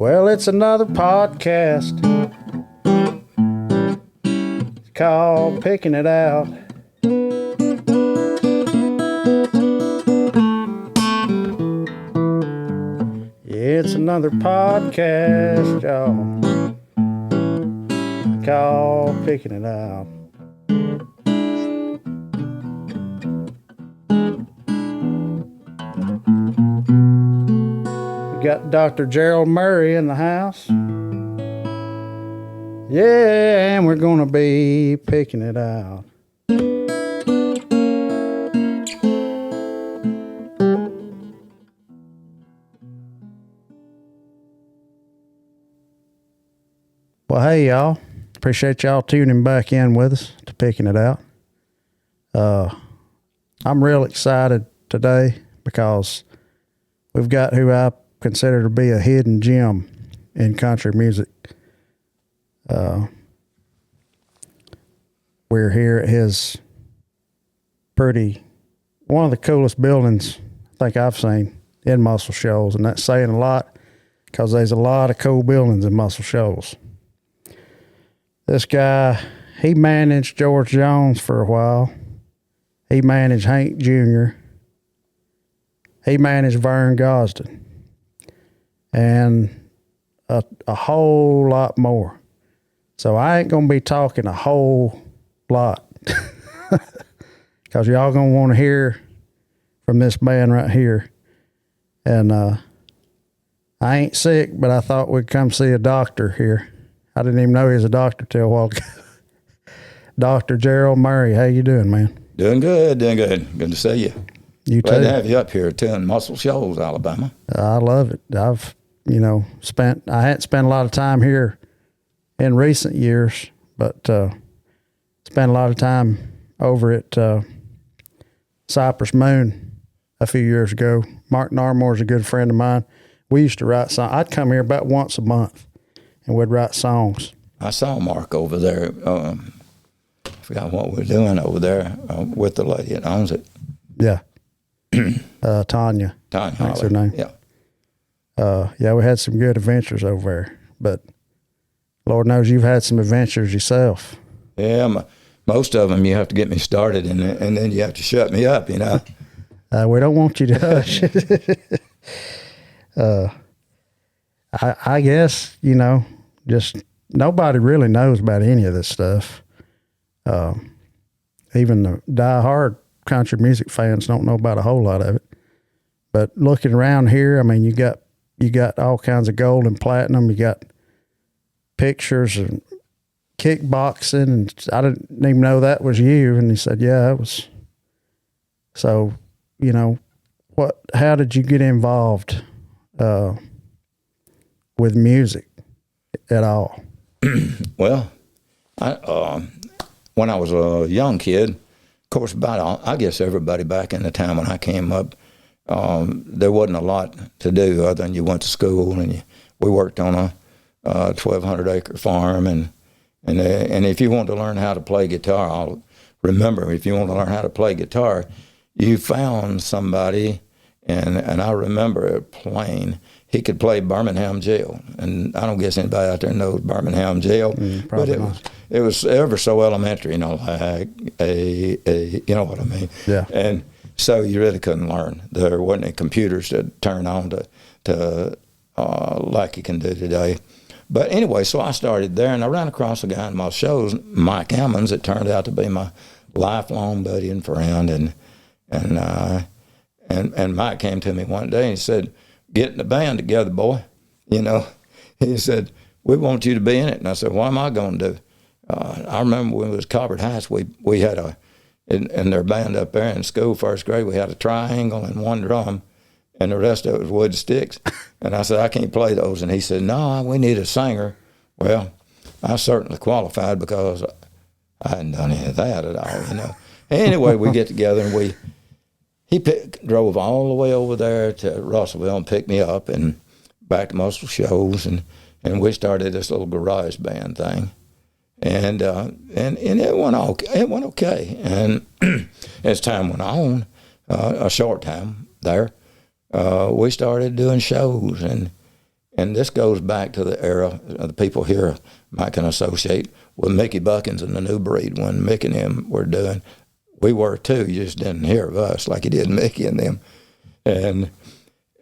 Well, it's another podcast. It's called Picking It Out. Yeah, it's another podcast, y'all. Called Picking It Out. We got Dr. Gerald Murray in the house. Yeah, and we're gonna be picking it out. Well, hey, y'all. Appreciate y'all tuning back in with us to Picking It Out. I'm real excited today because we've got who I consider to be a hidden gem in country music. We're here at his one of the coolest buildings I think I've seen in Muscle Shoals, and that's saying a lot because there's a lot of cool buildings in Muscle Shoals. This guy, he managed George Jones for a while. He managed Hank Jr. He managed Vern Gosdin. And a whole lot more. So I ain't going to be talking a whole lot. Because y'all going to want to hear from this man right here. And I ain't sick, but I thought we'd come see a doctor here. I didn't even know he was a doctor till a while ago. Dr. Gerald Murray, how you doing, man? Doing good. Good to see you. You Glad too. to have you up here too in Muscle Shoals, Alabama. I love it. I've, I hadn't spent a lot of time here in recent years, but spent a lot of time over at Cypress Moon a few years ago. Mark Narmore's a good friend of mine. We used to write songs. I'd come here about once a month, and we'd write songs. I saw Mark over there. I forgot what we're doing over there with the lady that owns it. Yeah. Tanya. Tanya. That's her name. Yeah. Yeah, we had some good adventures over there, but Lord knows you've had some adventures yourself. Yeah, most of them you have to get me started, and then you have to shut me up, We don't want you to hush. I guess, just nobody really knows about any of this stuff. Even the die-hard country music fans don't know about a whole lot of it. But looking around here, I mean, you got all kinds of gold and platinum. You got pictures and kickboxing, and I didn't even know that was you. And he said, yeah, it was. So, how did you get involved with music at all? Well, when I was a young kid, of course, I guess everybody back in the time when I came up, there wasn't a lot to do other than you went to school and we worked on a 1,200-acre farm, and if you want to learn how to play guitar, I'll remember, if you want to learn how to play guitar, you found somebody, and I remember it plain. He could play Birmingham Jail, and I don't guess anybody out there knows Birmingham Jail, but it was ever so elementary, like you know what I mean? Yeah. And so you really couldn't learn. There wasn't any computers to turn on to like you can do today. But anyway, so I started there, and I ran across a guy in my shows, Mike Ammons, that turned out to be my lifelong buddy and friend, and Mike came to me one day and he said, "Get in the band together, boy." He said, "We want you to be in it." And I said, "What am I going to do?" I remember when it was Cobbard Heights, we had in their band up there in school, first grade, we had a triangle and one drum, and the rest of it was wood sticks. And I said, "I can't play those." And he said, "No, we need a singer." Well, I certainly qualified because I hadn't done any of that at all, Anyway, we get together, and he drove all the way over there to Russellville and picked me up and back to Muscle Shoals, and we started this little garage band thing. And it went okay. And as time went on, a short time there, we started doing shows, and And this goes back to the era the people here might can associate with Mickey Buckins and the New Breed when Mickey and them were doing. We were too. You just didn't hear of us like you did Mickey and them.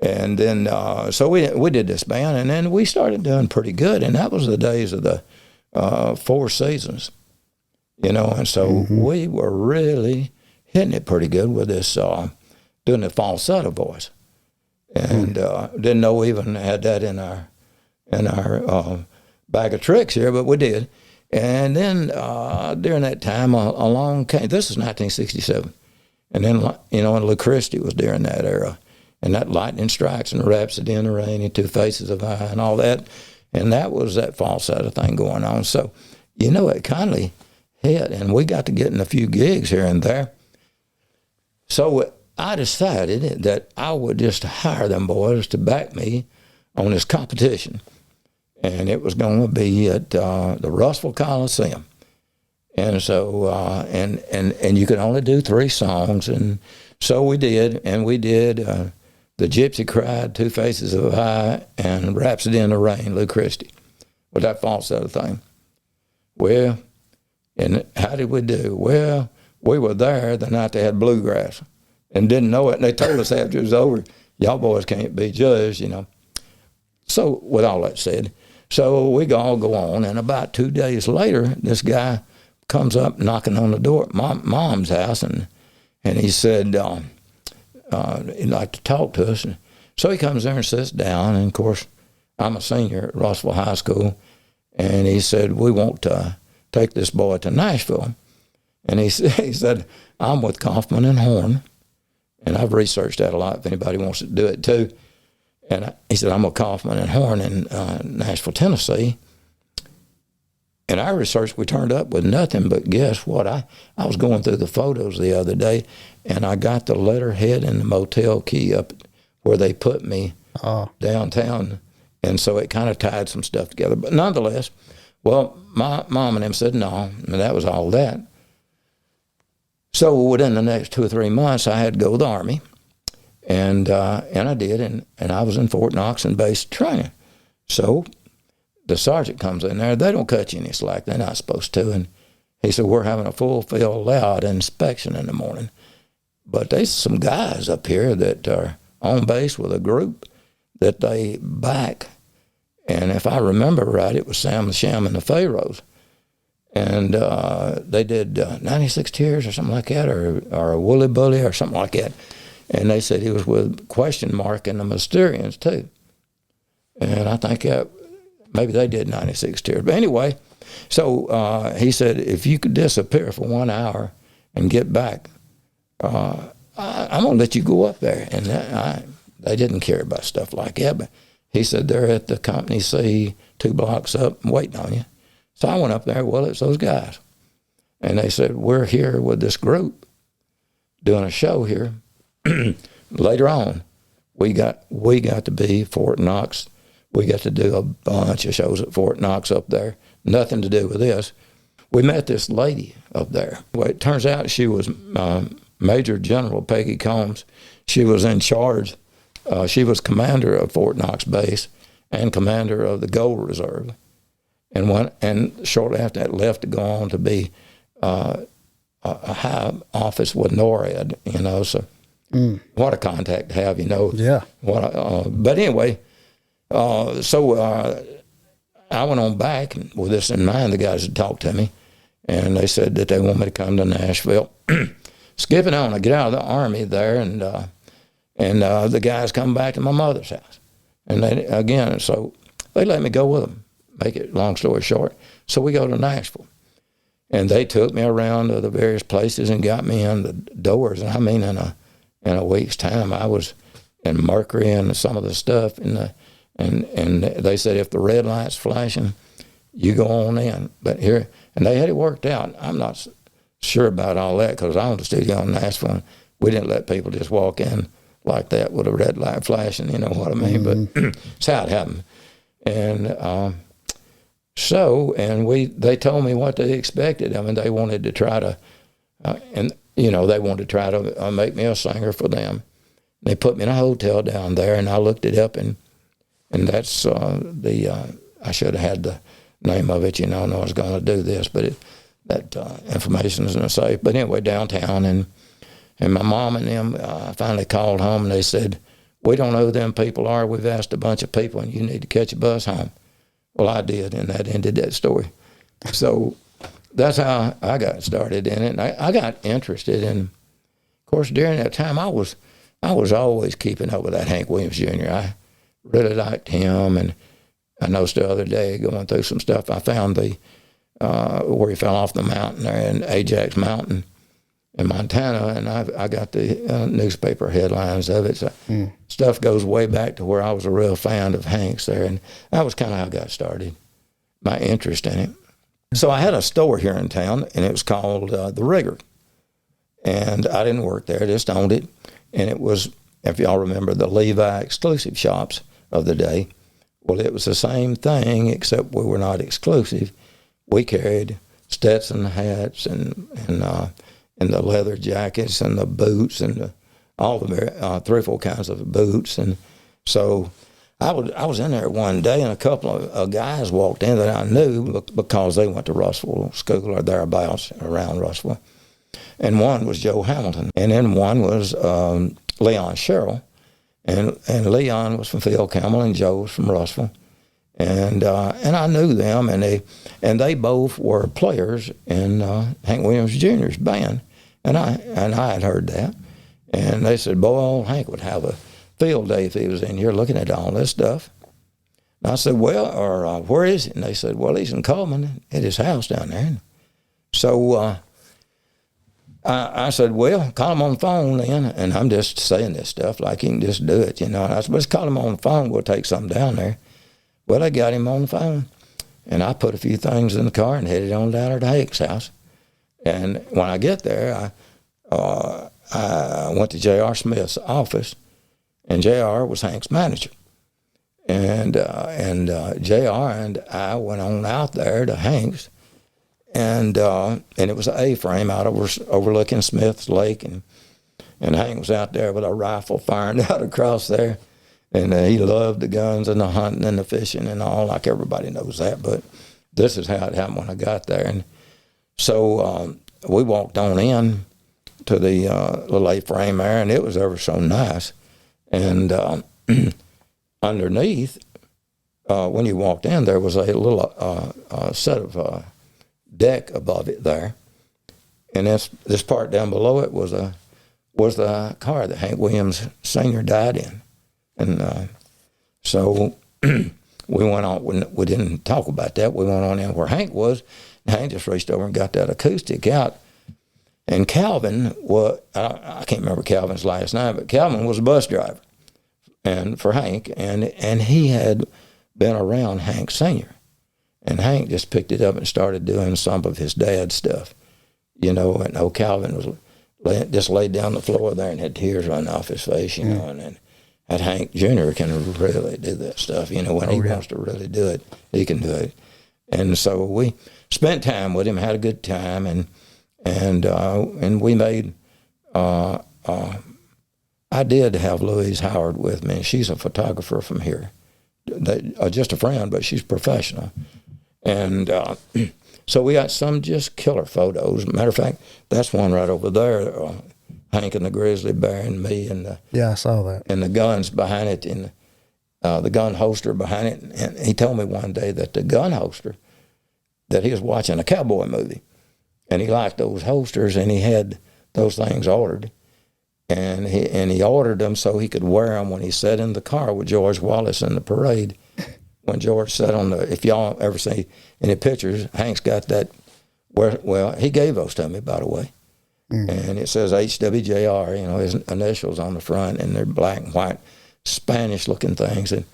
And then so we did this band, and then we started doing pretty good. And that was the days of the Four Seasons, you know. And so we were really hitting it pretty good with this doing the falsetto voice. And didn't know we even had that in our bag of tricks here, but we did. And then during that time, along came, this is 1967, and then, you know, and Lou Christie was during that era, and that Lightning Strikes and Rhapsody in the Rain and Two Faces of I and all that, and that was that falsetto thing going on. So, you know, it kind of hit, and we got to getting a few gigs here and there. So I decided that I would just hire them boys to back me on this competition. And it was going to be at the Russell Coliseum. And so, and you could only do 3 songs. And so we did, and we did The Gypsy Cried, Two Faces of I, and Rhapsody in the Rain, Lou Christie, with that falsetto thing. Well, and how did we do? Well, we were there the night they had Bluegrass. And didn't know it. And they told us after it was over, y'all boys can't be judged, you know. So with all that said, so we all go on. And about 2 days later, this guy comes up knocking on the door at my mom's house. And he said he'd like to talk to us. And so he comes there and sits down. And, of course, I'm a senior at Rossville High School. And he said, we want to take this boy to Nashville. And he said, I'm with Kaufman and Horn. And I've researched that a lot if anybody wants to do it too. And he said, I'm with Kaufman and Horn in Nashville, Tennessee. And our research, we turned up with nothing but guess what? I was going through the photos the other day, and I got the letterhead and the motel key up where they put me downtown. And so it kind of tied some stuff together. But nonetheless, well, my mom and them said no, and that was all that. So within the next 2 or 3 months, I had to go to the Army, and I did, and I was in Fort Knox in basic training. So the sergeant comes in there. They don't cut you any slack. They're not supposed to. And he said, we're having a full field loud inspection in the morning. But there's some guys up here that are on base with a group that they back. And if I remember right, it was Sam the Sham and the Pharaohs. And they did 96 Tears or something like that, or a Woolly Bully or something like that. And they said he was with Question Mark and the Mysterians too. And I think maybe they did 96 Tears. But anyway, so he said, if you could disappear for 1 hour and get back, I'm going to let you go up there. And they didn't care about stuff like that. But he said, they're at the Company C 2 blocks up waiting on you. So I went up there, well, it's those guys. And they said, we're here with this group doing a show here. Later on, we got to be Fort Knox. We got to do a bunch of shows at Fort Knox up there. Nothing to do with this. We met this lady up there. Well, it turns out she was Major General Peggy Combs. She was in charge. She was commander of Fort Knox Base and commander of the Gold Reserve. And shortly after that left to go on to be a high office with NORAD, you know, so what a contact to have, you know. Yeah. But anyway, so I went on back, and with this in mind, the guys had talked to me, and they said that they want me to come to Nashville. Skipping on, I get out of the Army there, and the guys come back to my mother's house. And so they let me go with them. Make it long story short. So we go to Nashville. And they took me around to the various places and got me in the doors. And I mean, in a week's time, I was in Mercury and some of the stuff. And they said, if the red light's flashing, you go on in. But here, and they had it worked out. I'm not sure about all that because I owned a studio in Nashville. And we didn't let people just walk in like that with a red light flashing, you know what I mean? Mm-hmm. But it's how it happened. And they told me what they expected. I mean, they wanted to try to, they wanted to try to make me a singer for them. They put me in a hotel down there, and I looked it up, and And that's I should have had the name of it, I was going to do this, but that information is in a safe. But anyway, downtown, and my mom and them finally called home, and they said, we don't know who them people are. We've asked a bunch of people, and you need to catch a bus home. Well, I did, and that ended that story. So that's how I got started in it. And I got interested, and of course, during that time, I was always keeping up with that Hank Williams Jr. I really liked him, and I noticed the other day going through some stuff, I found where he fell off the mountain there in Ajax Mountain in Montana, and I got the newspaper headlines of it. So stuff goes way back to where I was a real fan of Hank's there, and that was kind of how I got started, my interest in it. So I had a store here in town, and it was called The Rigger, and I didn't work there, I just owned it, and it was, if y'all remember, the Levi exclusive shops of the day. Well, it was the same thing, except we were not exclusive. We carried Stetson hats and the leather jackets and the boots and all the 3 or 4 kinds of boots. And so I was in there one day, and a couple of guys walked in that I knew because they went to Russell School or thereabouts around Russell. And one was Joe Hamilton, and then one was Leon Sherrill. And Leon was from Phil Campbell, and Joe was from Russell. And I knew them, and they both were players in Hank Williams Jr.'s band, and I had heard that, and they said, "Boy, old Hank would have a field day if he was in here looking at all this stuff." And I said, "Well, where is he?" And they said, "Well, he's in Coleman at his house down there." And so I said, "Well, call him on the phone then," and I'm just saying this stuff like he can just do it, And I said, "Let's call him on the phone. We'll take something down there." Well, I got him on the phone, and I put a few things in the car and headed on down to Hank's house. And when I get there, I went to J.R. Smith's office, and J.R. was Hank's manager. And J.R. and I went on out there to Hank's, and it was an A-frame out overlooking Smith's Lake, and Hank was out there with a rifle firing out across there. And he loved the guns and the hunting and the fishing and all, like everybody knows that. But this is how it happened when I got there. And so we walked on in to the little A-frame there, and it was ever so nice. And underneath, when you walked in, there was a little set of deck above it there. And this part down below it was the car that Hank Williams Sr. died in. And so we went on. We didn't talk about that. We went on in where Hank was. And Hank just reached over and got that acoustic out. And Calvin I can't remember Calvin's last name, but Calvin was a bus driver, and for Hank, and he had been around Hank Sr. And Hank just picked it up and started doing some of his dad's stuff, And old Calvin was just laid down on the floor there and had tears running off his face, and that Hank Jr. can really do that stuff. When he wants to really do it, he can do it. And so we spent time with him, had a good time, and we made. I did have Louise Howard with me. She's a photographer from here, just a friend, but she's professional. And so we got some just killer photos. Matter of fact, that's one right over there. Hank and the grizzly bear and me and I saw that. And the guns behind it and the gun holster behind it. And he told me one day that the gun holster, that he was watching a cowboy movie, and he liked those holsters, and he had those things ordered. And he ordered them so he could wear them when he sat in the car with George Wallace in the parade. When George sat on if y'all ever see any pictures, Hank's got that. Well, he gave those to me, by the way. And it says HWJR, his initials on the front, and they're black and white, Spanish-looking things. And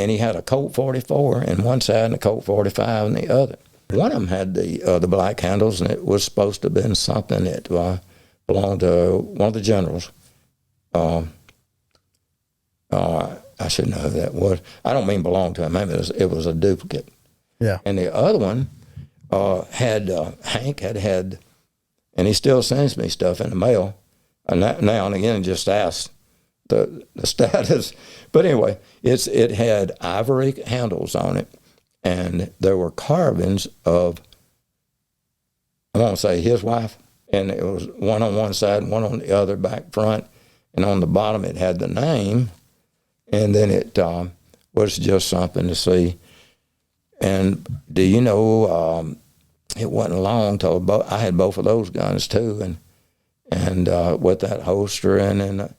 he had a Colt 44 in one side and a Colt 45 in the other. One of them had the black handles, and it was supposed to have been something that belonged to one of the generals. I should know who that was. I don't mean belonged to him. Maybe it was a duplicate. Yeah. And the other one Hank had. And he still sends me stuff in the mail, and now and again just asks the status. But anyway, it had ivory handles on it, and there were carvings of, I want to say his wife, and it was one on one side and one on the other, back front, and on the bottom it had the name, and then it was just something to see. And do you know, it wasn't long till I had both of those guns too, and with that holster and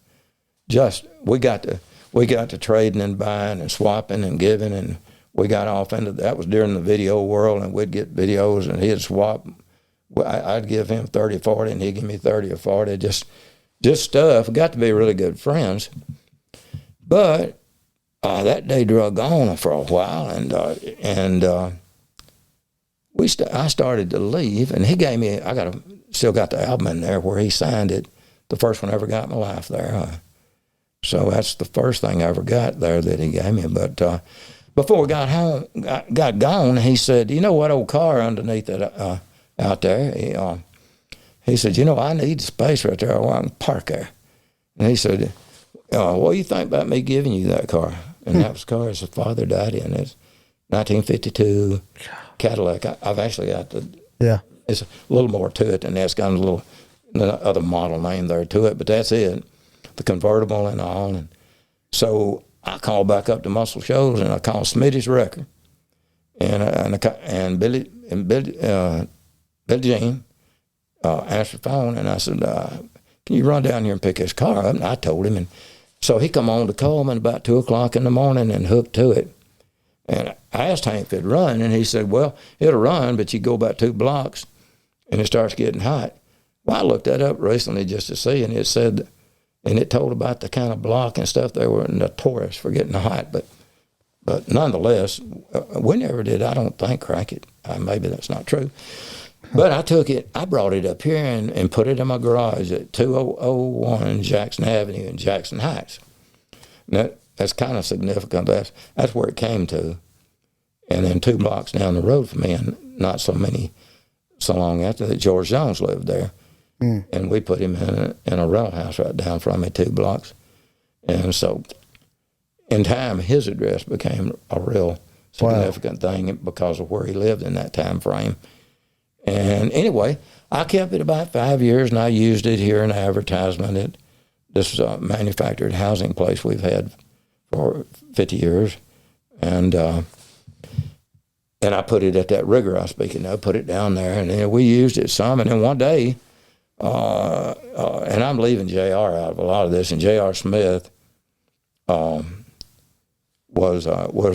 just we got to trading and buying and swapping and giving, and we got off into that was during the video world, and we'd get videos and he'd swap. I'd give him 30 or 40 and he'd give me 30 or 40, just stuff. We got to be really good friends. But that day drug on for a while, and I started to leave, and he gave me, still got the album in there where he signed it, the first one I ever got in my life there. So that's the first thing I ever got there that he gave me. But before we got home, got gone, he said, you know what old car underneath it out there? He said, you know, I need space right there. I want to park there. And he said, what do you think about me giving you that car? And that was the car his father died in. It's 1952 Cadillac. I've actually got it's a little more to it than that's got a little other model name there to it, but that's it. The convertible and all. And so I called back up to Muscle Shoals, and I called Smitty's Wrecker, and Billy Jean answered the phone, and I said, can you run down here and pick his car up? And I told him, and so he come on to Coleman about 2 o'clock in the morning and hooked to it. And I asked Hank if it'd run, and he said, well, it'll run, but you go about 2 blocks, and it starts getting hot. Well, I looked that up recently just to see, and it said, and it told about the kind of block and stuff. They were notorious for getting hot, but nonetheless, we never did, I don't think, crack it. Maybe that's not true. But I took it, I brought it up here and put it in my garage at 2001 Jackson Avenue in Jackson Heights. That's kind of significant. That's where it came to. And then 2 blocks down the road from me, and not so long after that, George Jones lived there. And we put him in a rental house right down from me 2 blocks. And so in time, his address became a real significant thing because of where he lived in that time frame. And anyway, I kept it about 5 years, and I used it here in advertisement at this manufactured housing place we've had for 50 years. And I put it at that rigger I was speaking of, put it down there, and then we used it some. And then one day, and I'm leaving JR out of a lot of this, and JR Smith was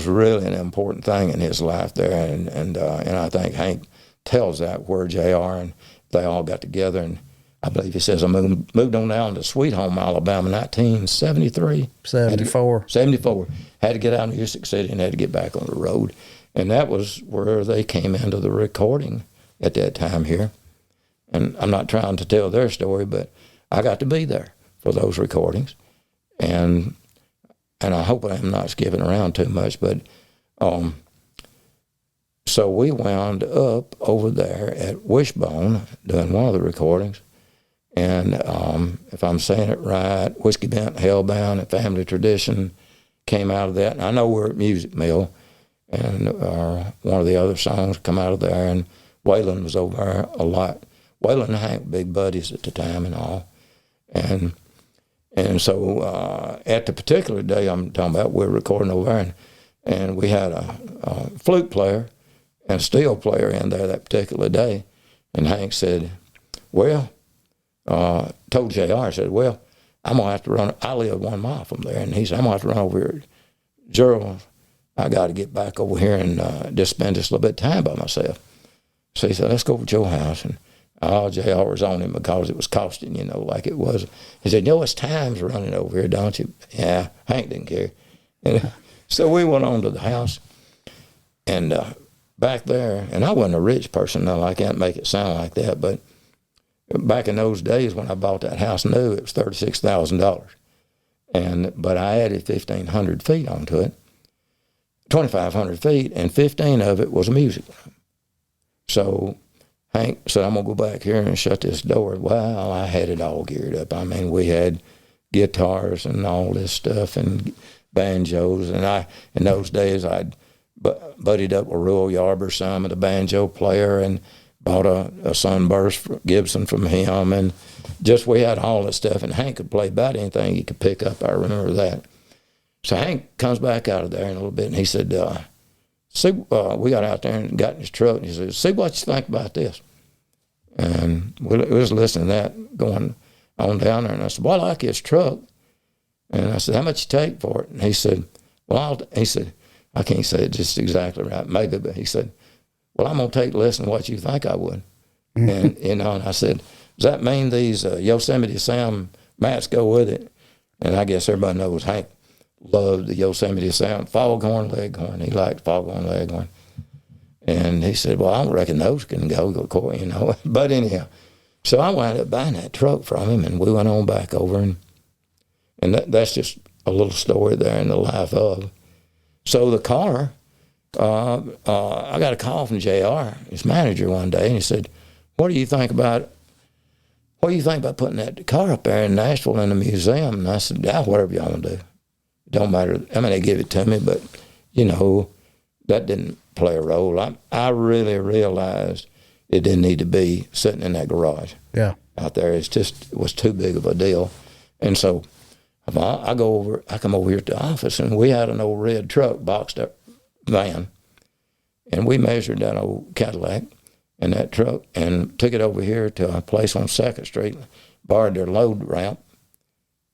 really an important thing in his life there, and I think Hank tells that where JR and they all got together, and I believe he says I moved on down to Sweet Home, Alabama, 1973. 74. 74. Had to get out of Music City and had to get back on the road. And that was where they came into the recording at that time here. And I'm not trying to tell their story, but I got to be there for those recordings. And I hope I'm not skipping around too much, but so we wound up over there at Wishbone doing one of the recordings. And if I'm saying it right, Whiskey Bent, Hellbound, and Family Tradition came out of that. And I know we're at Music Mill, and one of the other songs come out of there, and Waylon was over there a lot. Waylon and Hank were big buddies at the time and all. And so at the particular day I'm talking about, we were recording over there, and we had a flute player and a steel player in there that particular day. And Hank said, well, told JR, said, well, I'm going to have to run. I live 1 mile from there. And he said, I'm going to have to run over here. Gerald, I got to get back over here and just spend just a little bit of time by myself. So he said, let's go over to your house. And JR was on him because it was costing, like it was. He said, it's time's running over here, don't you? Yeah, Hank didn't care. And so we went on to the house. And back there, and I wasn't a rich person, though. I can't make it sound like that, but back in those days when I bought that house new, it was $36,000. But I added 1,500 feet onto it, 2,500 feet, and 15 of it was a music room. So Hank said, I'm going to go back here and shut this door. Well, I had it all geared up. I mean, we had guitars and all this stuff and banjos. And in those days, I'd buddied up with Roy Yarber, some of the banjo player, and bought a Sunburst Gibson from him. And just we had all this stuff. And Hank could play about anything he could pick up. I remember that. So Hank comes back out of there in a little bit, and he said, see, we got out there and got in his truck, and he said, see what you think about this. And we was listening to that going on down there, and I said, well, I like his truck. And I said, how much you take for it? And he said, well, he said, I can't say it just exactly right, maybe, but he said, well, I'm going to take less than what you think I would. And, and I said, does that mean these Yosemite Sam mats go with it? And I guess everybody knows Hank loved the Yosemite Sam foghorn leghorn. He liked foghorn leghorn. And he said, well, I don't reckon those can go, But anyhow, so I wound up buying that truck from him, and we went on back over, and that's just a little story there in the life of. So the car, I got a call from JR, his manager, one day, and he said, what do you think about putting that car up there in Nashville in the museum? And I said, yeah, whatever y'all want to do. It don't matter. I mean, they give it to me, but, that didn't play a role. I really realized it didn't need to be sitting in that garage out there. It was too big of a deal. And so I come over here to the office, and we had an old red truck, boxed up van, and we measured that old Cadillac and that truck and took it over here to a place on 2nd Street, borrowed their load ramp.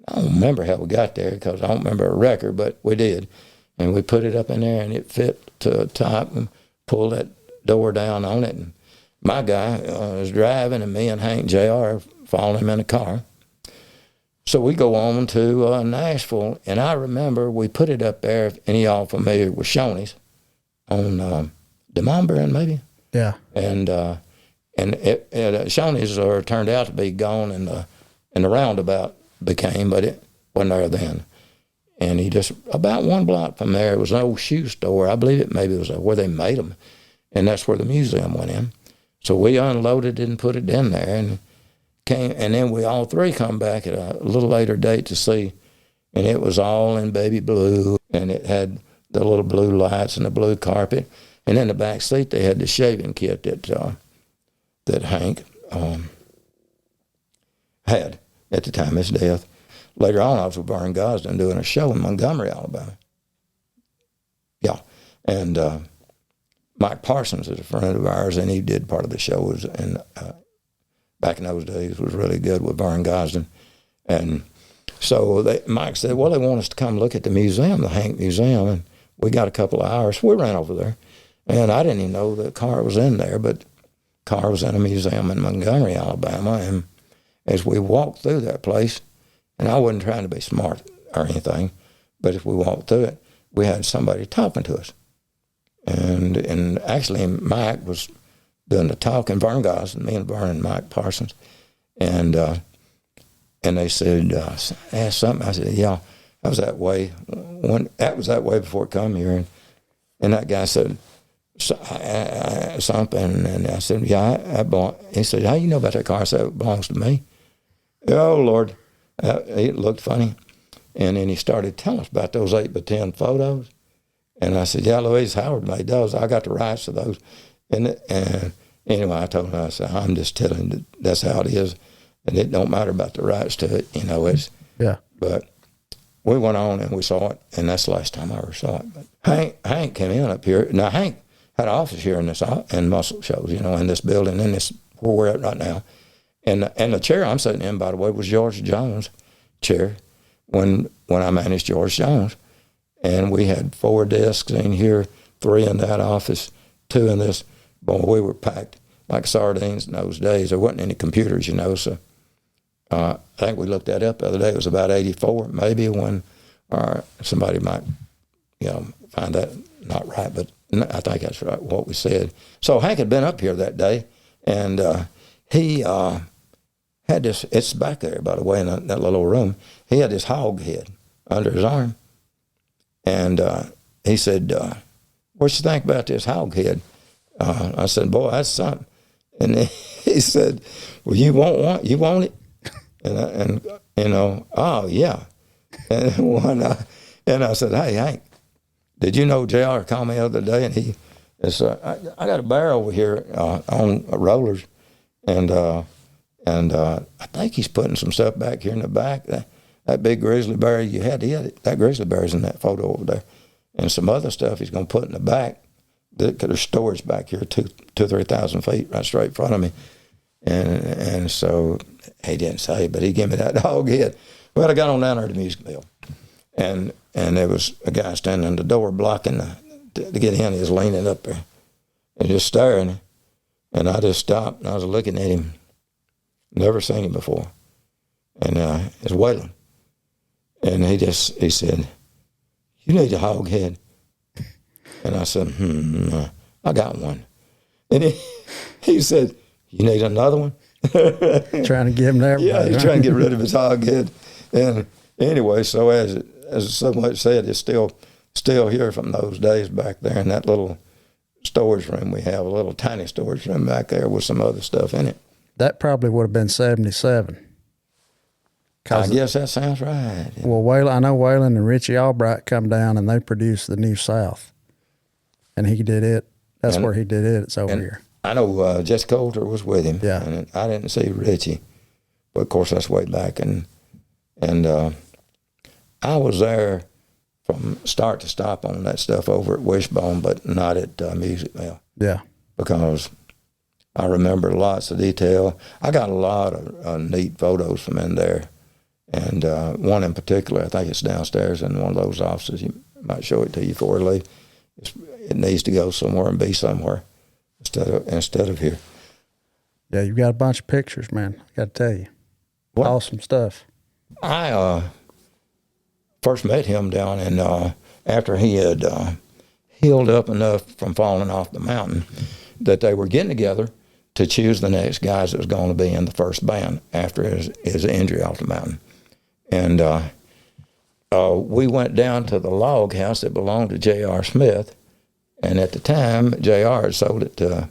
I don't remember how we got there because I don't remember a record, but we did. And we put it up in there, and it fit to the top, and pulled that door down on it. And my guy was driving, and me and Hank Jr. following him in the car. So we go on to Nashville, and I remember we put it up there, if any of y'all familiar with Shoney's on DeMontbrin, maybe? Yeah. And Shoney's turned out to be gone, and the roundabout became, but it wasn't there then. And he just, about one block from there, it was an old shoe store. I believe it was where they made them. And that's where the museum went in. So we unloaded it and put it in there, and then we all three come back at a little later date to see, and it was all in baby blue, and it had the little blue lights and the blue carpet. And in the back seat, they had the shaving kit that Hank had at the time of his death. Later on, I was with Vern Gosdin doing a show in Montgomery, Alabama. Yeah. And Mike Parsons is a friend of ours, and he did part of the show. And back in those days, was really good with Vern Gosdin. And so Mike said, well, they want us to come look at the museum, the Hank Museum. And we got a couple of hours. We ran over there. And I didn't even know the car was in there, but the car was in a museum in Montgomery, Alabama. And as we walked through that place, and I wasn't trying to be smart or anything, but if we walked through it, we had somebody talking to us. And actually Mike was doing the talking, Vern Gosdin, me and Vern and Mike Parsons. And they said, ask something. I said, yeah, that was that way. That was that way before it come here. And that guy said something, and I said, yeah, he said, how you know about that car? I said, it belongs to me. Oh, Lord. It looked funny. And then he started telling us about those 8x10 photos. And I said, yeah, Louise Howard made those. I got the rights to those. And anyway, I told him, I said, I'm just telling you that's how it is. And it don't matter about the rights to it. Yeah. But we went on and we saw it. And that's the last time I ever saw it. But Hank came in up here. Now, Hank had an office here in Muscle Shoals, in this building, in this where we're at right now. And the chair I'm sitting in, by the way, was George Jones' chair when I managed George Jones. And we had 4 desks in here, 3 in that office, 2 in this. Boy, we were packed like sardines in those days. There wasn't any computers, so I think we looked that up the other day. It was about 84, maybe, when somebody might, find that not right, but I think that's right, what we said. So Hank had been up here that day, and he had this, it's back there, by the way, in that little room. He had this hog head under his arm. And he said, what you think about this hog head? I said, boy, that's something. And he said, well, you want it? And You know, oh, yeah. And and I said, hey, Hank, did you know JR called me the other day? And he said, I got a bear over here on rollers, and I think he's putting some stuff back here in the back. That big grizzly bear you had, that grizzly bear's in that photo over there. And some other stuff he's going to put in the back. There's storage back here, 2,000 or 3,000 feet right straight in front of me. And so he didn't say, but he gave me that dog head. Well, I got on down there to the music mill, and there was a guy standing in the door blocking to get in. He was leaning up there and just staring. And I just stopped, and I was looking at him. Never seen him before. And it's Waylon. And he said, you need a hog head. And I said, I got one. And he said, you need another one? Trying to give him that. Yeah, he's trying to get rid of his hog head. And anyway, so as so much said, it's still here from those days back there in that little storage room we have, a little tiny storage room back there with some other stuff in it. That probably would have been 77. I guess that sounds right. Well, I know Waylon and Richie Albright come down and they produced the New South. And he did it. That's where he did it. It's over here. I know Jess Coulter was with him. Yeah. And I didn't see Richie. But, of course, that's way back. And I was there from start to stop on that stuff over at Wishbone, but not at Music Mill. Yeah. Because I remember lots of detail. I got a lot of neat photos from in there. And one in particular, I think it's downstairs in one of those offices. You might show it to you before we leave. It needs to go somewhere and be somewhere instead of here. Yeah, you've got a bunch of pictures, man. I got to tell you. What? Awesome stuff. I first met him down in, after he had healed up enough from falling off the mountain that they were getting together to choose the next guys that was going to be in the first band after his injury off the mountain. And we went down to the log house that belonged to J.R. Smith, and at the time, J.R. had sold it to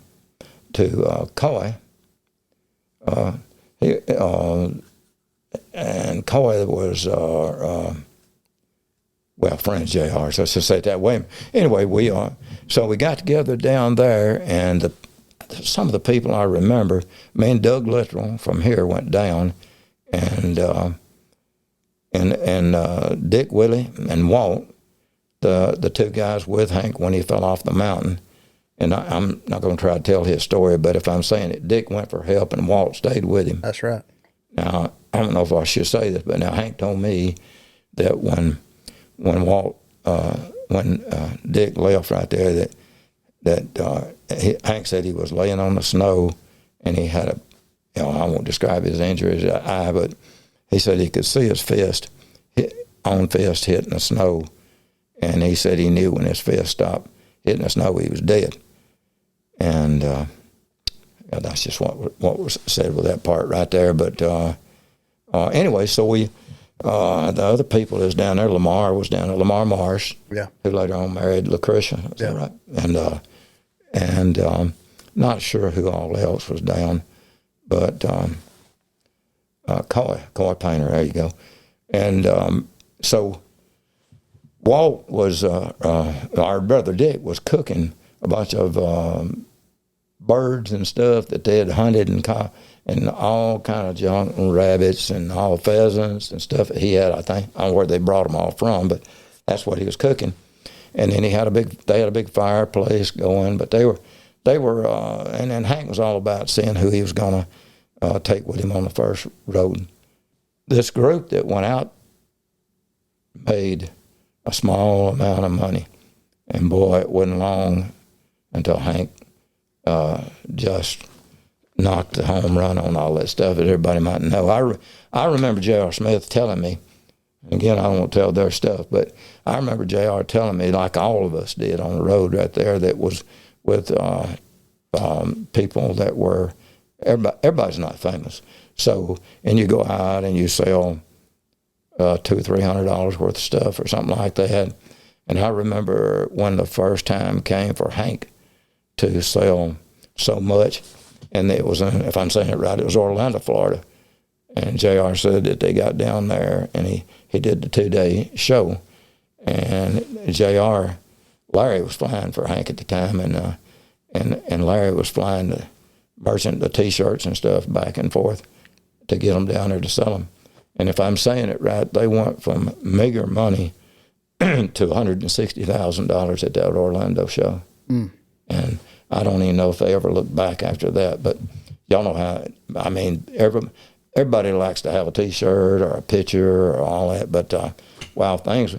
Coy. And Coy was, friends J.R., so let's just say it that way. Anyway, so we got together down there, and some of the people I remember, me and Doug Littrell from here went down, and Dick Willie and Walt, the two guys with Hank when he fell off the mountain. And I'm not going to try to tell his story, but if I'm saying it, Dick went for help and Walt stayed with him. That's right. Now, I don't know if I should say this, but now Hank told me that when Dick left right there, Hank said he was laying on the snow and he had I won't describe his injury, his eye, but he said he could see his fist hitting the snow, and he said he knew when his fist stopped hitting the snow, he was dead. And that's just what was said with that part right there. But anyway, so the other people is down there. Lamar was down there. Lamar Marsh, yeah, who later on married Lucretia. Is that right? And not sure who all else was down, but Coy Painter. There you go. And so Walt was our brother Dick was cooking a bunch of birds and stuff that they had hunted and all kind of junk and rabbits and all pheasants and stuff that he had. I think I don't know where they brought them all from, but that's what he was cooking. And then they had a big fireplace going, but they were and then Hank was all about seeing who he was going to take with him on the first road. This group that went out made a small amount of money, and boy, it wasn't long until Hank just knocked the home run on all that stuff that everybody might know. I remember J.R. Smith telling me, again, I don't want to tell their stuff, but I remember J.R. telling me, like all of us did on the road right there, that was with people that were, everybody's not famous. So, and you go out and you sell $200 or $300 worth of stuff or something like that. And I remember when the first time came for Hank to sell so much, and it was, if I'm saying it right, it was Orlando, Florida. And JR said that they got down there, and he did the 2-day show. And Larry was flying for Hank at the time, and Larry was flying the T-shirts and stuff back and forth to get them down there to sell them. And if I'm saying it right, they went from meager money to $160,000 at that Orlando show. Mm. And I don't even know if they ever looked back after that. But y'all know how, I mean, everybody likes to have a T-shirt or a picture or all that. But, wow, things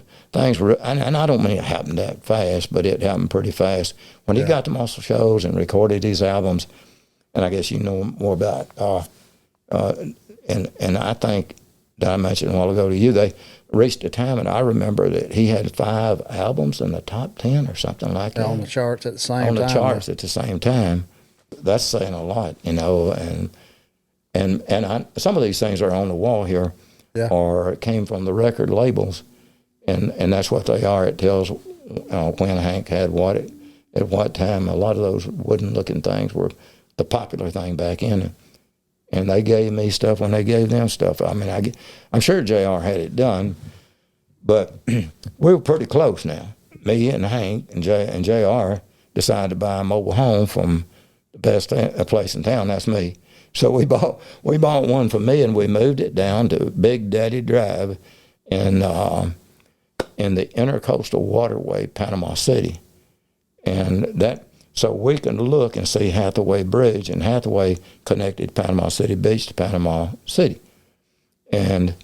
were, and I don't mean it happened that fast, but it happened pretty fast. When he got to Muscle Shoals and recorded these albums, and I guess you know more about and I think that I mentioned a while ago to you, they reached a time, and I remember that he had 5 albums in the top 10 or something like that. On the charts at the same time. On the charts at the same time. That's saying a lot, you know, and some of these things are on the wall here, or it came from the record labels, and that's what they are. It tells when Hank had what at what time. A lot of those wooden-looking things were the popular thing back in. And they gave me stuff when they gave them stuff. I mean, I'm sure JR had it done, but we were pretty close now. Me and Hank and JR decided to buy a mobile home from the best place in town. That's me. So we bought one for me, and we moved it down to Big Daddy Drive in the Intercoastal Waterway, Panama City, and that. So we can look and see Hathaway Bridge, and Hathaway connected Panama City Beach to Panama City. And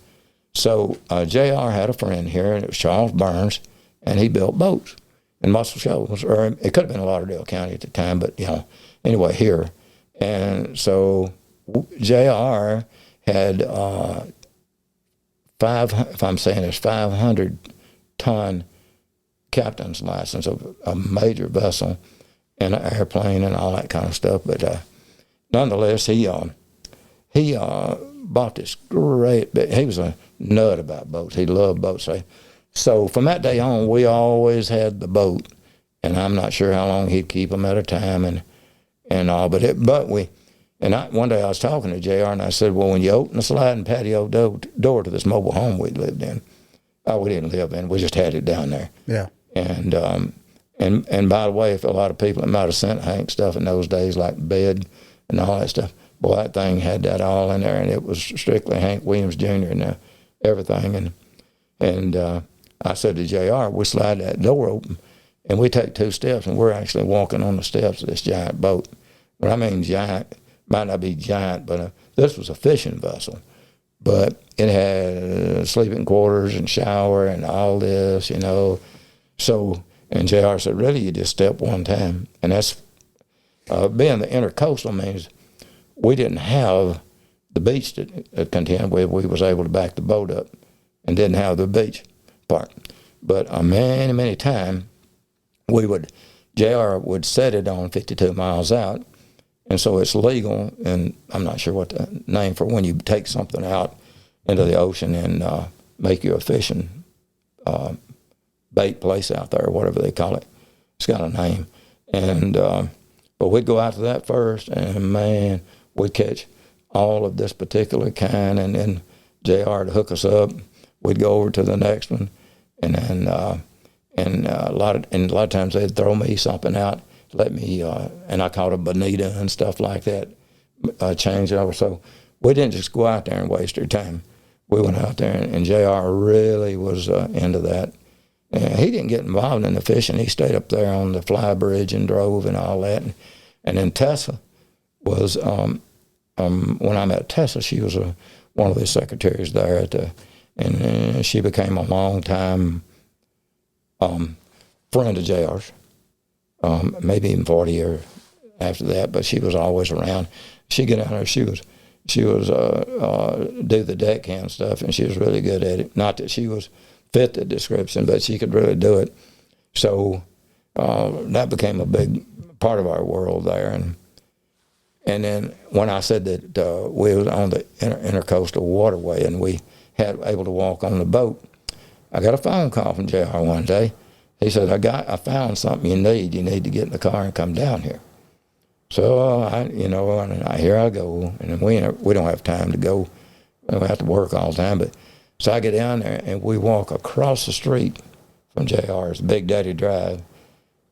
so JR had a friend here, and it was Charles Burns, and he built boats in Muscle Shoals, or it could have been Lauderdale County at the time, but, you know, anyway, here. And so JR had if I'm saying it's 500-ton captain's license of a major vessel, and an airplane and all that kind of stuff. But nonetheless, he bought this great, he was a nut about boats. He loved boats. So from that day on, we always had the boat, and I'm not sure how long he'd keep them at a time and all. One day I was talking to JR, and I said, well, when you open the sliding patio door to this mobile home we lived in, we didn't live in, we just had it down there. Yeah. And by the way, if a lot of people might have sent Hank stuff in those days, like bed and all that stuff, boy, that thing had that all in there, and it was strictly Hank Williams Jr. and everything. And I said to JR, we slide that door open, and we take 2 steps, and we're actually walking on the steps of this giant boat. When I mean giant, might not be giant, but this was a fishing vessel. But it had sleeping quarters and shower and all this, you know. So... And JR said, really, you just step one time. And that's, being the intercoastal means we didn't have the beach to contend with. We was able to back the boat up and didn't have the beach part. But many, many times, JR would set it on 52 miles out. And so it's legal, and I'm not sure what the name for when you take something out into the ocean and make you a fishing bait place out there, or whatever they call it. It's got a name. And but we'd go out to that first, and man, we'd catch all of this particular kind, and then JR to hook us up. We'd go over to the next one, and then a lot of times they'd throw me something out, let me and I caught a bonita and stuff like that, change it over. So we didn't just go out there and waste our time. We went out there, and JR really was into that. And he didn't get involved in the fishing. He stayed up there on the fly bridge and drove and all that. And then Tessa was, when I met Tessa, she was one of the secretaries there and she became a long-time friend of JR's, maybe even 40 years after that, but she was always around. She'd get out there, she was do the deckhand stuff, and she was really good at it. Not that she was fit the description, but she could really do it. So that became a big part of our world there. And then when I said that we was on the intercoastal waterway and we had able to walk on the boat, I got a phone call from JR one day. He said, I found something you need. You need to get in the car and come down here. So, here I go. And we don't have time to go we have to work all the time. But so I get down there, and we walk across the street from JR's Big Daddy Drive,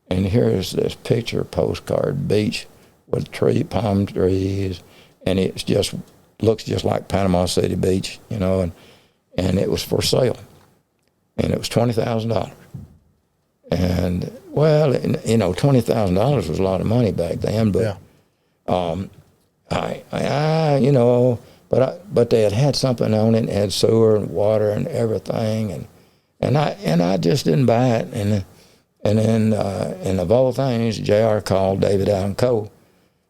and here's this picture postcard beach with palm trees, and it just looks just like Panama City Beach, you know, and it was for sale, and it was $20,000. And well, you know, $20,000 was a lot of money back then, but I you know, but they had something on it, and had sewer and water and everything, and I just didn't buy it, and then and of all things, JR called David Allen Coe,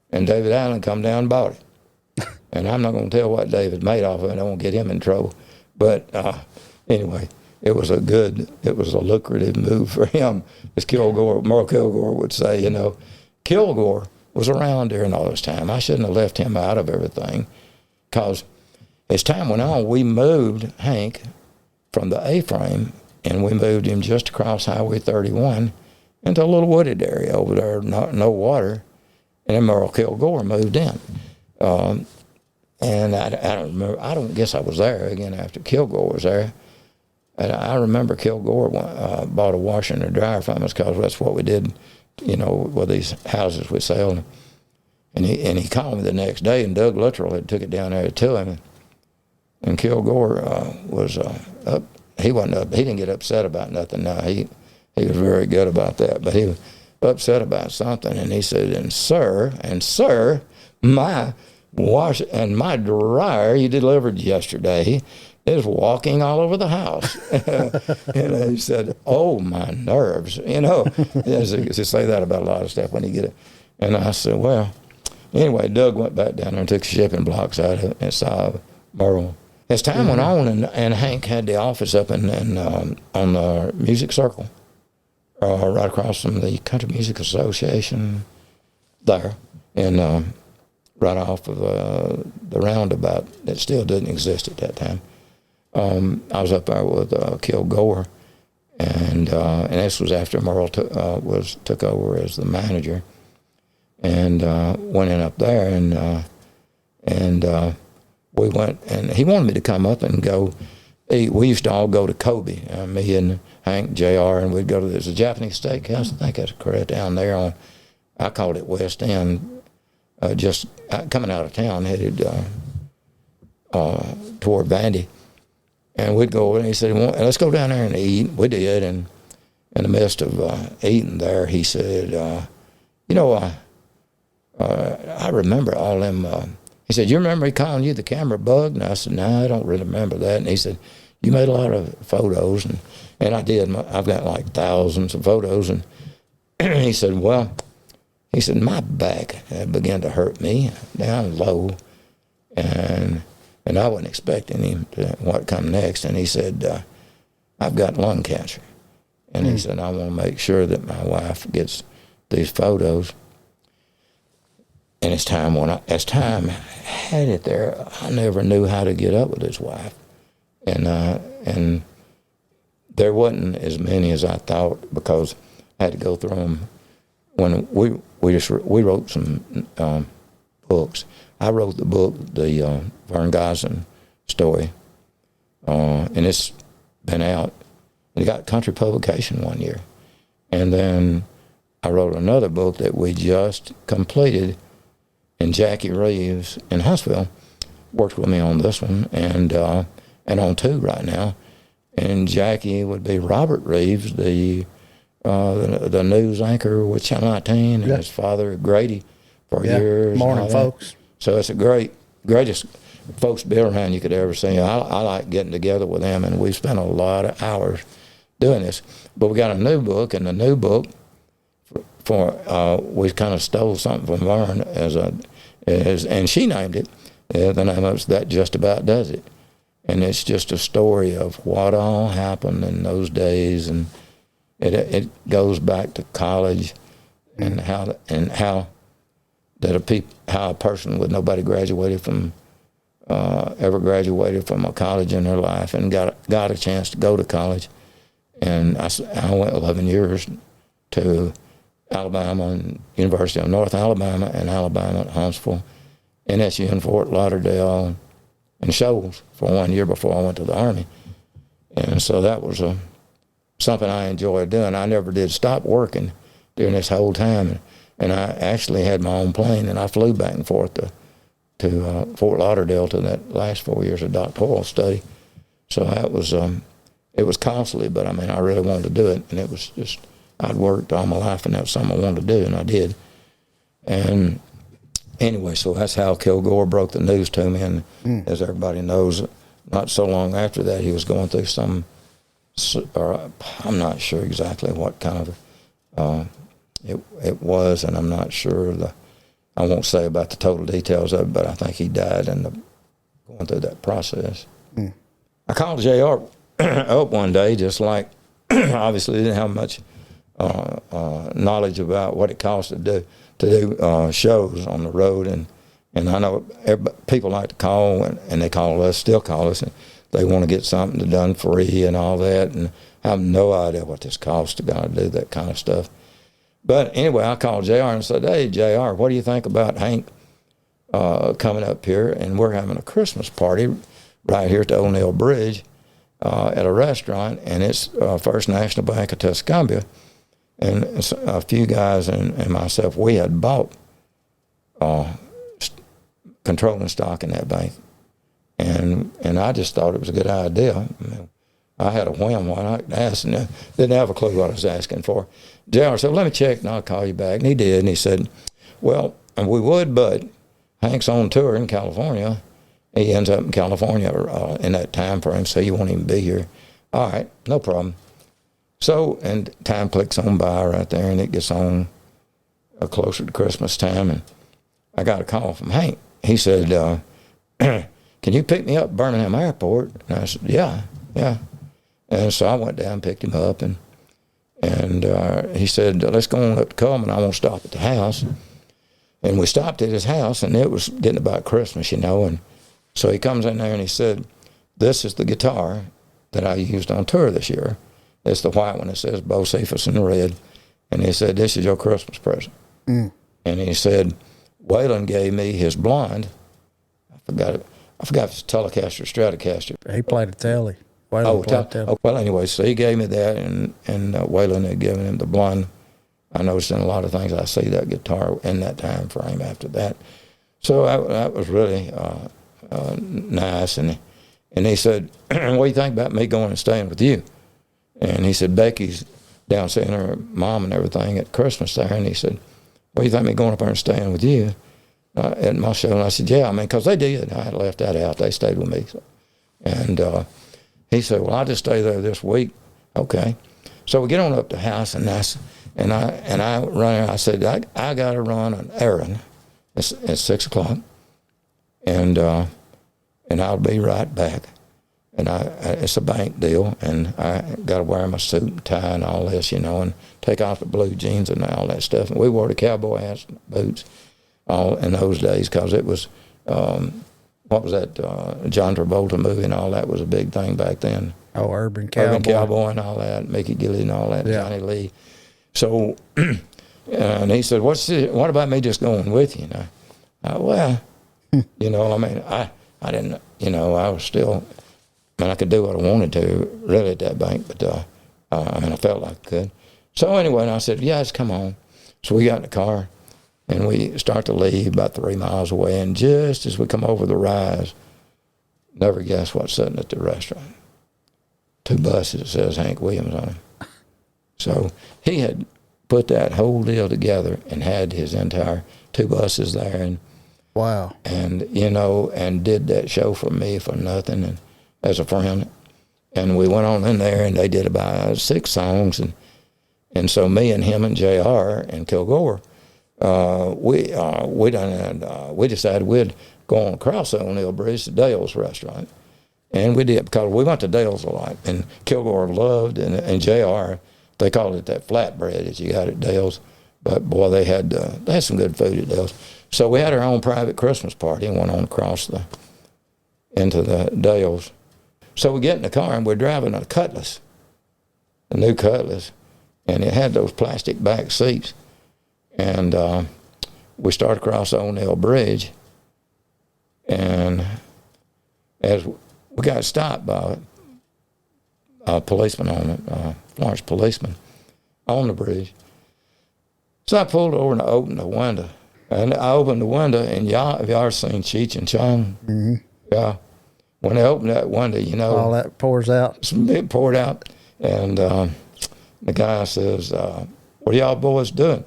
and David Allen come down and bought it, and I'm not going to tell what David made off of it. I won't get him in trouble, but anyway. It was a lucrative move for him, as Merle Kilgore would say. You know, Kilgore was around during all this time. I shouldn't have left him out of everything, because as time went on, we moved Hank from the A-frame, and we moved him just across Highway 31 into a little wooded area over there, no water, and then Merle Kilgore moved in. And I don't remember. I don't guess I was there again after Kilgore was there. I remember Kilgore bought a washer and a dryer from us, because that's what we did, you know, with these houses we sell. And he called me the next day, and Doug Luttrell had took it down there to him. And Kilgore was up. He wasn't up. He didn't get upset about nothing. No, he was very good about that. But he was upset about something, and he said, and sir, my washer and my dryer you delivered yesterday is walking all over the house. And he said, oh, my nerves. You know, they say that about a lot of stuff when you get it. And I said, well, anyway, Doug went back down there and took shipping blocks out of it and saw Merle. As time went on, and Hank had the office up on the Music Circle, right across from the Country Music Association there, and right off of the roundabout that still didn't exist at that time. I was up there with Kilgore, and this was after Merle took over as the manager, and went in up there, and we went, and he wanted me to come up and go eat. We used to all go to Kobe, me and Hank, JR, and we'd go to there's a Japanese steakhouse. I think that's correct down there on, I called it West End, just coming out of town, headed toward Vandy. And we'd go over, and he said, well, let's go down there and eat. We did, and in the midst of eating there, he said, you know, I remember all them, he said, you remember he calling you the camera bug? And I said, no, I don't really remember that. And he said, you made a lot of photos, and I did. I've got like thousands of photos. And he said, well, my back began to hurt me down low, and I wasn't expecting him to what come next. And he said, I've got lung cancer. And he said, I want to make sure that my wife gets these photos. And as time had it there, I never knew how to get up with his wife. And there wasn't as many as I thought, because I had to go through them. When we wrote some books. I wrote the book, the Vern Gosdin story, and it's been out. It got country publication one year. And then I wrote another book that we just completed, and Jackie Reeves in Huntsville worked with me on this one, and on two right now. And Jackie would be Robert Reeves, the news anchor with Channel 19, and his father, Grady, for years. Morning, folks. So it's the greatest folks to be around you could ever see. I like getting together with them, and we've spent a lot of hours doing this. But we got a new book, and the new book, we kind of stole something from Vern and she named it. The name of it's That Just About Does It. And it's just a story of what all happened in those days, and it goes back to college, and how a person with nobody ever graduated from a college in their life, and got a chance to go to college. And I went 11 years to Alabama, and University of North Alabama, and Alabama at Huntsville, NSU in Fort Lauderdale, in Shoals for 1 year before I went to the Army. And so that was something I enjoyed doing. I never did stop working during this whole time. And I actually had my own plane, and I flew back and forth to Fort Lauderdale to that last 4 years of doctoral study. So that was, it was costly, but I mean, I really wanted to do it. And it was just, I'd worked all my life, and that was something I wanted to do, and I did. And anyway, so that's how Kilgore broke the news to me. And as everybody knows, not so long after that, he was going through some, or I'm not sure exactly what kind of it was, and I'm not sure I won't say about the total details of it, but I think he died in going through that process. I called JR up one day, just like obviously didn't have much knowledge about what it costs to do shows on the road, and I know people like to call, and they still call us, and they want to get something done free and all that, and I have no idea what this costs to go do that kind of stuff. But anyway, I called JR and said, "Hey, JR, what do you think about Hank coming up here, and we're having a Christmas party right here at the O'Neill Bridge at a restaurant, and it's First National Bank of Tuscumbia." And a few guys and myself, we had bought controlling stock in that bank. And I just thought it was a good idea. I mean, I had a whim when I asked, and didn't have a clue what I was asking for. JR said, "Let me check, and I'll call you back." And he did, and he said, "Well, and we would, but Hank's on tour in California. He ends up in California in that time frame, so he won't even be here." All right, no problem. So, and time clicks on by right there, and it gets on closer to Christmas time, and I got a call from Hank. He said, "Can you pick me up at Birmingham Airport?" And I said, yeah. And so I went down and picked him up, and he said, "Let's go on up to Coleman. I won't stop at the house." And we stopped at his house, and it was getting about Christmas, and so he comes in there and he said, "This is the guitar that I used on tour this year. It's the white one that says Bo Cephas in red." And he said, "This is your Christmas present." And he said, "Waylon gave me his blonde." I forgot if it's Telecaster or Stratocaster. He played a telly. Well, anyway, so he gave me that, and Waylon had given him the blonde. I noticed in a lot of things I see that guitar in that time frame after that. So that was really nice. And he said, "What do you think about me going and staying with you?" And he said, "Becky's down seeing her mom and everything at Christmas there." And he said, "What do you think me going up there and staying with you at my show?" And I said, "Yeah, I mean, because they did. I had left that out. They stayed with me." So, and he said, "Well, I'll just stay there this week." Okay. So we get on up to the house, and I run. I said, I got to run an errand. It's 6 o'clock, and I'll be right back. And it's a bank deal, and I got to wear my suit and tie and all this, and take off the blue jeans and all that stuff. And we wore the cowboy hats and boots all in those days, because it was, what was that, John Travolta movie and all that was a big thing back then. Oh, Urban Cowboy. Urban Cowboy and all that, Mickey Gilley and all that, yeah. Johnny Lee. So, and he said, what about me just going with you? And I mean, I didn't, I was still, I could do what I wanted to really at that bank, but I felt like I could. So anyway, and I said, "Yes, come on." So we got in the car, and we start to leave about 3 miles away, and just as we come over the rise, never guess what's sitting at the restaurant. 2 buses that says Hank Williams on them. So he had put that whole deal together and had his entire 2 buses there, and wow, and and did that show for me for nothing, and as a friend. And we went on in there, and they did about 6 songs, and so me and him and JR and Kilgore, we decided we'd go on across the O'Neill Bridge to Dale's restaurant. And we did, because we went to Dale's a lot, and Kilgore loved, and JR, they called it that flatbread that you got at Dale's, but boy, they had some good food at Dale's. So we had our own private Christmas party and went on across into the Dale's. So we get in the car, and we're driving a Cutlass, a new Cutlass, and it had those plastic back seats. And we start across the O'Neill Bridge, and as we got stopped by a policeman Florence policeman on the bridge. So I pulled over and I opened the window. And I opened the window, and have y'all seen Cheech and Chong? Mm-hmm. Yeah. When they opened that window, you know. All that pours out. It poured out. And the guy says, what are y'all boys doing?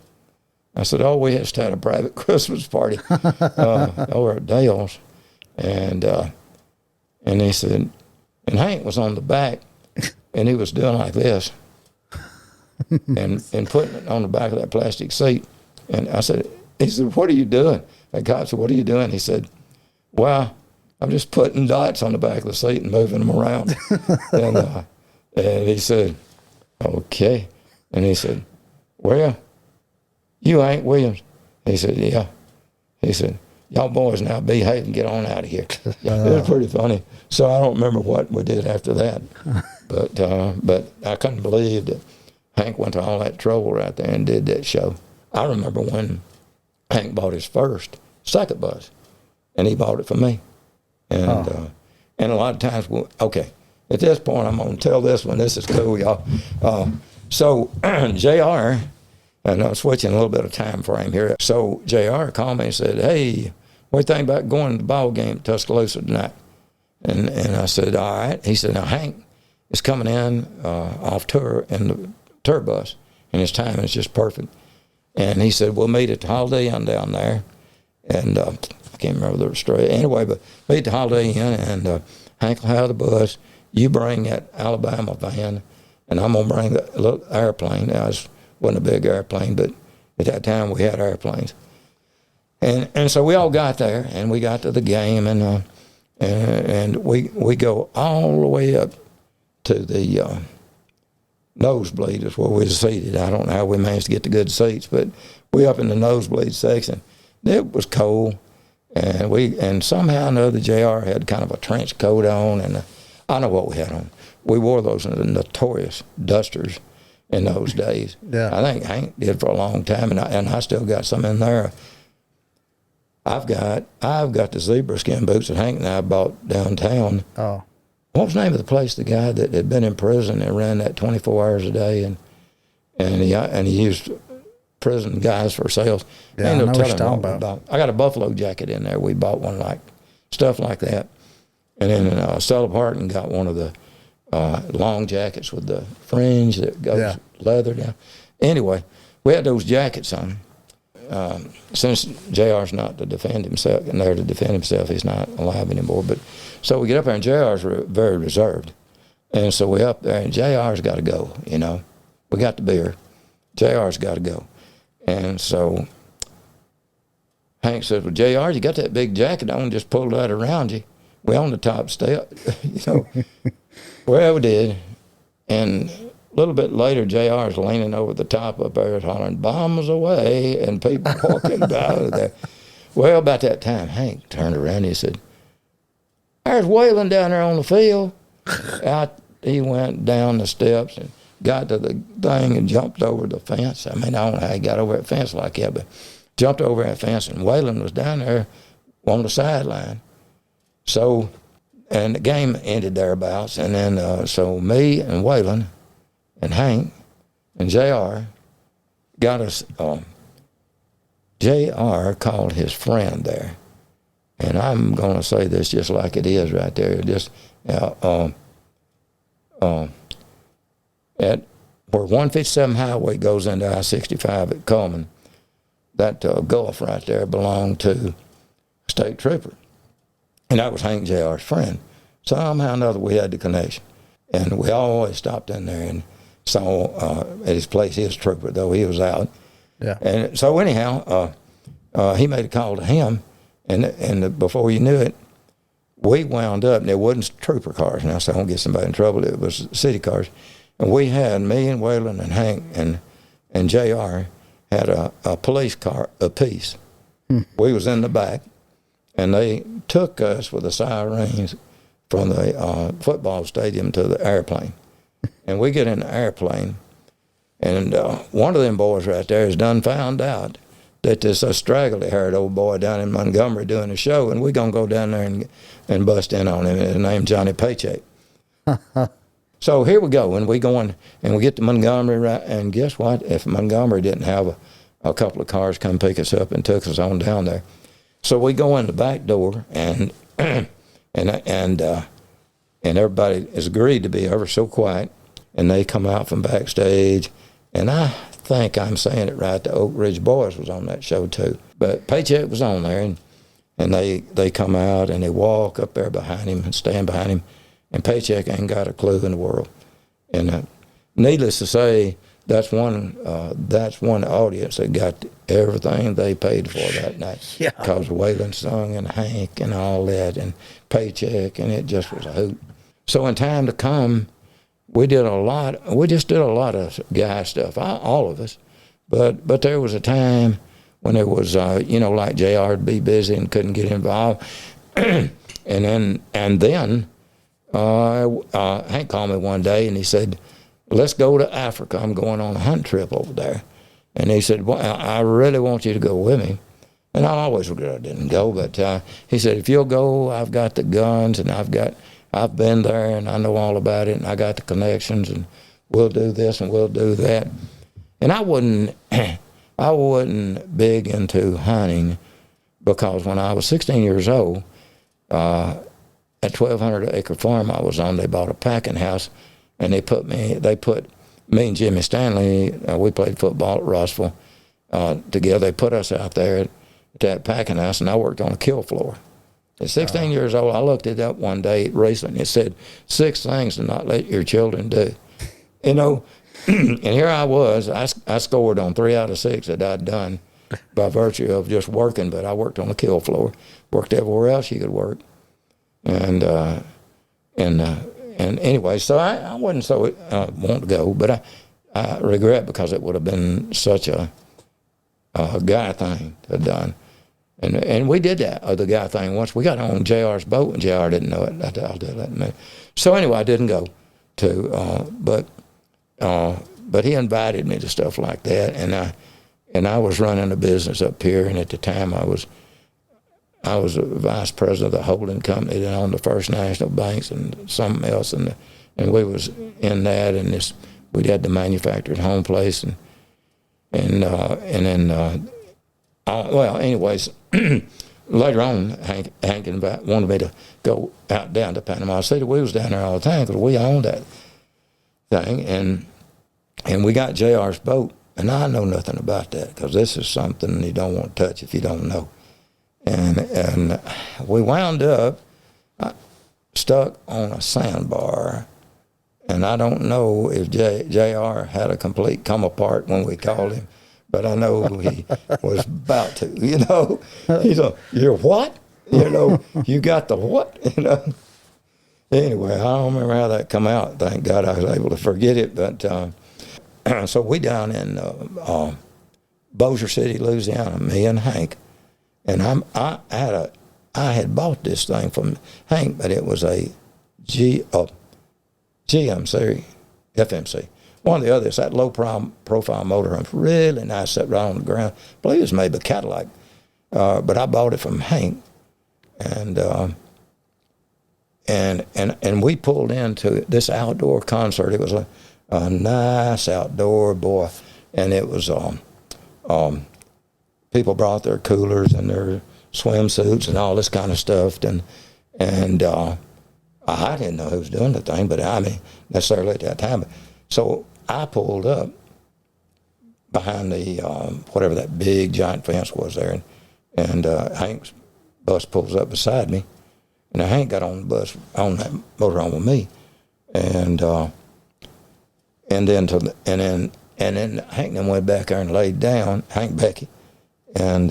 I said, oh, we just had a private Christmas party over at Dale's. And he said, and Hank was on the back, and he was doing like this and putting it on the back of that plastic seat. And I said, he said, what are you doing? That cop said, what are you doing? He said, well, I'm just putting dots on the back of the seat and moving them around. And he said, okay. And he said, well, you Hank Williams? He said, yeah. He said, y'all boys now behave and get on out of here. Yeah, it was pretty funny. So I don't remember what we did after that. But I couldn't believe that Hank went to all that trouble right there and did that show. I remember when Hank bought his second bus, and he bought it for me. And a lot of times, okay, at this point, I'm going to tell this one. This is cool, y'all. So JR, and I'm switching a little bit of time frame here. So JR called me and said, hey, what do you think about going to the ball game at Tuscaloosa tonight? And I said, all right. He said, now Hank is coming in off tour in the tour bus, and his time is just perfect. And he said, we'll meet at the Holiday Inn down there. And I can't remember the story. Anyway, but meet at the Holiday Inn, and Hank will have the bus. You bring that Alabama van, and I'm going to bring the little airplane. Now, it wasn't a big airplane, but at that time we had airplanes. And so we all got there, and we got to the game, and we go all the way up to the nosebleed is where we were seated. I don't know how we managed to get the good seats, but we up in the nosebleed section. It was cold, and somehow or another JR had kind of a trench coat on, and I know what we had on. We wore those notorious dusters in those days. Yeah. I think Hank did for a long time, and I still got some in there. I've got the zebra skin boots that Hank and I bought downtown. Oh. What was the name of the place? The guy that had been in prison and ran that 24 hours a day, and he used prison guys for sales. Yeah, I know what you're talking about. I got a buffalo jacket in there. We bought one stuff like that, and then Stella Parton got one of the long jackets with the fringe that goes leather down. Anyway, we had those jackets on. Since JR's not to defend himself, and there to defend himself, he's not alive anymore. But so we get up there, and JR's very reserved, and so we up there, and JR's got to go. You know, we got the beer, JR's got to go, and so Hank says, "Well, JR, you got that big jacket on? Just pull that around you. We on the top step, you know." Well, we did, and a little bit later, JR's leaning over the top up there hollering, "Bombs away," and people walking out of there. Well, about that time, Hank turned around and he said, "There's Waylon down there on the field." Out he went down the steps and got to the thing and jumped over the fence. I mean, I don't know how he got over that fence like that, but jumped over that fence, and Waylon was down there on the sideline. So, and the game ended thereabouts, and then so me and Waylon and Hank and JR got us, JR called his friend there. And I'm going to say this just like it is right there. Just at where 157 Highway goes into I-65 at Coleman, that gulf right there belonged to a state trooper. And that was Hank JR's friend. Somehow or another we had the connection. And we always stopped in there and saw at his place. He was a trooper, though he was out. Yeah. And so anyhow, he made a call to him, and before you knew it, we wound up, and it wasn't trooper cars. Now, so I don't get somebody in trouble. It was city cars. And we had, me and Waylon and Hank and JR had a police car apiece. We was in the back, and they took us with the sirens from the football stadium to the airplane. And we get in the airplane, and one of them boys right there has done found out that this straggly-haired old boy down in Montgomery doing a show, and we're going to go down there and bust in on him. His name's Johnny Paycheck. So here we go, and we going, and we get to Montgomery, right, and guess what? If Montgomery didn't have a couple of cars come pick us up and took us on down there. So we go in the back door, and and everybody is agreed to be ever so quiet, and they come out from backstage, and I think I'm saying it right, the Oak Ridge Boys was on that show too. But Paycheck was on there, and they come out, and they walk up there behind him and stand behind him, and Paycheck ain't got a clue in the world. And needless to say, that's one audience that got everything they paid for that night. Yeah. Because Waylon sung and Hank and all that and Paycheck, and it just was a hoot. So in time to come, we just did a lot of guy stuff, all of us. But there was a time when there was, like JR would be busy and couldn't get involved. and then Hank called me one day and he said, let's go to Africa. I'm going on a hunt trip over there. And he said, well, I really want you to go with me. And I always regret I didn't go, but he said, if you'll go, I've got the guns, and I've been there, and I know all about it, and I got the connections, and we'll do this and we'll do that. And I wasn't big into hunting, because when I was 16 years old, at 1,200-acre farm I was on, they bought a packing house, and they put me and Jimmy Stanley, we played football at Rossville together. They put us out there at that packing house, and I worked on a kill floor. At 16 years old, I looked it up one day recently, and it said 6 things to not let your children do. And here I was, I scored on 3 out of 6 that I'd done by virtue of just working, but I worked on the kill floor, worked everywhere else you could work. And anyway, so I wasn't so want to go, but I regret, because it would have been such a guy thing to have done. And we did that other guy thing once. We got on JR's boat, and JR didn't know it. I'll do that. So anyway, I didn't go to, but he invited me to stuff like that, and I was running a business up here, and at the time I was a vice president of the holding company that owned the First National Banks and something else, and we was in that, and we had the manufactured home place, and then anyways, later on, Hank wanted me to go out down to Panama City. We was down there all the time because we owned that thing, and we got JR's boat, and I know nothing about that, because this is something you don't want to touch if you don't know. And we wound up stuck on a sandbar, and I don't know if JR had a complete come apart when we called him, but I know he was about to, He's like, you're what? You got the what? Anyway, I don't remember how that come out. Thank God I was able to forget it. But so we down in Bossier City, Louisiana, me and Hank. And I had bought this thing from Hank, but it was a GMC, FMC. One of the others, that low profile motorhome, really nice, sat right on the ground. I believe it was maybe a Cadillac, but I bought it from Hank, and we pulled into this outdoor concert. It was a nice outdoor, boy, and it was people brought their coolers and their swimsuits and all this kind of stuff, and I didn't know who was doing the thing, but I mean necessarily at that time. So I pulled up behind the whatever that big giant fence was there, and Hank's bus pulls up beside me, and Hank got on the bus on that motorhome with me, and then Hank then went back there and laid down, Hank Becky, and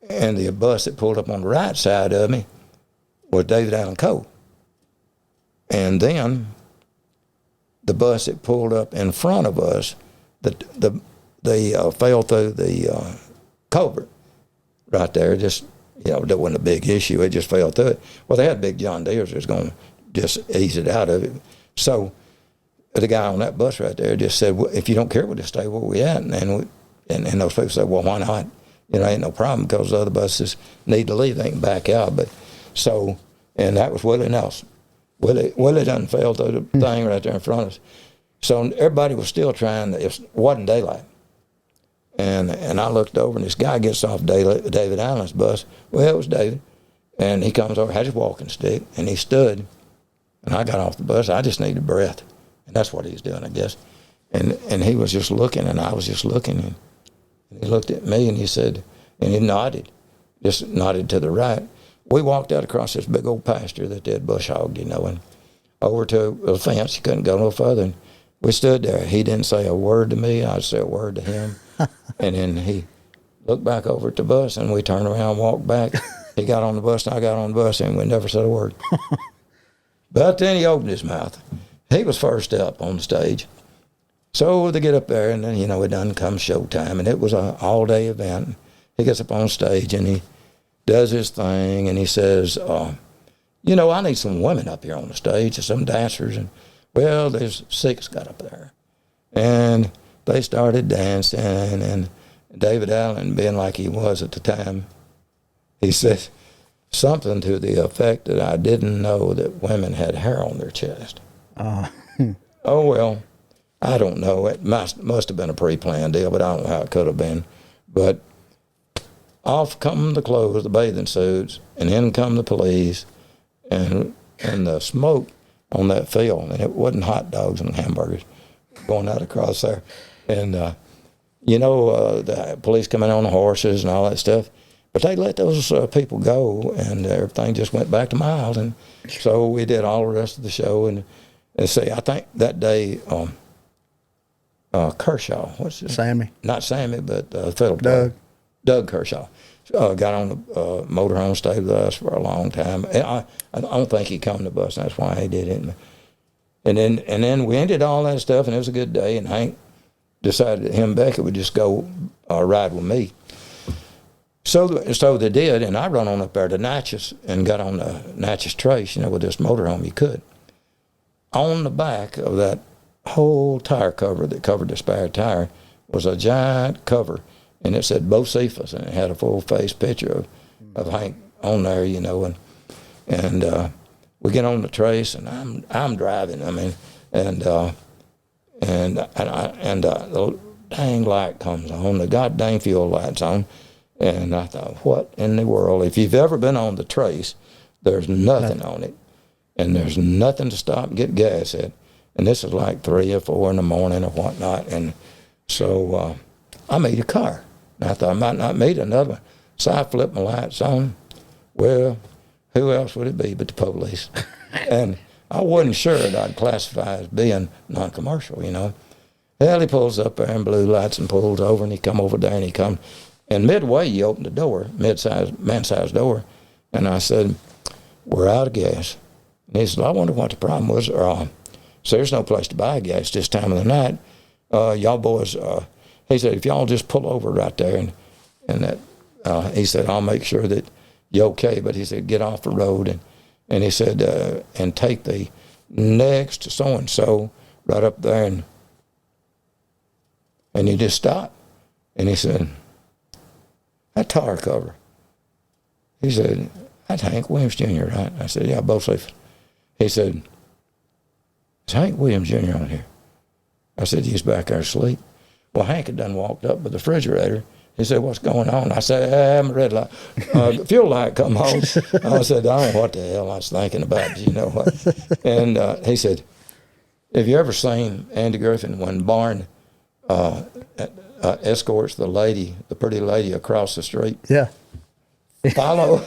the bus that pulled up on the right side of me was David Allen Coe, and then the bus that pulled up in front of us, they fell through the culvert right there. Just, that wasn't a big issue. It just fell through it. Well, they had big John Deere's that was going to just ease it out of it. So the guy on that bus right there just said, well, if you don't care, we'll just stay where we at. And And those people said, well, why not? You know, ain't no problem because the other buses need to leave. They can back out. But so, and that was Willie Nelson. Willie done fell through the thing right there in front of us. So everybody was still trying. It wasn't daylight. And I looked over, and this guy gets off David Allen's bus. Well, it was David. And he comes over, had his walking stick, and he stood. And I got off the bus. I just needed breath. And that's what he was doing, I guess. And he was just looking, and I was just looking. And he looked at me, and he said, and he nodded, just nodded to the right. We walked out across this big old pasture that they had bush hogged, you know, and over to a fence. You couldn't go no further. And we stood there. He didn't say a word to me. I didn't say a word to him. And then he looked back over at the bus, and we turned around and walked back. He got on the bus, and I got on the bus, and we never said a word. But then he opened his mouth. He was first up on the stage. So they get up there, and then, you know, it done come showtime, and it was an all-day event. He gets up on stage, and he does his thing, and he says, you know, I need some women up here on the stage, some dancers. And, well, there's 6 got up there. And they started dancing, and David Allen, being like he was at the time, he said something to the effect that I didn't know that women had hair on their chest. Oh, well, I don't know. It must have been a pre-planned deal, but I don't know how it could have been. But off come the clothes, the bathing suits, and in come the police, and the smoke on that field, and it wasn't hot dogs and hamburgers going out across there. And, you know, the police coming on the horses and all that stuff. But they let those people go, and everything just went back to mild. And so we did all the rest of the show. And see, I think that day, Kershaw, what's his name? Sammy. Not Sammy, but fiddle player. Doug Kershaw. Got on the motorhome, stayed with us for a long time. I don't think he come to the bus. That's why he did it. And then we ended all that stuff, and it was a good day. And Hank decided that him and Becky would just go ride with me. So they did, and I run on up there to Natchez and got on the Natchez Trace, you know, with this motorhome you could. On the back of that whole tire cover that covered the spare tire was a giant cover, and it said Bocephus, and it had a full-face picture of Hank on there, you know, and we get on the Trace, and I'm driving, I mean, and the dang light comes on, the goddamn fuel light's on. And I thought, what in the world? If you've ever been on the Trace, there's nothing on it. And there's nothing to stop and get gas at. And this is like 3 or 4 in the morning or whatnot. And so I made a car. And I thought I might not meet another one. So I flipped my lights on. Well, who else would it be but the police? And I wasn't sure that I'd classify as being non-commercial, you know. Well, he pulls up there in blue lights and pulls over, and he come over there, and he come. And midway, you opened the door, man-sized door, and I said, we're out of gas. And he said, I wonder what the problem was. So there's no place to buy gas this time of the night. Y'all boys, he said, if y'all just pull over right there, and that, he said, I'll make sure that you're okay. But he said, get off the road, and he said, and take the next so-and-so right up there, and you just stop. And he said, that tire cover. He said, that's Hank Williams Jr., right? I said, yeah, both safe. He said, is Hank Williams Jr. on here? I said, he's back there asleep. Well, Hank had done walked up with the refrigerator. He said, what's going on? I said, my red light. The fuel light come on. I said, I don't know what the hell I was thinking about, you know what? And he said, have you ever seen Andy Griffin when Barn escorts the pretty lady across the street? Yeah. Follow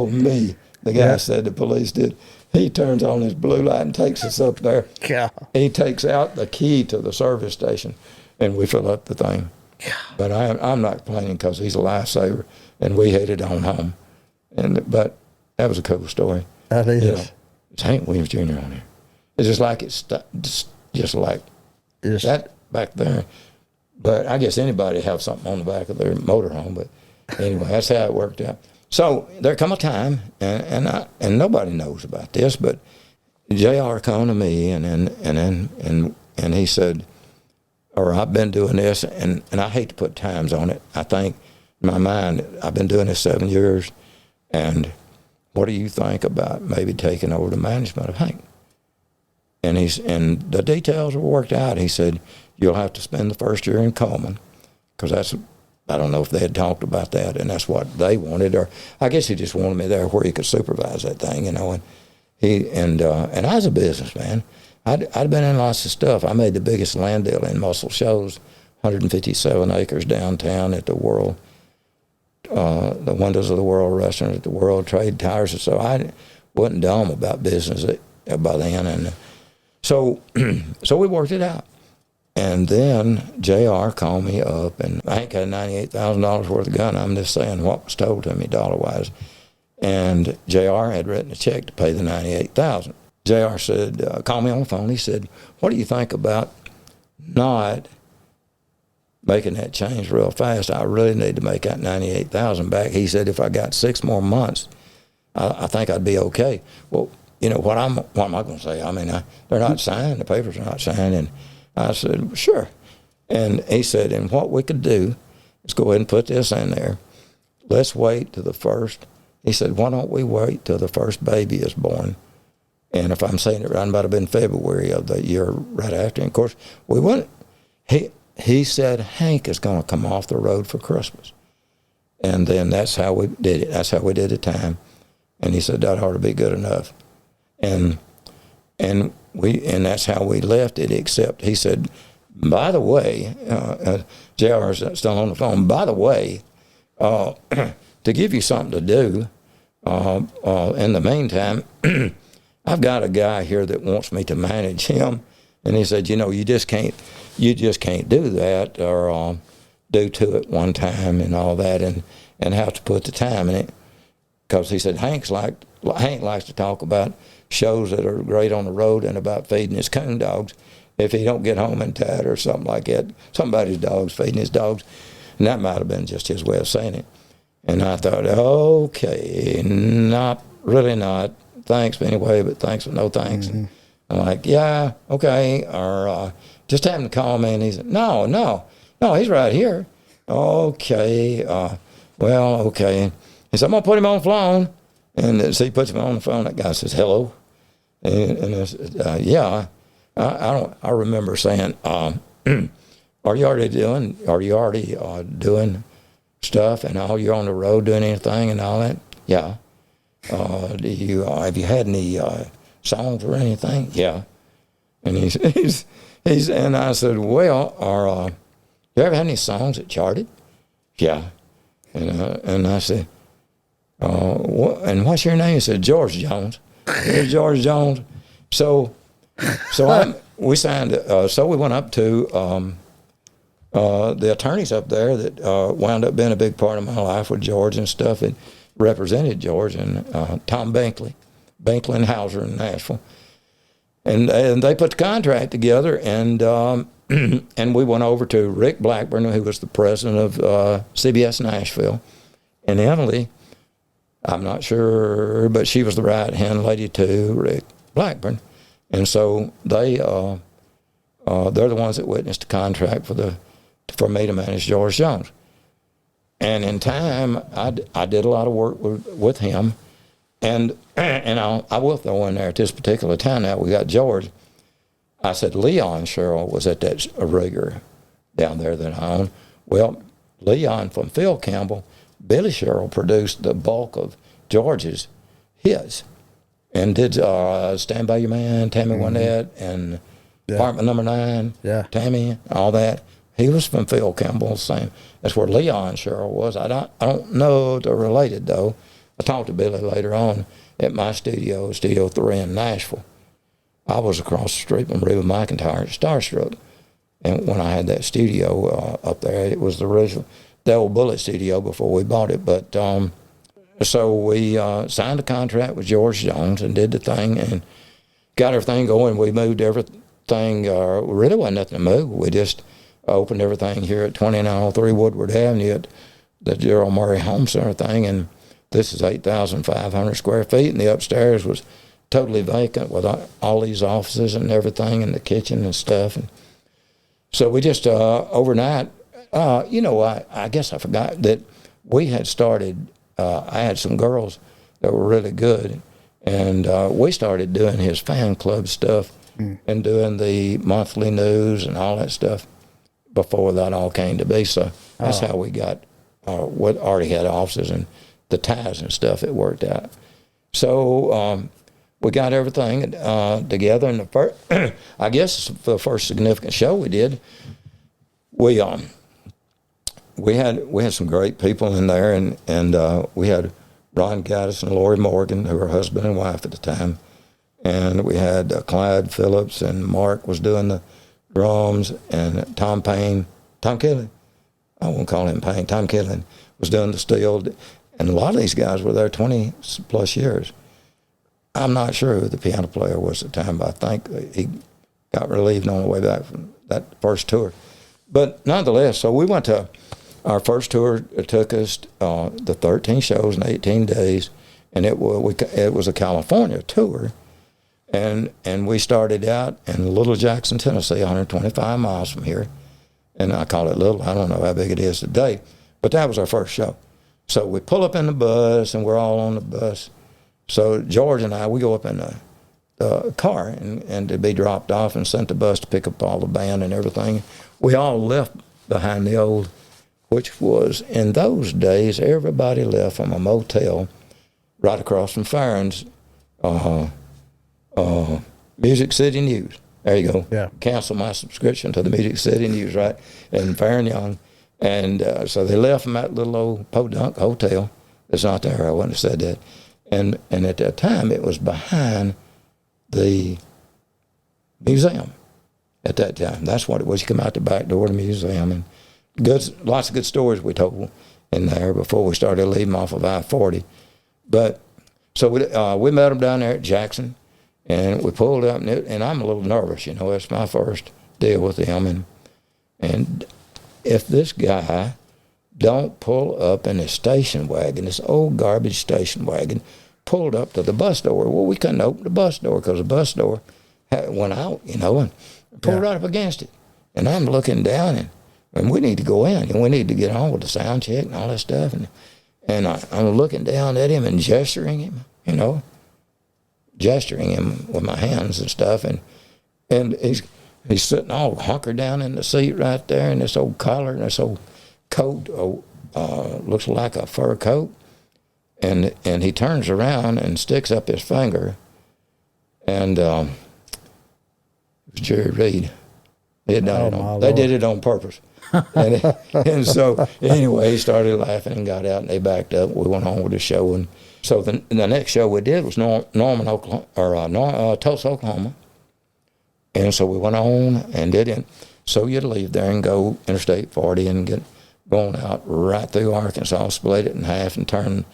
me. The guy said, the police did. He turns on his blue light and takes us up there. Yeah. He takes out the key to the service station, and we fill up the thing. Yeah. But I'm not complaining because he's a lifesaver, and we headed on home. But that was a cool story. That is. You know, it's Hank Williams Jr. on here. It's just like just like that back there. But I guess anybody have something on the back of their motorhome. But anyway, that's how it worked out. So there come a time, and nobody knows about this, but J.R. come to me, and he said, or I've been doing this, and I hate to put times on it. I think in my mind, I've been doing this 7 years, and what do you think about maybe taking over the management of Hank? And the details were worked out. He said, you'll have to spend the first year in Coleman, because I don't know if they had talked about that, and that's what they wanted, or I guess he just wanted me there where he could supervise that thing, and I was a businessman. I'd been in lots of stuff. I made the biggest land deal in Muscle Shoals, 157 acres downtown at the World, the Windows of the World restaurant at the World Trade Towers. So I wasn't dumb about business by then, and so we worked it out. And then JR called me up, and I ain't got $98,000 worth of gun. I'm just saying what was told to me dollar-wise. And JR had written a check to pay the $98,000. JR said, called me on the phone. He said, what do you think about not making that change real fast? I really need to make that $98,000 back. He said, if I got 6 more months, I think I'd be okay. Well, what am I going to say? I mean, they're not signed. The papers are not signed. And I said, sure. And he said, and what we could do is go ahead and put this in there. Let's wait to the first. He said, why don't we wait till the first baby is born? And if I'm saying it right, it might have been February of the year right after. And of course, we went. He said Hank is going to come off the road for Christmas. And then that's how we did it. That's how we did the time. And he said that ought to be good enough. And that's how we left it, except he said, by the way, JR is still on the phone, by the way, to give you something to do in the meantime, I've got a guy here that wants me to manage him. And he said, you just can't do that or do 2 at one time and all that and have to put the time in it. Because he said, Hank likes to talk about shows that are great on the road and about feeding his coon dogs if he don't get home in time or something like that. Somebody's dog's feeding his dogs. And that might have been just his way of saying it. And I thought, okay, not. Thanks anyway, but thanks but no thanks. Mm-hmm. I'm like, yeah, okay. Or just have him call me. And he said, no, he's right here. Okay, well, okay. He said, I'm going to put him on the phone. And as he puts him on the phone, that guy says, hello. And I said, yeah. I remember saying, are you already doing stuff and all you're on the road doing anything and all that? Yeah. Have you had any songs or anything? Yeah. And and I said, well, you ever had any songs that charted? Yeah. And I said, and what's your name? He said, George Jones. Here's George Jones. So we signed. So we went up to the attorneys up there that wound up being a big part of my life with George and stuff. It represented George and Tom Binkley and Hauser in Nashville. And they put the contract together, and and we went over to Rick Blackburn, who was the president of CBS Nashville, and Emily, I'm not sure, but she was the right-hand lady to Rick Blackburn. And so they're the ones that witnessed the contract for me to manage George Jones. And in time, I did a lot of work with him. And I will throw in there at this particular time now we got George. I said Leon Sherrill was at that rigger down there that I owned. Well, Leon from Phil Campbell, Billy Sherrill produced the bulk of George's hits and did Stand By Your Man, Tammy Wynette, and Apartment Number 9, Tammy, all that. He was from Phil Campbell, same. That's where Leon Sherrill was. I don't know if they're related, though. I talked to Billy later on at my studio, Studio 3 in Nashville. I was across the street from Reba McEntire at Starstruck. And when I had that studio up there, it was the old Bullet studio before we bought it. But so we signed a contract with George Jones and did the thing and got everything going. We moved everything. Really wasn't nothing to move. We just opened everything here at 2903 Woodward Avenue at the Gerald Murray Home Center thing. And this is 8,500 square feet, and the upstairs was totally vacant with all these offices and everything, and the kitchen and stuff. And So we just overnight, I guess I forgot that we had started. I had some girls that were really good, and we started doing his fan club stuff and doing the monthly news and all that stuff before that all came to be. So that's how we got what already had offices and the ties and stuff. It worked out. So we got everything together, and the first, I guess the first significant show we did, we had some great people in there, and we had Ron Gaddis and Lori Morgan, who were husband and wife at the time, and we had Clyde Phillips, and Mark was doing the drums, and Tom Killen, I won't call him Payne, Tom Killen was doing the steel, and a lot of these guys were there 20 plus years. I'm not sure who the piano player was at the time, but I think he got relieved on the way back from that first tour. But nonetheless, so we went to our first tour. It took us the 13 shows in 18 days, and it was a California tour, and we started out in Little Jackson, Tennessee, 125 miles from here, and I call it little. I don't know how big it is today, but that was our first show. So we pull up in the bus, and we're all on the bus. So George and I, we go up in the car and to be dropped off and sent the bus to pick up all the band and everything. We all left behind the old, which was, in those days, everybody left from a motel right across from Farron's Music City News. There you go. Yeah. Cancel my subscription to the Music City News, right, in Farron Young. And so they left from that little old podunk hotel. It's not there. I wouldn't have said that. And at that time, it was behind the museum at that time. That's what it was. You come out the back door of the museum, and lots of good stories we told in there before we started leaving off of I-40. But so we met them down there at Jackson, and we pulled up, and I'm a little nervous. It's my first deal with them. And if this guy don't pull up in his station wagon, this old garbage station wagon, pulled up to the bus door. Well, we couldn't open the bus door because the bus door went out, and pulled right up against it. And I'm looking down, and we need to go in, and we need to get on with the sound check and all that stuff. And I'm looking down at him and gesturing him, gesturing him with my hands and stuff. And he's sitting all hunkered down in the seat right there in this old collar and this old coat, looks like a fur coat. And he turns around and sticks up his finger, and it was Jerry Reed. They did it on purpose. and so anyway, he started laughing and got out, and they backed up. We went on with the show, and so the next show we did was Norman, Oklahoma, or Tulsa, Oklahoma. And so we went on and did it. So you'd leave there and go Interstate 40 and get going out right through Arkansas, split it in half, and turn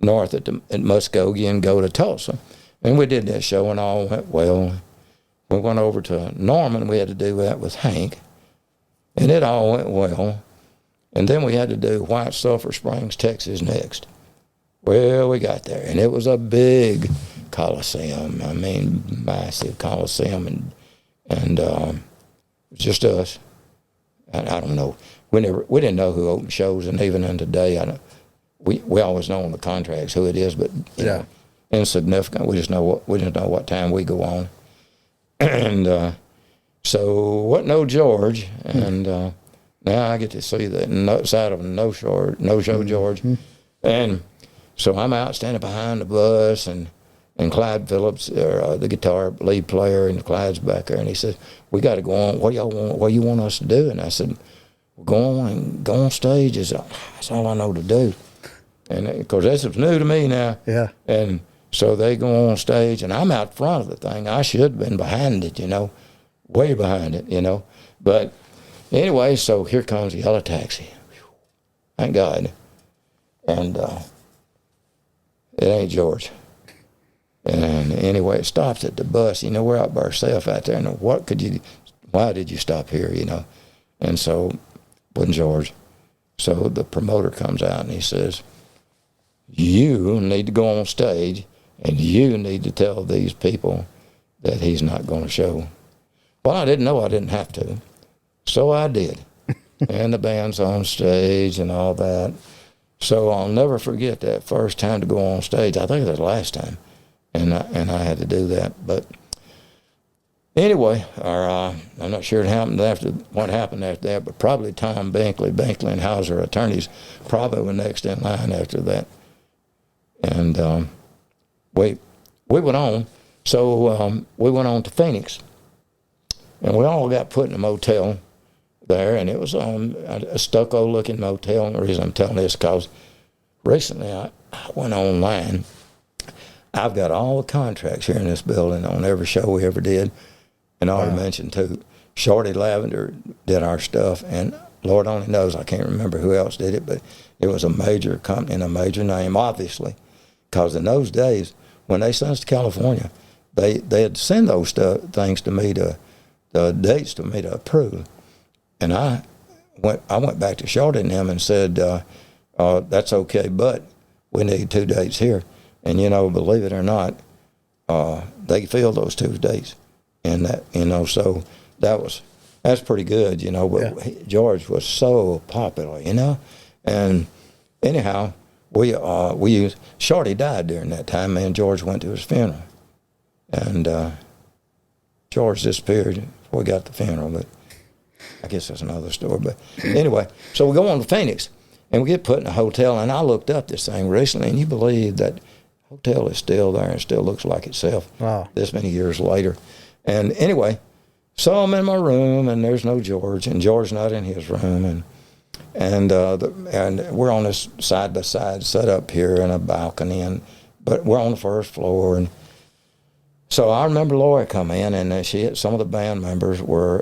north at Muskogee and go to Tulsa. And we did that show, and all went well. We went over to Norman. We had to do that with Hank, and it all went well. And then we had to do White Sulphur Springs, Texas next. Well, we got there, and it was a big coliseum. I mean, massive coliseum, and it was just us. I don't know. We didn't know who opened shows, and even in today, we always know on the contracts who it is, but you know, insignificant. We just know what time we go on, and so what? No George, and now I get to see the side of no show George, and so I'm out standing behind the bus, and Clyde Phillips, the guitar lead player, and Clyde's back there, and he says, "We got to go on. What do you want us to do?" And I said, "Go on stage. That's all I know to do." And because this was new to me now. Yeah. And so they go on stage, and I'm out front of the thing. I should have been behind it, way behind it, But anyway, so here comes the yellow taxi. Thank God. And it ain't George. And anyway, it stops at the bus. We're out by ourselves out there. And why did you stop here, And so, wasn't George. So the promoter comes out and he says, "You need to go on stage and you need to tell these people that he's not going to show." Well, I didn't know I didn't have to. So I did. And the band's on stage and all that. So I'll never forget that first time to go on stage. I think it was the last time. And I had to do that. But anyway, I'm not sure what happened after that, but probably Tom Binkley and Hauser attorneys probably were next in line after that. And we went on. So we went on to Phoenix. And we all got put in a motel there, and it was a stucco-looking motel. And the reason I'm telling this is because recently I went online. I've got all the contracts here in this building on every show we ever did. And I already mentioned, too, Shorty Lavender did our stuff, and Lord only knows, I can't remember who else did it, but it was a major company and a major name, obviously, because in those days, when they sent us to California, they'd send those things to me, the dates to me to approve. And I went back to Shorty and them and said, that's okay, but we need 2 dates here. And, believe it or not, they filled those 2 dates. And that, so that's pretty good, but George was so popular, and anyhow, Shorty died during that time, and George went to his funeral. And George disappeared before we got to the funeral, but I guess that's another story. But anyway, so we go on to Phoenix, and we get put in a hotel, and I looked up this thing recently, and you believe that hotel is still there and still looks like itself. Wow. This many years later. And anyway, so I'm in my room, and there's no George, and George's not in his room, and we're on this side-by-side set up here in a balcony, but we're on the first floor, and so I remember Laura come in, and some of the band members were,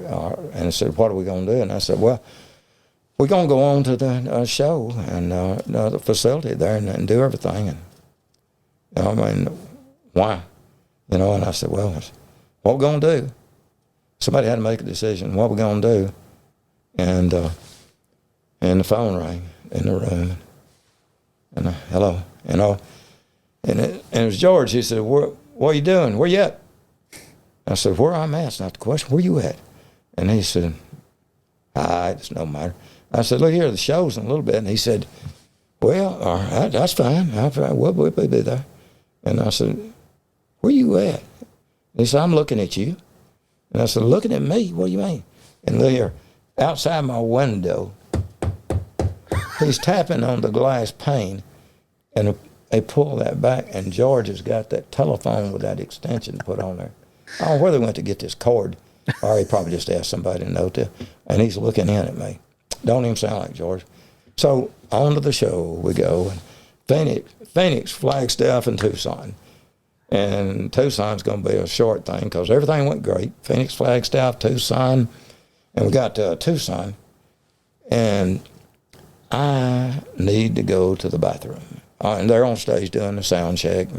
and said, "What are we going to do?" And I said, "Well, we're going to go on to the show and the facility there and do everything." And why? And I said, "Well, what we going to do?" Somebody had to make a decision. What we going to do? And the phone rang in the room, and hello, and it was George. He said, "What are you doing? Where you at?" I said, "Where I'm at, it's not the question. Where you at?" And he said, "It's no matter." I said, "Look here, the show's in a little bit." And he said, "Well, all right, that's fine. We'll be there." And I said, "Where you at?" He said, "I'm looking at you." And I said, "Looking at me? What do you mean?" And look here, outside my window, he's tapping on the glass pane, and they pull that back, and George has got that telephone with that extension put on there. I don't know where they went to get this cord, or he probably just asked somebody to know to, and he's looking in at me. Don't even sound like George. So on to the show we go, and Phoenix, Flagstaff, and Tucson. And Tucson's going to be a short thing because everything went great. Phoenix, Flagstaff, Tucson, and we got to Tucson, and I need to go to the bathroom. And they're on stage doing the sound check.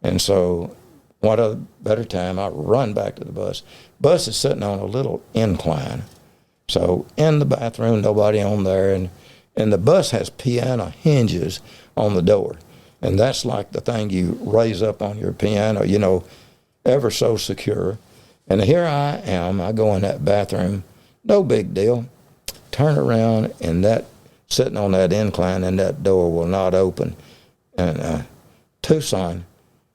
And so what a better time, I run back to the bus. Bus is sitting on a little incline. So in the bathroom, nobody on there. And the bus has piano hinges on the door. And that's like the thing you raise up on your piano, ever so secure. And here I am, I go in that bathroom, no big deal. Turn around, and sitting on that incline, and that door will not open. And Tucson,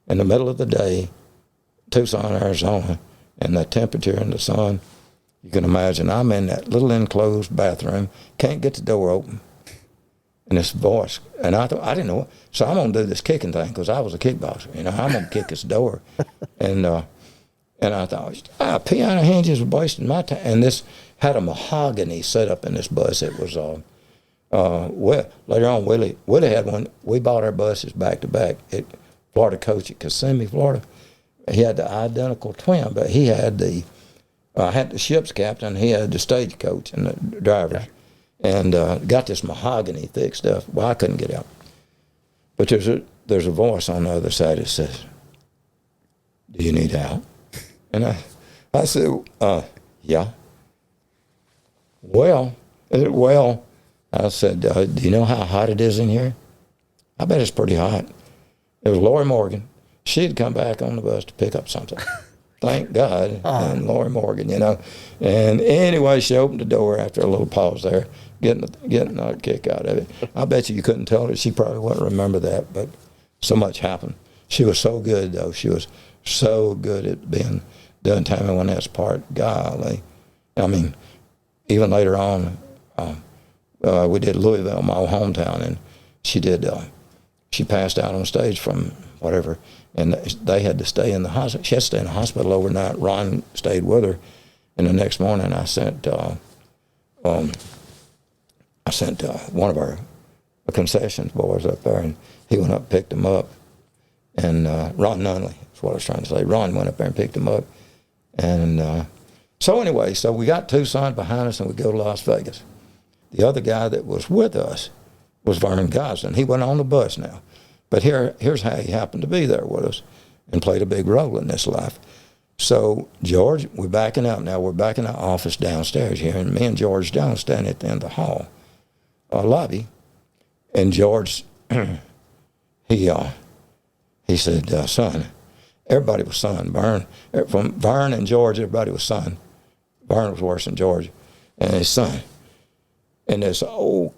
in the middle of the day, Tucson, Arizona, and the temperature and the sun, you can imagine I'm in that little enclosed bathroom, can't get the door open. And this voice, and I thought, I didn't know, so I'm going to do this kicking thing because I was a kickboxer. I'm going to kick this door. And I thought, piano hinges were wasting my time. And this had a mahogany set up in this bus. It was, well, later on, Willie had one. We bought our buses back to back at Florida Coach at Kissimmee, Florida. He had the identical twin, but he had had the ship's captain, he had the stagecoach and the drivers. Okay. And got this mahogany thick stuff. Well, I couldn't get out. But there's a voice on the other side that says, "Do you need help?" And I said, "Yeah." Well, I said, "Do you know how hot it is in here?" "I bet it's pretty hot." It was Lori Morgan. She had come back on the bus to pick up something. thank God, and Lori Morgan, you know. And anyway, she opened the door after a little pause there, getting a kick out of it. I bet you couldn't tell her. She probably wouldn't remember that, but so much happened. She was so good, though. She was so good at being done Tammy Wynette's part. Golly. I mean, even later on, we did Louisville, my old hometown, and she passed out on stage from whatever, and they had to stay in the hospital. She had to stay in the hospital overnight. Ron stayed with her, and the next morning I sent one of our concessions boys up there, and he went up and picked them up. And Ron Nunley, that's what I was trying to say. Ron went up there and picked them up. And so anyway, so we got Tucson behind us, and we go to Las Vegas. The other guy that was with us was Vernon Gosdin. He went on the bus now. But here's how he happened to be there with us and played a big role in this life. So George, we're backing up now. We're back in our office downstairs here, and me and George Jones standing at the end of the hall lobby. And George, he said, son, everybody was son. From Vern and George, everybody was son. Vern was worse than George, and his son. And this old,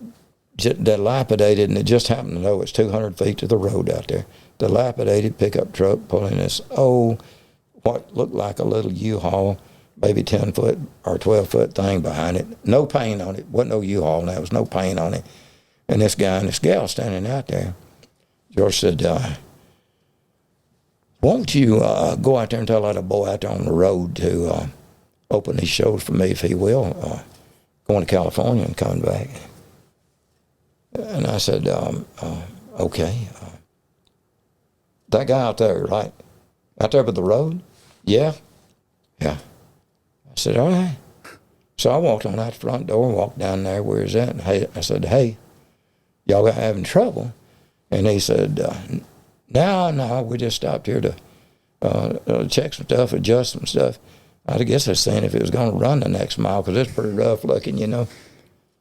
dilapidated, and it just happened to know it's 200 feet to the road out there, dilapidated pickup truck pulling this old, what looked like a little U-Haul, maybe 10-foot or 12-foot thing behind it. No paint on it. Wasn't no U-Haul, and there was no paint on it. And this guy and this gal standing out there. George said, won't you go out there and tell that boy out there on the road to open these shows for me, if he will, going to California and coming back. And I said, okay. That guy out there, right? Out there by the road? Yeah. I said, all right. So I walked on out the front door, walked down there where he's at, and I said, hey, y'all having trouble? And he said, no, we just stopped here to check some stuff, adjust some stuff. I guess I was saying if it was going to run the next mile, because it's pretty rough looking, you know.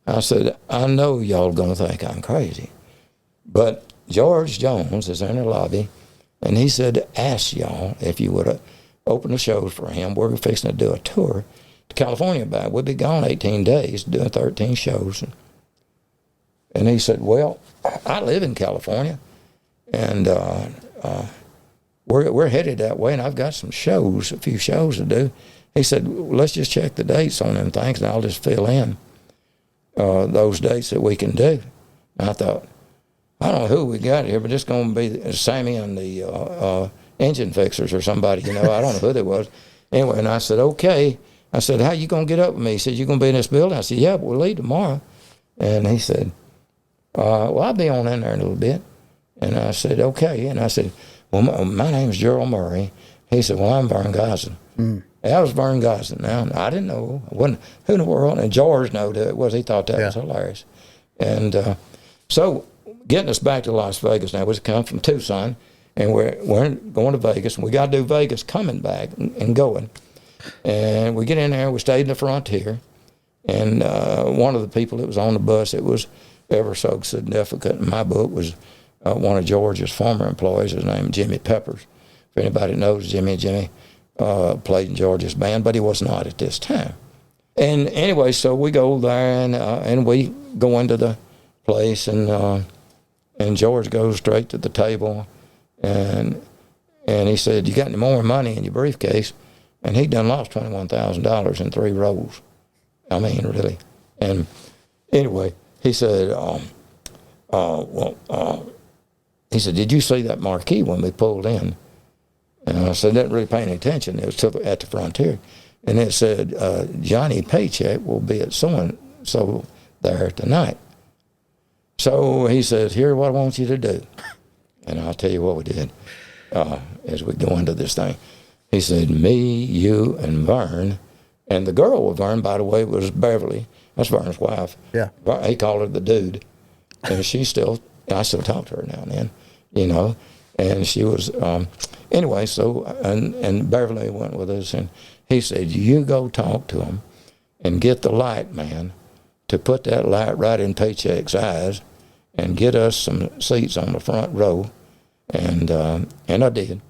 I said, I know y'all going to think I'm crazy. But George Jones is in the lobby, and he said, ask y'all if you would open the shows for him. We're fixing to do a tour to California back. We'll be gone 18 days, doing 13 shows. And he said, well, I live in California, and we're headed that way, and I've got some shows, a few shows to do. He said, well, let's just check the dates on them things, and I'll just fill in those dates that we can do. And I thought, I don't know who we got here, but it's going to be Sammy and the engine fixers or somebody, you know. I don't know who that was. Anyway, and I said, okay. I said, how you going to get up with me? He said, you going to be in this building? I said, yeah, but we'll leave tomorrow. And he said, well, I'll be on in there in a little bit. And I said, okay. And I said, well, my name's Gerald Murray. He said, well, I'm Vern Gosdin. That was Vern Gosdin. Now, I didn't know. I wasn't, who in the world? And George knew who it was. He thought that was hilarious. And so getting us back to Las Vegas now, we come from Tucson, and we're going to Vegas, and we got to do Vegas coming back and going. And we get in there, we stayed in the Frontier, and one of the people that was on the bus that was ever so significant in my book was one of George's former employees. His name was Jimmy Peppers. If anybody knows Jimmy played in George's band, but he was not at this time. And anyway, so we go there, and we go into the place, and George goes straight to the table, and he said, you got any more money in your briefcase? And he'd done lost $21,000 in 3 rolls. I mean, really. And anyway, he said, he said, did you see that marquee when we pulled in? And I said, didn't really pay any attention. It was at the Frontier. And it said, Johnny Paycheck will be at so-and-so there tonight. So he says, here's what I want you to do. And I'll tell you what we did as we go into this thing. He said, me, you, and Vern. And the girl with Vern, by the way, was Beverly. That's Vern's wife. Yeah. He called her the dude. And I still talk to her now and then, you know. And she was, anyway, so, and Beverly went with us. And he said, you go talk to him and get the light man to put that light right in Paycheck's eyes and get us some seats on the front row. And I did.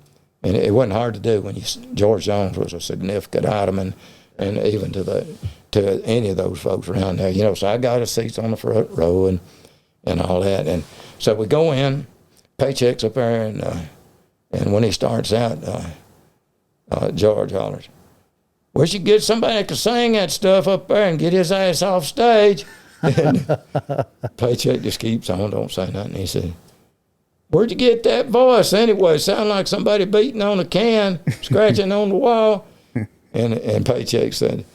And it wasn't hard to do when George Jones was a significant item, and even to any of those folks around there, you know. So I got us seats on the front row and all that. And so we go in, Paycheck's up there, and when he starts out, George hollers, "We should get somebody that can sing that stuff up there and get his ass off stage." And Paycheck just keeps on, don't say nothing. He said, "Where'd you get that voice anyway? Sound like somebody beating on a can, scratching on the wall." And Paycheck said,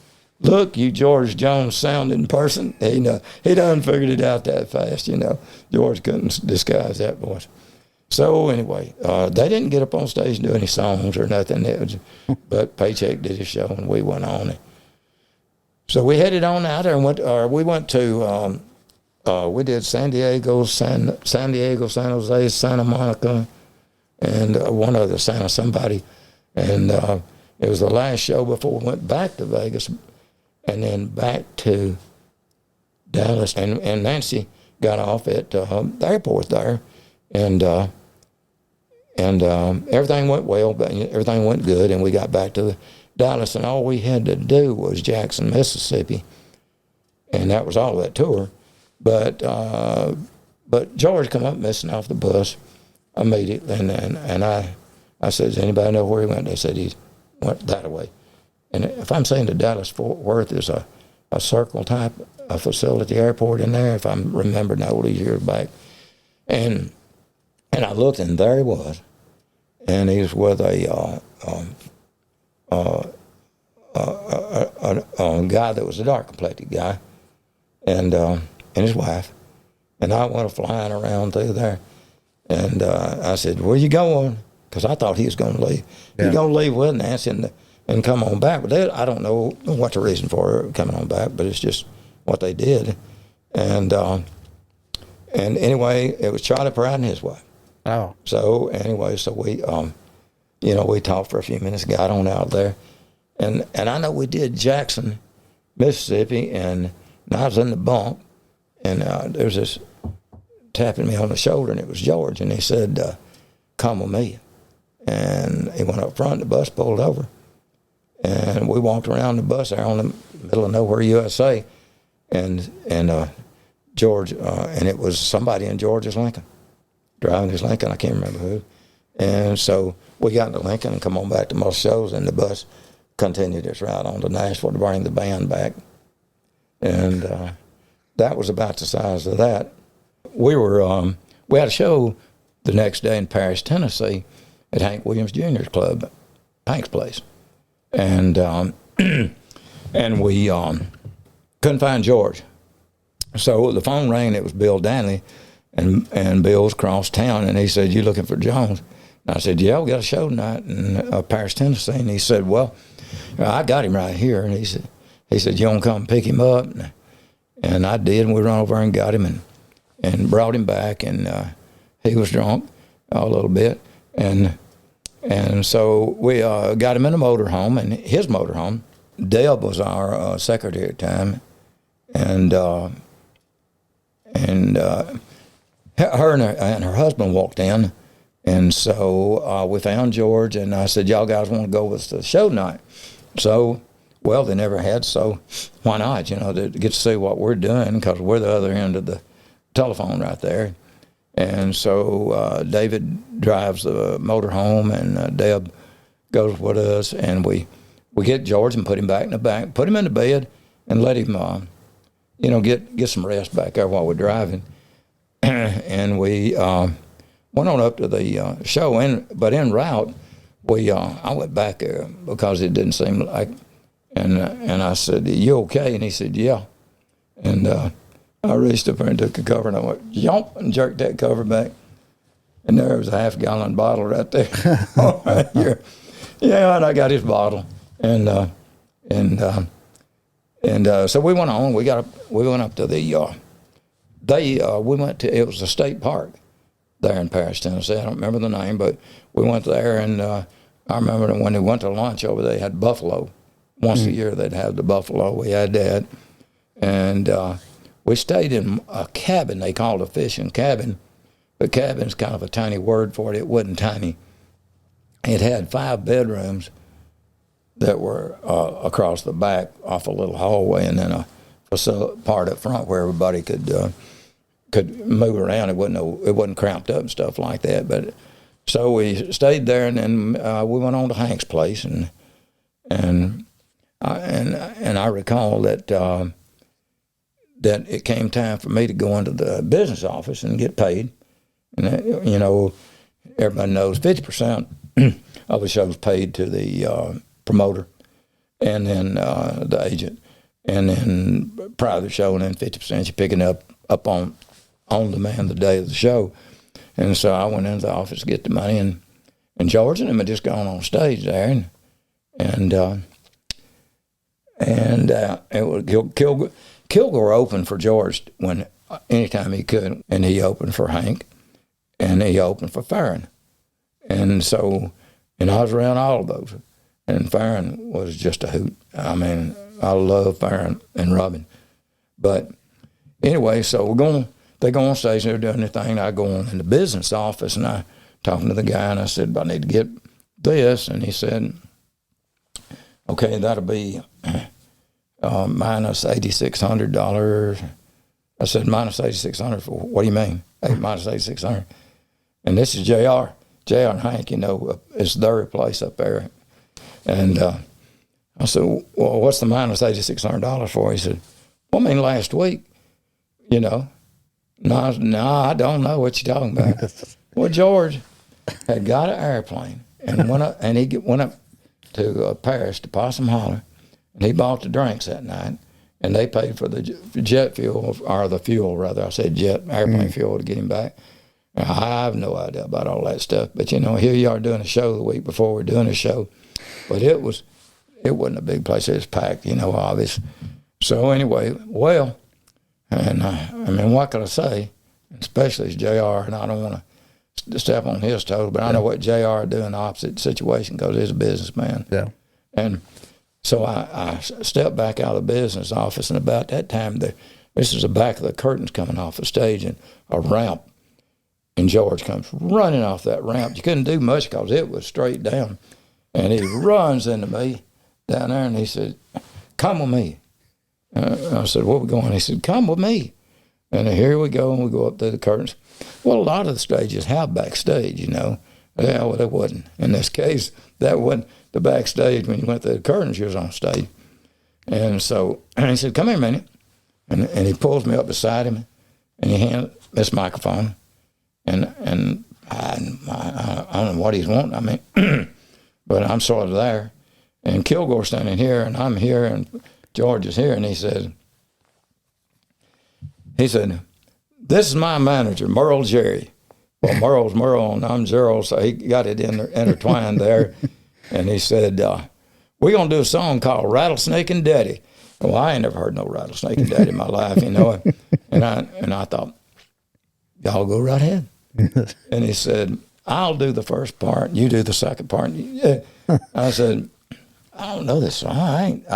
"Look, you George Jones sounding person." He done figured it out that fast, you know. George couldn't disguise that voice. So anyway, they didn't get up on stage and do any songs or nothing. But Paycheck did his show, and we went on. So we headed on out there and we went to, we did San Diego, San Jose, Santa Monica, and one other, Santa somebody. And it was the last show before we went back to Vegas and then back to Dallas. And Nancy got off at the airport there, and everything went well, but everything went good, and we got back to Dallas, and all we had to do was Jackson, Mississippi, and that was all of that tour. But George come up missing off the bus immediately, and I said, "Does anybody know where he went?" They said he went that way. And if I'm saying the Dallas-Fort Worth is a circle type of facility airport in there, if I'm remembering all these years back, and I looked, and there he was, and he was with a guy that was a dark-complected guy, and his wife, and I went flying around through there, and I said, "Where you going?" Because I thought he was going to leave. Yeah. He's going to leave with Nancy and come on back. But I don't know what the reason for coming on back, but it's just what they did. And anyway, it was Charlie Pride and his wife. Oh. So anyway, we, we talked for a few minutes, got on out there. And I know we did Jackson, Mississippi, and I was in the bunk, and there was this tapping me on the shoulder, and it was George, and he said, "Come with me." And he went up front, the bus pulled over, and we walked around the bus there on the middle of nowhere, USA, and George, and it was somebody in George's Lincoln, driving his Lincoln, I can't remember who. And so we got into Lincoln and come on back to most shows, and the bus continued its route on to Nashville to bring the band back. And that was about the size of that. We had a show the next day in Paris, Tennessee, at Hank Williams Jr.'s club, Hank's place. And and we couldn't find George. So the phone rang, it was Bill Danley, and Bill's across town, and he said, "You looking for Jones?" And I said, "Yeah, we got a show tonight in Paris, Tennessee." And he said, "Well, I got him right here." And he said, "You want to come pick him up?" And I did, and we ran over and got him and brought him back, and he was drunk a little bit, and so we got him in a motorhome, and his motorhome. Deb was our secretary at the time, and her and her husband walked in, and so we found George, and I said, "Y'all guys want to go with the show night?" So, well, they never had, so why not, to get to see what we're doing, because we're the other end of the telephone right there. And so David drives the motorhome, and Deb goes with us, and we get George and put him back in the back, put him in the bed, and let him, get some rest back there while we're driving. And we went on up to the show, but en route, I went back there because it didn't seem like, and I said, "You okay?" And he said, "Yeah." And I reached up there and took a cover, and I went, yomp, and jerked that cover back. And there was a half-gallon bottle right there. Right here. Yeah, and I got his bottle. And so we went on. We went up to the, we went to, it was a state park there in Paris, Tennessee. I don't remember the name, but we went there, and I remember that when we went to lunch over there, they had buffalo. Once a year they'd have the buffalo. We had that. And we stayed in a cabin they called a fishing cabin, but cabin's kind of a tiny word for it. It wasn't tiny. It had 5 bedrooms that were across the back off a little hallway, and then a part up front where everybody could move around. It wasn't cramped up and stuff like that. But so we stayed there, and then we went on to Hank's place, and I recall that that it came time for me to go into the business office and get paid. And you know, everybody knows 50% of the show's paid to the promoter, and then the agent, and then prior to the show, and then 50% you're picking up on demand the day of the show. And so I went into the office to get the money, and George and them had just gone on stage there, and it was Kilgore opened for George when anytime he could, and he opened for Hank, and he opened for Farron, and I was around all of those. And Farron was just a hoot. I mean, I love Farron and Robin. But anyway, so they go on stage, they're doing their thing. I go on in the business office, and I talking to the guy, and I said, I need to get this. And he said, okay, that'll be minus $8,600. I said, minus $8,600 for what do you mean? Minus $8,600. And this is JR. JR and Hank, you know, it's their place up there. And I said, well, what's the minus $8,600 for? He said, well, I mean, last week, you know. No, I don't know what you're talking about. Well, George had got an airplane and went up, and he went up to Paris to Possum Holler, and he bought the drinks that night, and they paid for the jet fuel, or the fuel, rather. I said jet, airplane fuel to get him back. I have no idea about all that stuff, but, you know, here you are doing a show the week before we're doing a show. But it wasn't a big place. It was packed, you know, obvious. So anyway, well, and I mean, what can I say? Especially as JR, and I don't want to step on his toes, but I know what JR do in the opposite situation because he's a businessman. Yeah. And so I stepped back out of the business office, and about that time, this is the back of the curtains coming off the stage, and a ramp, and George comes running off that ramp. You couldn't do much because it was straight down. And he runs into me down there, and he said, come with me. I said, where we going? He said, come with me. And here we go, and we go up through the curtains. Well, a lot of the stages have backstage, you know. Yeah, well, it wasn't. In this case, that wasn't the backstage. When you went through the curtains, you was on stage. And so he said, come here a minute. And he pulls me up beside him, and he hands this microphone. And I don't know what he's wanting. I mean, but I'm sort of there. And Kilgore's standing here, and I'm here, and George is here, and he said, this is my manager, Merle Jerry. Well, Merle's Merle, and I'm Gerald, so he got it intertwined there. And he said, we're going to do a song called Rattlesnake and Daddy. Well, I ain't never heard no Rattlesnake and Daddy in my life, you know. And I thought, y'all go right ahead. And he said, I'll do the first part, you do the second part. I said, I don't know this song. I ain't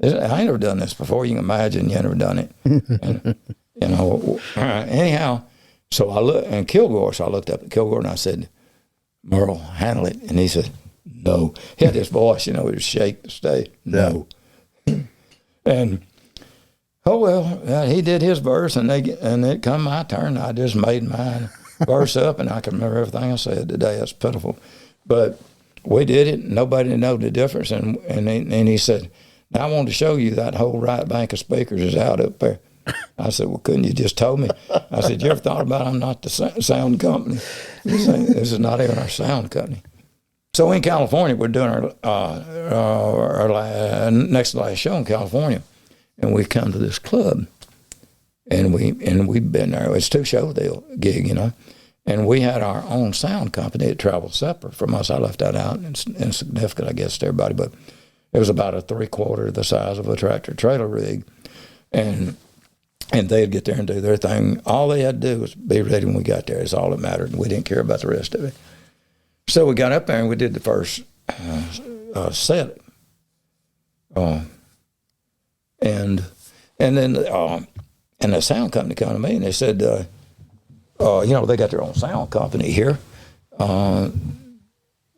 never done this before. You can imagine you ain't never done it. And, you know, anyhow, so I looked, and Kilgore, so I looked up at Kilgore, and I said, Merle, handle it. And he said, no. He had this voice, you know, he would shake the stage. No. Yeah. And, oh, well, he did his verse, and it come my turn. I just made mine verse up, and I can remember everything I said today. That's pitiful. But we did it. Nobody knew the difference. And he said, now I want to show you that whole right bank of speakers is out up there. I said, well, couldn't you just told me? I said, you ever thought about I'm not the sound company? This is not even our sound company. So in California, we're doing our next to last show in California. And we come to this club, and we've been there. It's 2-show deal gig, you know. And we had our own sound company that traveled separate from us. I left that out. It's insignificant, I guess, to everybody, but it was about a 3/4 the size of a tractor-trailer rig. And they'd get there and do their thing. All they had to do was be ready when we got there. It's all that mattered, and we didn't care about the rest of it. So we got up there, and we did the first set. And then the sound company come to me, and they said, you know, they got their own sound company here.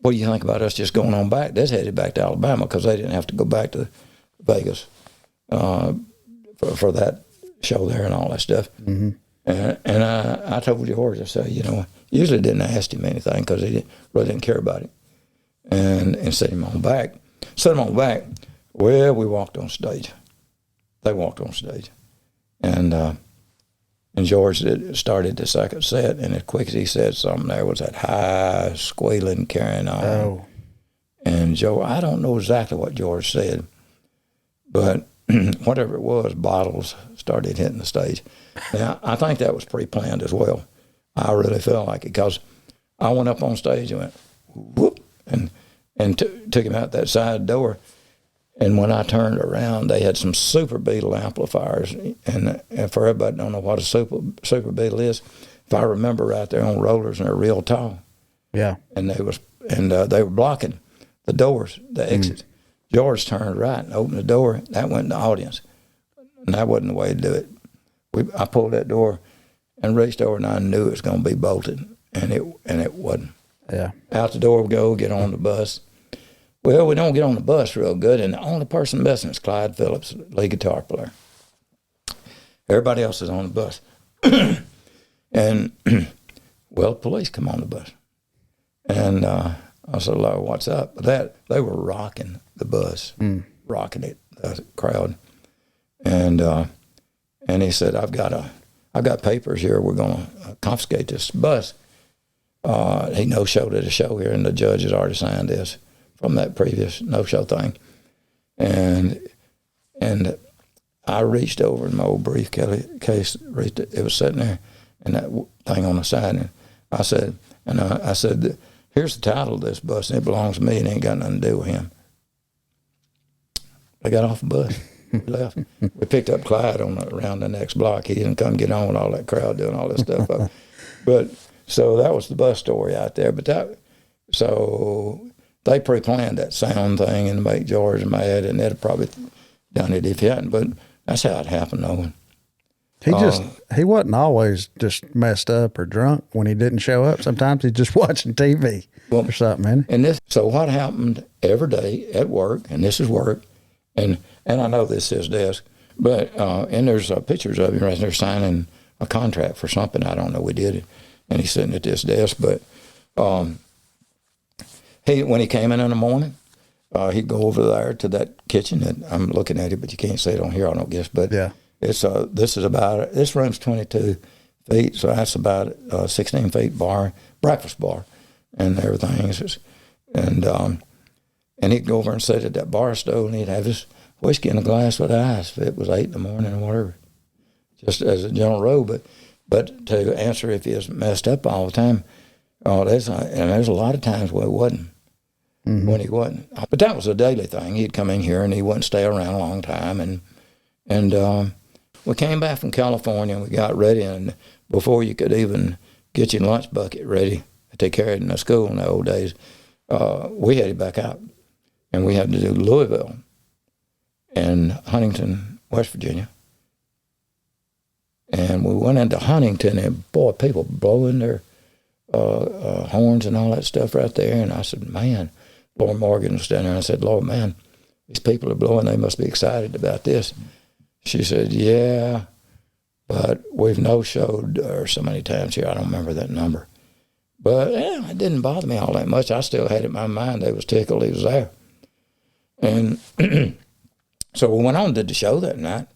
what do you think about us just going on back? They headed back to Alabama because they didn't have to go back to Vegas for that show there and all that stuff. Mm-hmm. And I told George, I said, usually didn't ask him anything because he really didn't care about it. And set him on back. Well, we walked on stage. They walked on stage. And George started the second set, and as quick as he said something, there was that high squealing carrying on. Oh. And Joe, I don't know exactly what George said, but whatever it was, bottles started hitting the stage. Now, I think that was pre-planned as well. I really felt like it because I went up on stage and went, whoop, and took him out that side door. And when I turned around, they had some Super Beetle amplifiers. And for everybody that don't know what a Super Beetle is, if I remember right, they're on rollers and they're real tall. Yeah. And they were blocking the doors, the exits. George turned right and opened the door. That went in the audience. And that wasn't the way to do it. I pulled that door and reached over, and I knew it was going to be bolted, and it wasn't. Yeah. Out the door we go, get on the bus. Well, we don't get on the bus real good, and the only person missing is Clyde Phillips, lead guitar player. Everybody else is on the bus. And, well, police come on the bus. And I said, Lord, what's up? But they were rocking the bus, rocking it, the crowd. And he said, I've got papers here. We're going to confiscate this bus. He no-showed at a show here, and the judge has already signed this from that previous no-show thing. And I reached over in my old briefcase, it was sitting there, and that thing on the side. And I said, here's the title of this bus, and it belongs to me, and it ain't got nothing to do with him. They got off the bus. Left. We picked up Clyde around the next block. He didn't come get on with all that crowd doing all this stuff. But so that was the bus story out there. So they pre-planned that sound thing and to make George mad, and they'd have probably done it if he hadn't. But that's how it happened, though. He wasn't always just messed up or drunk when he didn't show up. Sometimes he's just watching TV or something, man. And so what happened every day at work, and this is work, and I know this is desk, but and there's pictures of him right there signing a contract for something. I don't know. We did it, and he's sitting at this desk. But when he came in the morning, he'd go over there to that kitchen. And I'm looking at it, but you can't see it on here, I don't guess. But yeah, it's this room's 22 feet, so that's about 16 feet breakfast bar, and everything. And he'd go over and sit at that bar stove, and he'd have his whiskey in a glass with ice if it was 8 in the morning or whatever, just as a general rule. But to answer if he was messed up all the time, there's a lot of times where he wasn't, when he wasn't. But that was a daily thing. He'd come in here and he wouldn't stay around a long time. And we came back from California and we got ready, and before you could even get your lunch bucket ready to take care of it in the school in the old days, we headed back out. And we had to do Louisville and Huntington, West Virginia. And we went into Huntington, and boy, people blowing their horns and all that stuff right there. And I said, man, Lord Morgan was standing there, and I said, Lord, man, these people are blowing. They must be excited about this. She said, yeah, but we've no-showed her so many times here. I don't remember that number. But yeah, it didn't bother me all that much. I still had it in my mind. They was tickled he was there. And so we went on and did the show that night.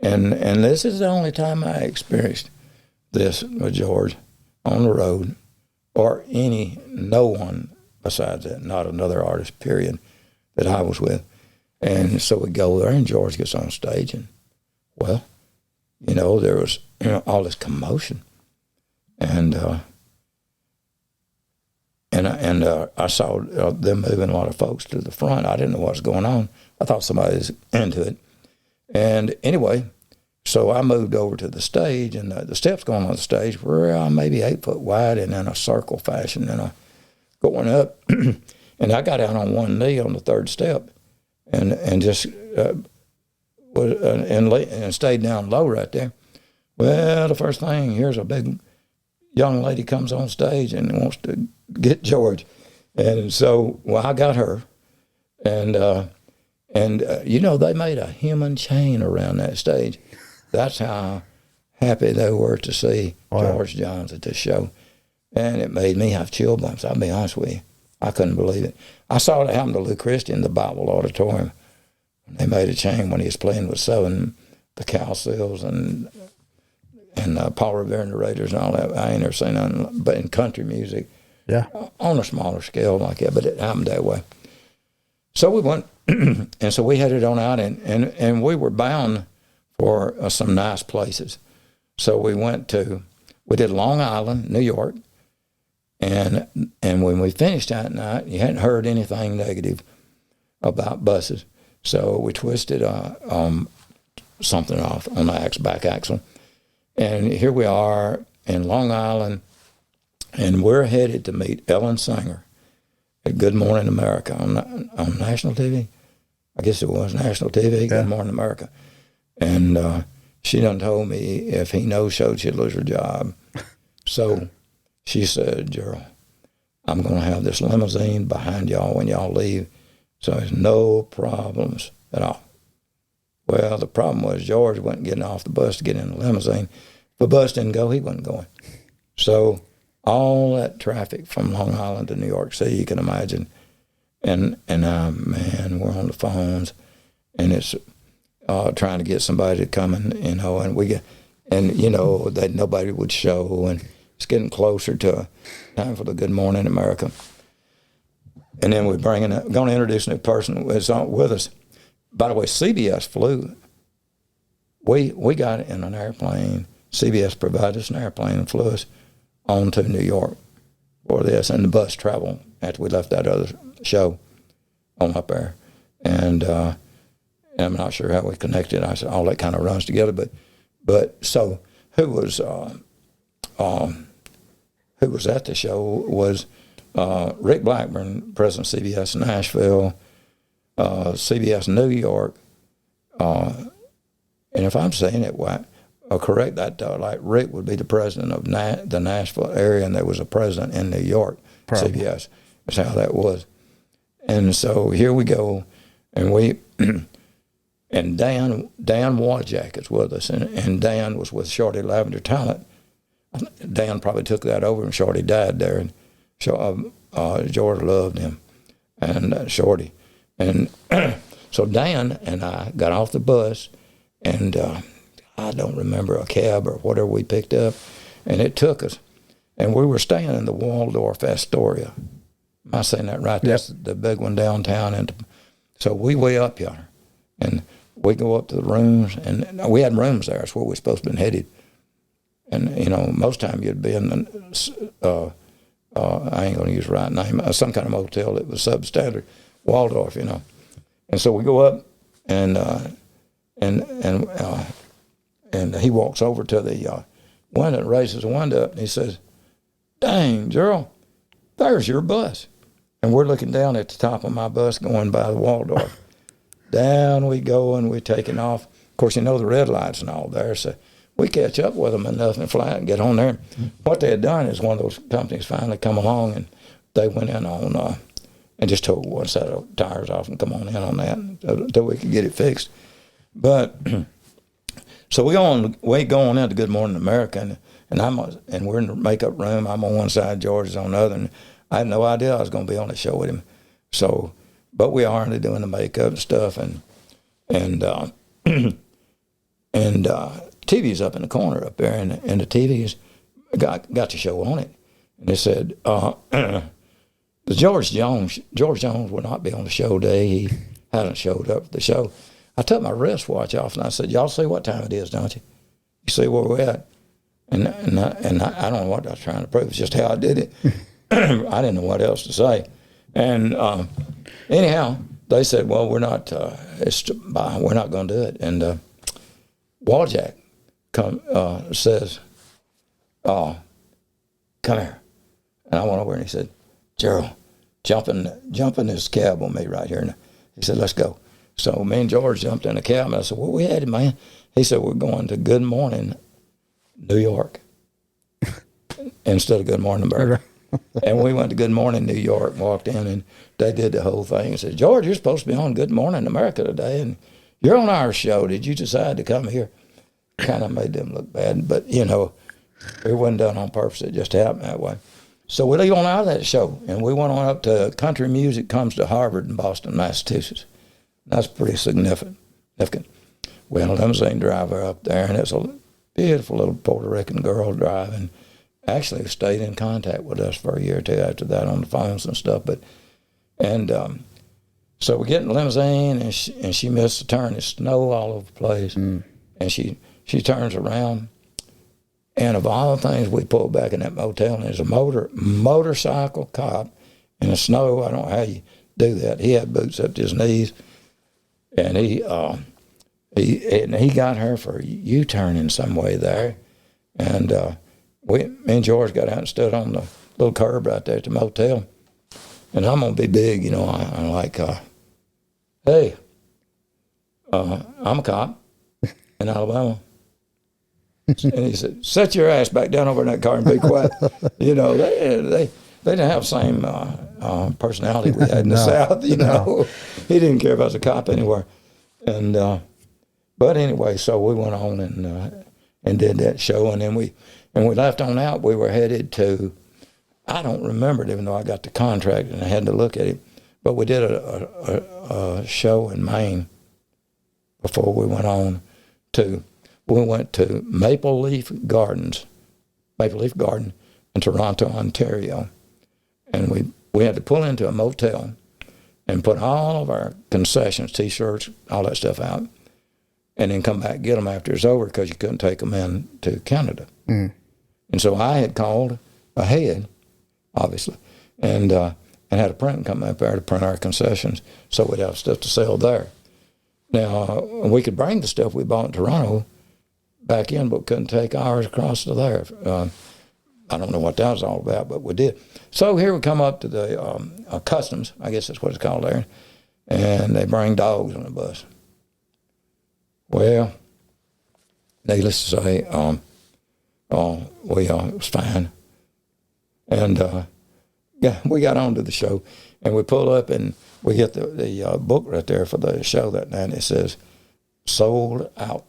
And this is the only time I experienced this with George on the road, or no one besides that, not another artist, period, that I was with. And so we go there, and George gets on stage, and, well, there was all this commotion. And I saw them moving a lot of folks to the front. I didn't know what was going on. I thought somebody was into it. And anyway, so I moved over to the stage, and the steps going on the stage were maybe 8 foot wide and in a circle fashion, and going up. And I got out on one knee on the third step, and just and stayed down low right there. Well, the first thing, here's a big young lady comes on stage and wants to get George. And so, well, I got her, and you know, they made a human chain around that stage. That's how happy they were to see George Jones at this show. And it made me have chill bumps, I'll be honest with you. I couldn't believe it. I saw it happen to Lou Christie in the Bible Auditorium. They made a chain when he was playing with Southern, the Cowsills and Paul Revere and the Raiders and all that. I ain't never seen nothing but in country music. Yeah. On a smaller scale like that, but it happened that way. So we went, and so we headed on out, and we were bound for some nice places. So we did Long Island, New York, and when we finished that night, you hadn't heard anything negative about buses. So we twisted something off on the back axle. And here we are in Long Island, and we're headed to meet Ellen Singer at Good Morning America on national TV. I guess it was national TV, Good Morning America. And she done told me if he no-showed, she'd lose her job. So she said, Gerald, I'm going to have this limousine behind y'all when y'all leave, so there's no problems at all. Well, the problem was George wasn't getting off the bus to get in the limousine. If the bus didn't go, he wasn't going. So all that traffic from Long Island to New York City, you can imagine. And man, we're on the phones, and it's trying to get somebody to come and, you know, that nobody would show, and it's getting closer to time for the Good Morning America. And then we're going to introduce a new person that's on with us. By the way, CBS flew. We got in an airplane. CBS provided us an airplane and flew us on to New York for this, and the bus traveled after we left that other show on up there. And I'm not sure how we connected. I said all that kind of runs together. But so who was at the show was Rick Blackburn, president of CBS Nashville, CBS New York, and if I'm saying it right, correct that, like Rick would be the president of the Nashville area, and there was a president in New York, probably. CBS. That's how that was. And so here we go, and and Dan Wojak is with us, and Dan was with Shorty Lavender Talent. Dan probably took that over, and Shorty died there, and George loved him, and Shorty. And so Dan and I got off the bus, and I don't remember a cab or whatever we picked up, and it took us. And we were staying in the Waldorf Astoria. Am I saying that right? Yep. That's the big one downtown. And so we way up here, and we go up to the rooms, and we had rooms there. That's where we're supposed to have been headed. And, you know, most time you'd be in the, I ain't going to use the right name, some kind of motel that was substandard, Waldorf, you know. And so we go up, and he walks over to the window and raises the window up, and he says, "Dang, Gerald, there's your bus." And we're looking down at the top of my bus going by the Waldorf. Down we go, and we're taking off. Of course, you know the red lights and all there, so we catch up with them enough and fly and get on there. What they had done is one of those companies finally come along, and they went in on and just took one set of tires off and come on in on that until we could get it fixed. But so we go on into Good Morning America, and we're in the makeup room. I'm on one side, George is on the other, and I had no idea I was going to be on the show with him. So, but we are into doing the makeup and stuff, and TV's up in the corner up there, and the TV's got the show on it, and they said George Jones would not be on the show today. He hadn't showed up for the show. I took my wristwatch off, and I said, "Y'all see what time it is, don't you? You see where we're at?" And I don't know what I was trying to prove. It's just how I did it. I didn't know what else to say. And anyhow, they said, "Well, we're not going to do it." And Wojak says, "Oh, come here." And I went over and he said, "Gerald, jump in this cab on me right here." And he said, "Let's go." So me and George jumped in the cab, and I said, "Where we headed, man?" He said, "We're going to Good Morning New York instead of Good Morning America." And we went to Good Morning New York and walked in, and they did the whole thing and said, George, you're supposed to be on Good Morning America today, and you're on our show. Did you decide to come here? Kind of made them look bad, but, you know, it wasn't done on purpose. It just happened that way. So we leave on out of that show, and we went on up to Country Music Comes to Harvard in Boston, Massachusetts. That's pretty significant. We had a limousine driver up there, and it's a beautiful little Puerto Rican girl driving. Actually stayed in contact with us for a year or two after that on the phones and stuff. So we get in the limousine, and she missed the turn. It's snow all over the place. And she turns around, and of all the things, we pulled back in that motel, and there's a motorcycle cop in the snow. I don't know how you do that. He had boots up to his knees, and he got her for a U-turn in some way there. And me and George got out and stood on the little curb right there at the motel. And I'm going to be big, you know. I'm like, hey, I'm a cop in Alabama. And he said, set your ass back down over in that car and be quiet. You know, they didn't have the same personality we had in the South, you know. He didn't care if I was a cop anywhere. And but anyway, so we went on and did that show, and then we left on out. We were headed to, I don't remember it, even though I got the contract and I had to look at it, but we did a show in Maine before we went on to, we went to Maple Leaf Garden in Toronto, Ontario, and we had to pull into a motel and put all of our concessions, T-shirts, all that stuff out, and then come back and get them after it's over because you couldn't take them in to Canada. And so I had called ahead, obviously, and had a printer come up there to print our concessions so we'd have stuff to sell there. Now, we could bring the stuff we bought in Toronto back in, but couldn't take ours across to there. I don't know what that was all about, but we did. So here we come up to the customs, I guess that's what it's called there, and they bring dogs on the bus. Well, needless to say, it was fine. And we got on to the show, and we pull up, and we get the book right there for the show that night, and it says, sold out.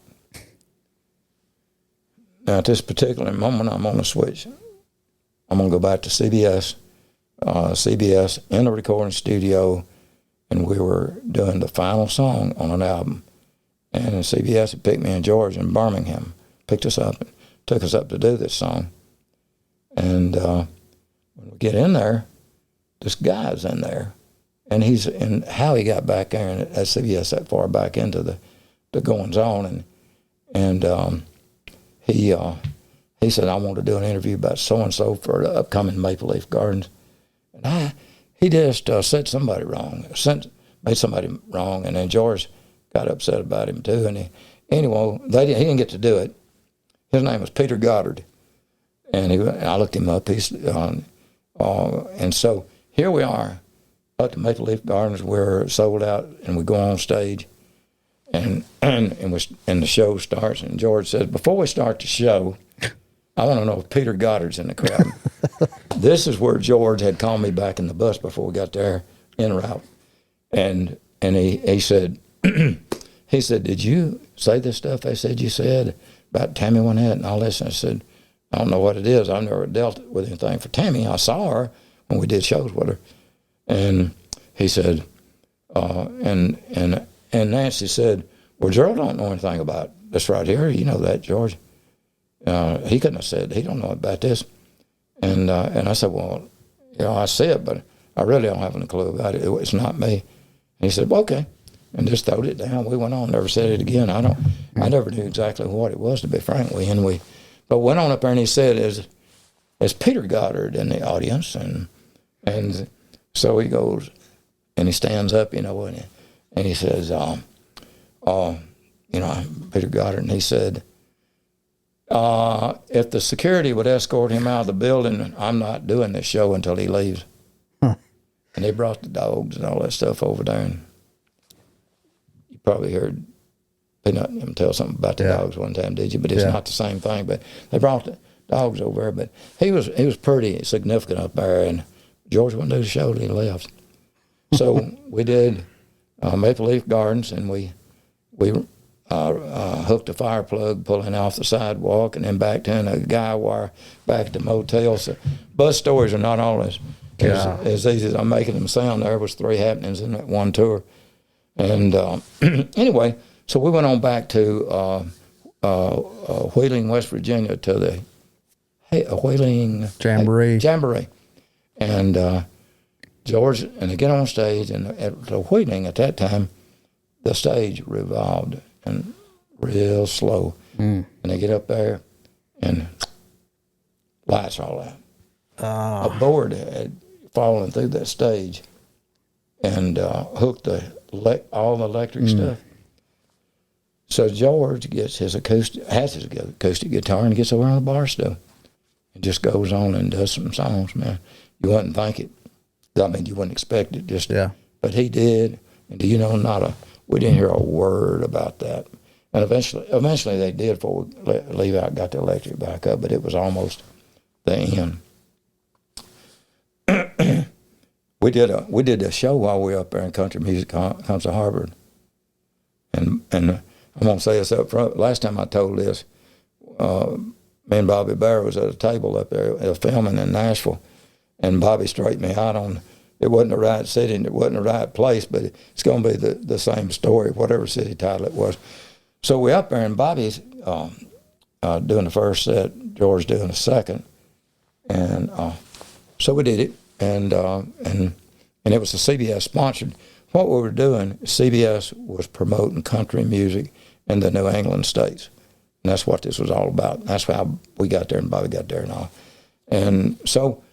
Now, at this particular moment, I'm on a switch. I'm going to go back to CBS in the recording studio, and we were doing the final song on an album. And CBS had picked me and George in Birmingham, picked us up and took us up to do this song. And when we get in there, this guy's in there, and how he got back there at CBS that far back into the goings on, and he said, I want to do an interview about so-and-so for the upcoming Maple Leaf Gardens. And he just said somebody wrong, made somebody wrong, and then George got upset about him too. And he didn't get to do it. His name was Peter Goddard. And I looked him up. And so here we are at the Maple Leaf Gardens. We're sold out, and we go on stage. And the show starts, and George says, before we start the show, I want to know if Peter Goddard's in the crowd. This is where George had called me back in the bus before we got there en route. And he said, did you say this stuff they said you said about Tammy Wynette and all this? And I said, I don't know what it is. I've never dealt with anything for Tammy. I saw her when we did shows with her. And he said, and Nancy said, well, Gerald don't know anything about this right here. You know that, George. He couldn't have said, he don't know about this. And I said, well, I see it, but I really don't have any clue about it. It's not me. And he said, well, okay. And just throwed it down. We went on, never said it again. I never knew exactly what it was, to be frank with you. But went on up there, and he said, is Peter Goddard in the audience? And so he goes, and he stands up, and he says, Peter Goddard, and he said, if the security would escort him out of the building, I'm not doing this show until he leaves. Huh. And they brought the dogs and all that stuff over there, and you probably heard Peanut tell something about the dogs one time, did you? But it's not the same thing. But they brought the dogs over there. But he was pretty significant up there, and George wouldn't do the show till he left. So we did Maple Leaf Gardens, and we hooked a fire plug pulling off the sidewalk, and then back to a guy wire back at the motel. So bus stories are not all as easy as I'm making them sound. There was 3 happenings in that one tour. And anyway, so we went on back to Wheeling, West Virginia, to the Wheeling Jamboree. And George, and they get on stage, and at the Wheeling at that time, the stage revolved and real slow. And they get up there, and lights all out. A board had fallen through that stage and hooked all the electric stuff. So George gets has his acoustic guitar and gets over on the bar stool and just goes on and does some songs, man. You wouldn't think it. I mean, you wouldn't expect it. But he did. And do you know, we didn't hear a word about that. And eventually they did before Leave Out got the electric back up, but it was almost the end. We did a show while we were up there in Country Music Council Harvard. And I'm going to say this up front. Last time I told this, me and Bobby Bear was at a table up there filming in Nashville, and Bobby straightened me out on it wasn't the right city and it wasn't the right place, but it's going to be the same story, whatever city title it was. So we're up there, and Bobby's doing the first set, George doing the second, and so we did it, and it was a CBS sponsored. What we were doing, CBS was promoting country music in the New England states. And that's what this was all about. That's how we got there and Bobby got there and all. And so,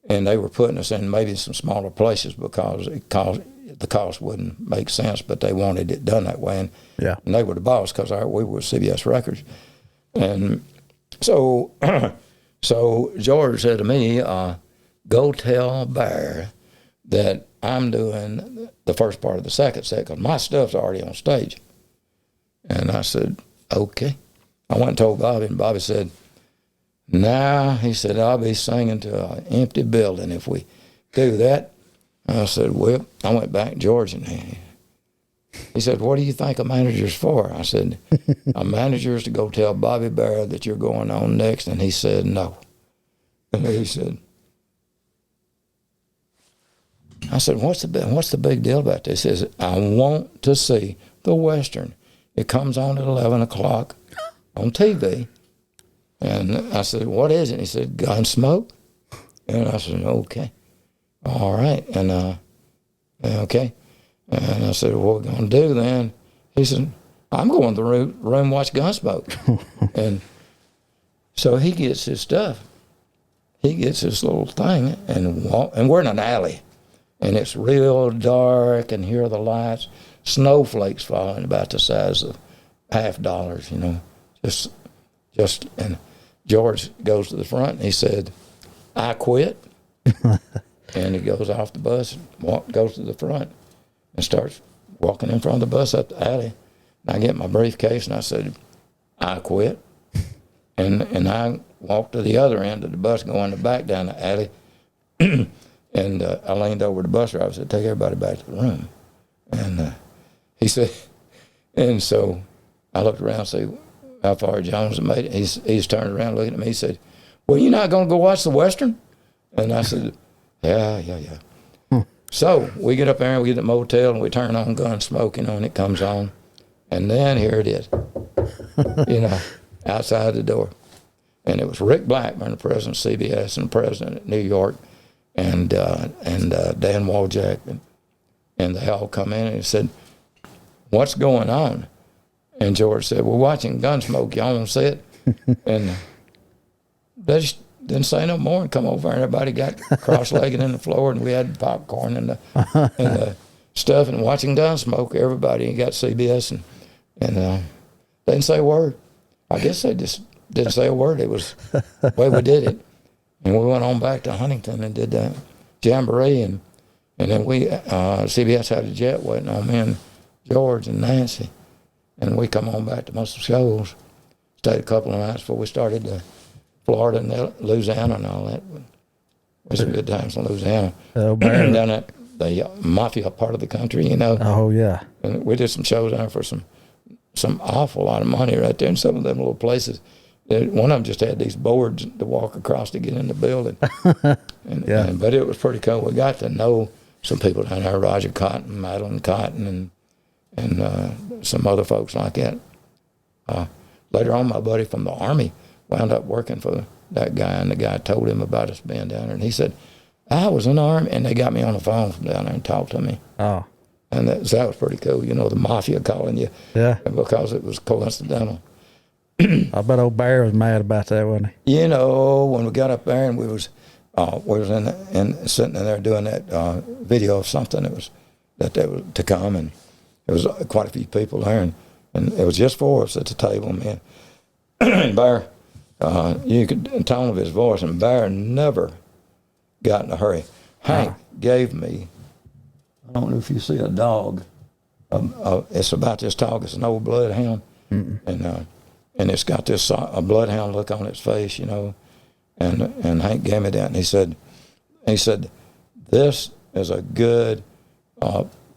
and they were putting us in maybe some smaller places because the cost wouldn't make sense, but they wanted it done that way. And they were the boss because we were CBS Records. And so, so George said to me, go tell Bear that I'm doing the first part of the second set because my stuff's already on stage. And I said, okay. I went and told Bobby, and Bobby said, nah, he said, I'll be singing to an empty building if we do that. And I said, well, I went back to George, and he said, what do you think a manager's for? I said, a manager's to go tell Bobby Bear that you're going on next. And he said, no. And he said, I said, what's the big deal about this? He says, I want to see the Western. It comes on at 11 o'clock on TV. And I said, what is it? And he said, Gunsmoke. And I said, okay. All right. And, okay. And I said, what are we going to do then? He said, I'm going to the room watch Gunsmoke. And so he gets his stuff. He gets this little thing, and we're in an alley. And it's real dark, and here are the lights. Snowflakes falling about the size of $50, you know. Just, and George goes to the front, and he said, I quit. And he goes off the bus, goes to the front, and starts walking in front of the bus up the alley. And I get my briefcase, and I said, I quit. And I walked to the other end of the bus, going back down the alley. And I leaned over the bus driver and said, take everybody back to the room. And he said, and so I looked around and see how far Jones had made it. He's turned around looking at me. He said, well, you're not going to go watch the Western? And I said, yeah. So we get up there and we get to the motel and we turn on Gunsmoke, and it comes on. And then here it is, outside the door. And it was Rick Blackburn, the president of CBS and the president of New York, and Dan Wojak, and they all come in and said, what's going on? And George said, we're watching Gunsmoke. Y'all want to see it? And they just didn't say no more and come over, and everybody got cross-legged in the floor, and we had popcorn and the stuff and watching Gunsmoke. Everybody got CBS, and they didn't say a word. I guess they just didn't say a word. It was the way we did it. And we went on back to Huntington and did that Jamboree, and then CBS had a jet waiting on me and George and Nancy, and we come on back to Muscle Shoals, stayed a couple of nights before we started the Florida and Louisiana and all that. We had some good times in Louisiana. Barry. Down at the mafia part of the country, you know. Oh, yeah. And we did some shows down for some awful lot of money right there in some of them little places. One of them just had these boards to walk across to get in the building. But it was pretty cool. We got to know some people down there, Roger Cotton, Madeline Cotton, and some other folks like that. Later on, my buddy from the Army wound up working for that guy, and the guy told him about us being down there. And he said, I was in the Army, and they got me on the phone from down there and talked to me. Oh. And that was pretty cool, you know, the mafia calling you. Yeah. Because it was coincidental. I bet old Barry was mad about that, wasn't he? You know, when we got up there and we was sitting in there doing that video of something that they was to come, and there was quite a few people there, and it was just for us at the table, man. And Barry, you could tone of his voice, and Barry never got in a hurry. Hank gave me, I don't know if you see a dog. It's about this tall. It's an old bloodhound, and it's got this a bloodhound look on its face, you know. And Hank gave me that, and he said, this is a good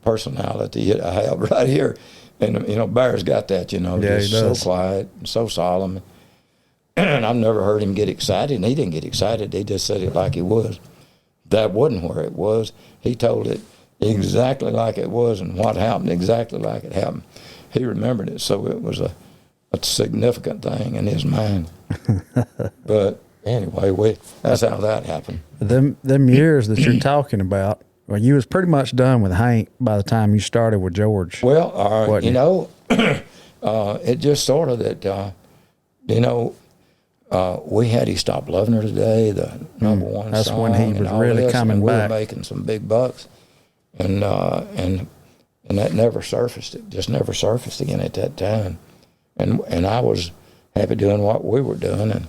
personality I have right here. And you know, Barry's got that, you know. Yeah, just he does. So quiet, and so solemn. And I've never heard him get excited, and he didn't get excited. He just said it like it was. That wasn't where it was. He told it exactly like it was, and what happened exactly like it happened. He remembered it, so it was a significant thing in his mind. But anyway, that's how that happened. Them years that you're talking about, well, you was pretty much done with Hank by the time you started with George. Well, you know, it just sort of that, you know, we had He Stopped Loving Her Today, the number one that's song. when he was really this, coming and back. We were making some big bucks, and that never surfaced. It just never surfaced again at that time, and I was happy doing what we were doing,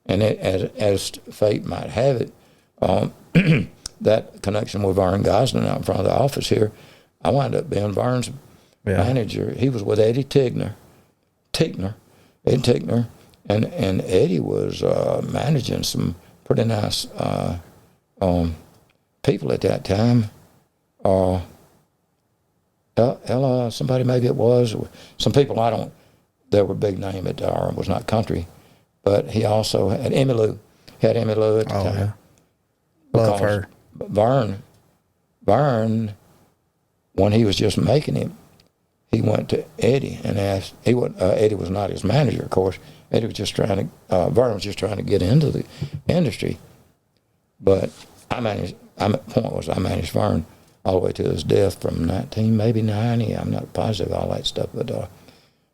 and it, as fate might have it, that connection with Vern Gosdin out in front of the office here, I wound up being Vern's manager. He was with Eddie Ed Tickner, and Eddie was managing some pretty nice people at that time. Ella, somebody maybe it was. Some people they were big name at was not country, but he also had Emmy Lou at the time. Yeah. Love her. Vern, when he was just making him, he went to Eddie and asked. Eddie was not his manager, of course. Eddie was just trying to. Vern was just trying to get into the industry. But I managed Vern all the way to his death from 1990. I'm not positive all that stuff,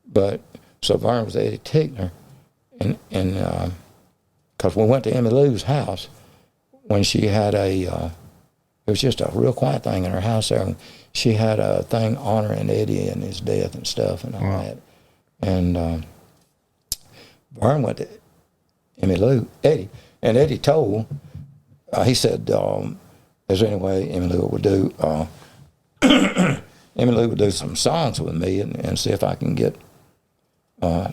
but so Vern was Eddie Tickner, and because we went to Emmy Lou's house when she had it was just a real quiet thing in her house there. And she had a thing honoring Eddie and his death and stuff and all that. And Vern went to Eddie, and Eddie told, he said, is there any way Emmy Lou would do, Emmy Lou would do some songs with me and see if I can get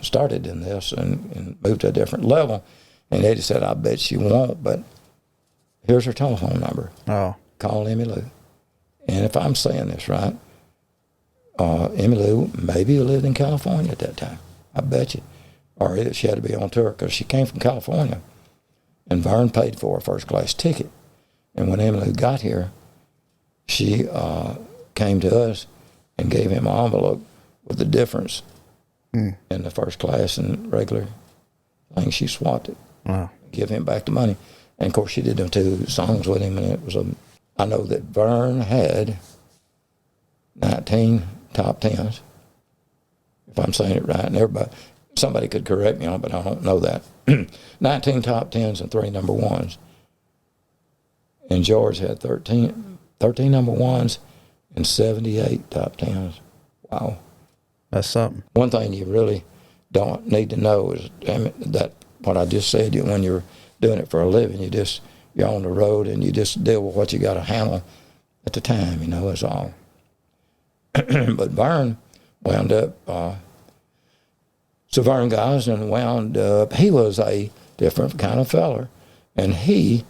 started in this and move to a different level. And Eddie said, I bet she won't, but here's her telephone number. Oh. Call Emmy Lou. And if I'm saying this right, Emmy Lou maybe lived in California at that time. I bet you. Or she had to be on tour because she came from California. And Vern paid for a first-class ticket. And when Emmy Lou got here, she came to us and gave him an envelope with the difference in the first class and regular thing. She swapped it. Wow. Give him back the money. And, of course, she did them 2 songs with him, and it was I know that Vern had 19 top 10s, if I'm saying it right, and somebody could correct me on it, but I don't know that. 19 top 10s and 3 number 1s. And George had 13 number 1s and 78 top 10s. Wow. That's something. One thing you really don't need to know is that what I just said, when you're doing it for a living, you're on the road and you just deal with what you got to handle at the time, that's all. But Vern wound up, so Vern Gosdin wound up, he was a different kind of feller, and he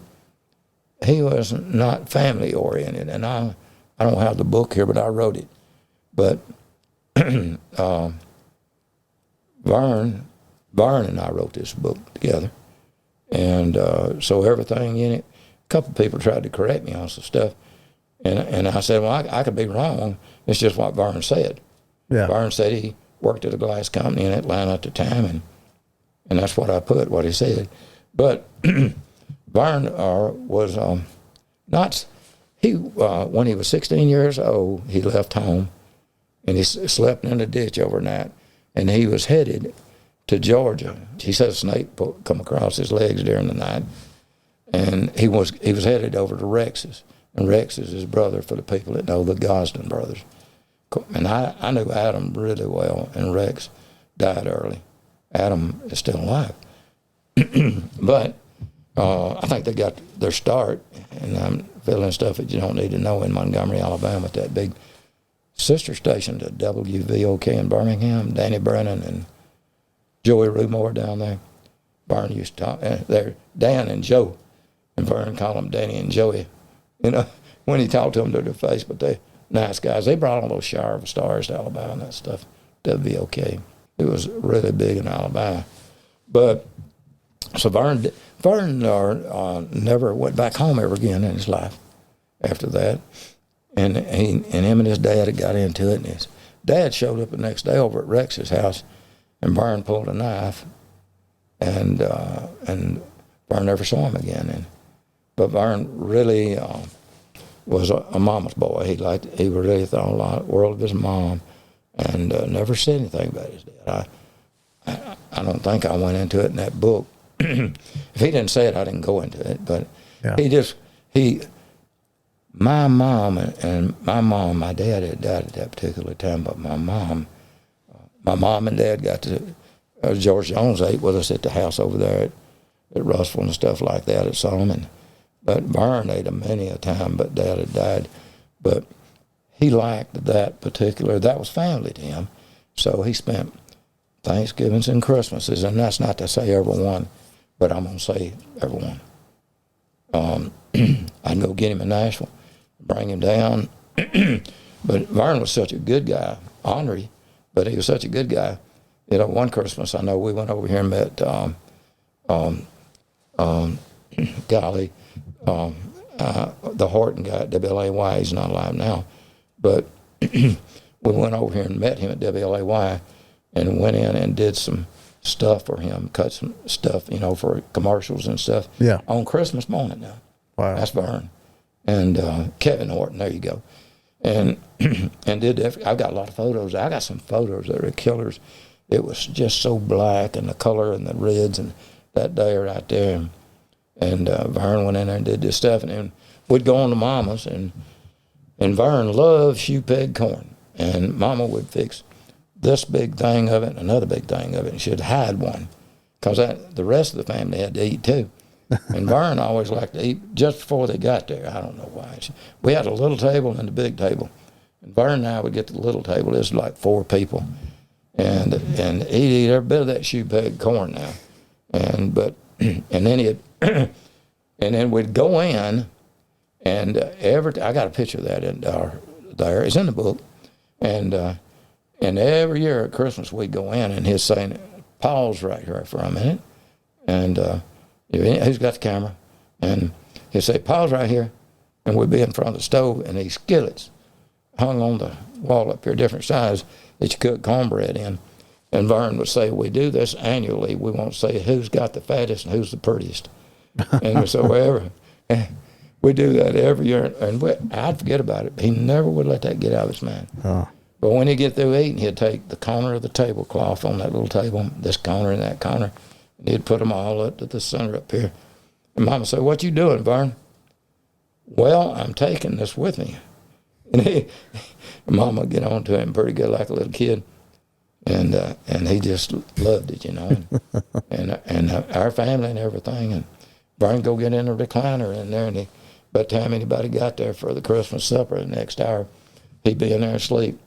was not family oriented. And I don't have the book here, but I wrote it. But Vern and I wrote this book together, and so everything in it. A couple people tried to correct me on some stuff, and I said, well, I could be wrong. It's just what Vern said. Yeah. Vern said he worked at a glass company in Atlanta at the time, and that's what I put, what he said. But Vern was not, when he was 16 years old, he left home, and he slept in a ditch overnight, and he was headed to Georgia. He said a snake come across his legs during the night, and he was headed over to Rex's, and Rex is his brother, for the people that know, the Gosdin brothers. And I knew Adam really well, and Rex died early. Adam is still alive. But I think they got their start, and I'm filling stuff that you don't need to know, in Montgomery, Alabama, at that big sister station to WVOK in Birmingham. Danny Brennan and Joey Rumore down there. Vern used to talk. They're Dan and Joe, and Vern called them Danny and Joey. You know, when he talked to them to their face, but they nice guys. They brought all those Shower of Stars to Alabama and that stuff. WVOK. It was really big in Alabama. But so Vern never went back home ever again in his life after that. And him and his dad had got into it, and his dad showed up the next day over at Rex's house, and Vern pulled a knife, and Vern never saw him again. But Vern really was a mama's boy. He really thought a lot world of his mom, and never said anything about his dad. I don't think I went into it in that book. If he didn't say it, I didn't go into it. But yeah. My mom and my dad had died at that particular time, but my mom and dad got to, George Jones ate with us at the house over there at Russell and stuff like that at Solomon. But Vern ate them many a time, but Dad had died. But he liked that was family to him. So he spent Thanksgivings and Christmases, and that's not to say everyone, but I'm going to say everyone. I'd go get him in Nashville, bring him down. But Vern was such a good guy, ornery, but he was such a good guy. You know, one Christmas, I know we went over here and met, the Horton guy at WLAY. He's not alive now. But we went over here and met him at WLAY and went in and did some stuff for him, cut some stuff, you know, for commercials and stuff. Yeah. On Christmas morning now. Wow. That's Vern. And Kevin Horton, there you go. And did that. I've got a lot of photos. I got some photos that are killers. It was just so black, and the color and the reds, and that day right there. And Vern went in there and did this stuff, and then we'd go on to Mama's, and Vern loved shoe peg corn, and Mama would fix this big thing of it and another big thing of it, and she'd hide one, because the rest of the family had to eat too. And Vern always liked to eat just before they got there. I don't know why. We had a little table and a big table, and Vern and I would get to the little table. It was like 4 people, and he'd eat every bit of that shoe peg corn now, and then and then we'd go in, and I got a picture of that in there. It's in the book, and every year at Christmas we'd go in, and he'd say, "Pause right here for a minute," and who's got the camera? And he'd say, "Pause right here," and we'd be in front of the stove, and these skillets hung on the wall up here, different sizes that you cook cornbread in. And Vern would say, "We do this annually. We won't say who's got the fattest and who's the prettiest." And so we do that every year. And I'd forget about it. He never would let that get out of his mind. Oh. But when he'd get through eating, he'd take the corner of the tablecloth on that little table, this corner and that corner, and he'd put them all up to the center up here. And Mama said, "What you doing, Vern?" "Well, I'm taking this with me." And Mama would get on to him pretty good like a little kid. And he just loved it, you know, and our family and everything. And Vern go get in the recliner in there, and by the time anybody got there for the Christmas supper the next hour, he'd be in there asleep.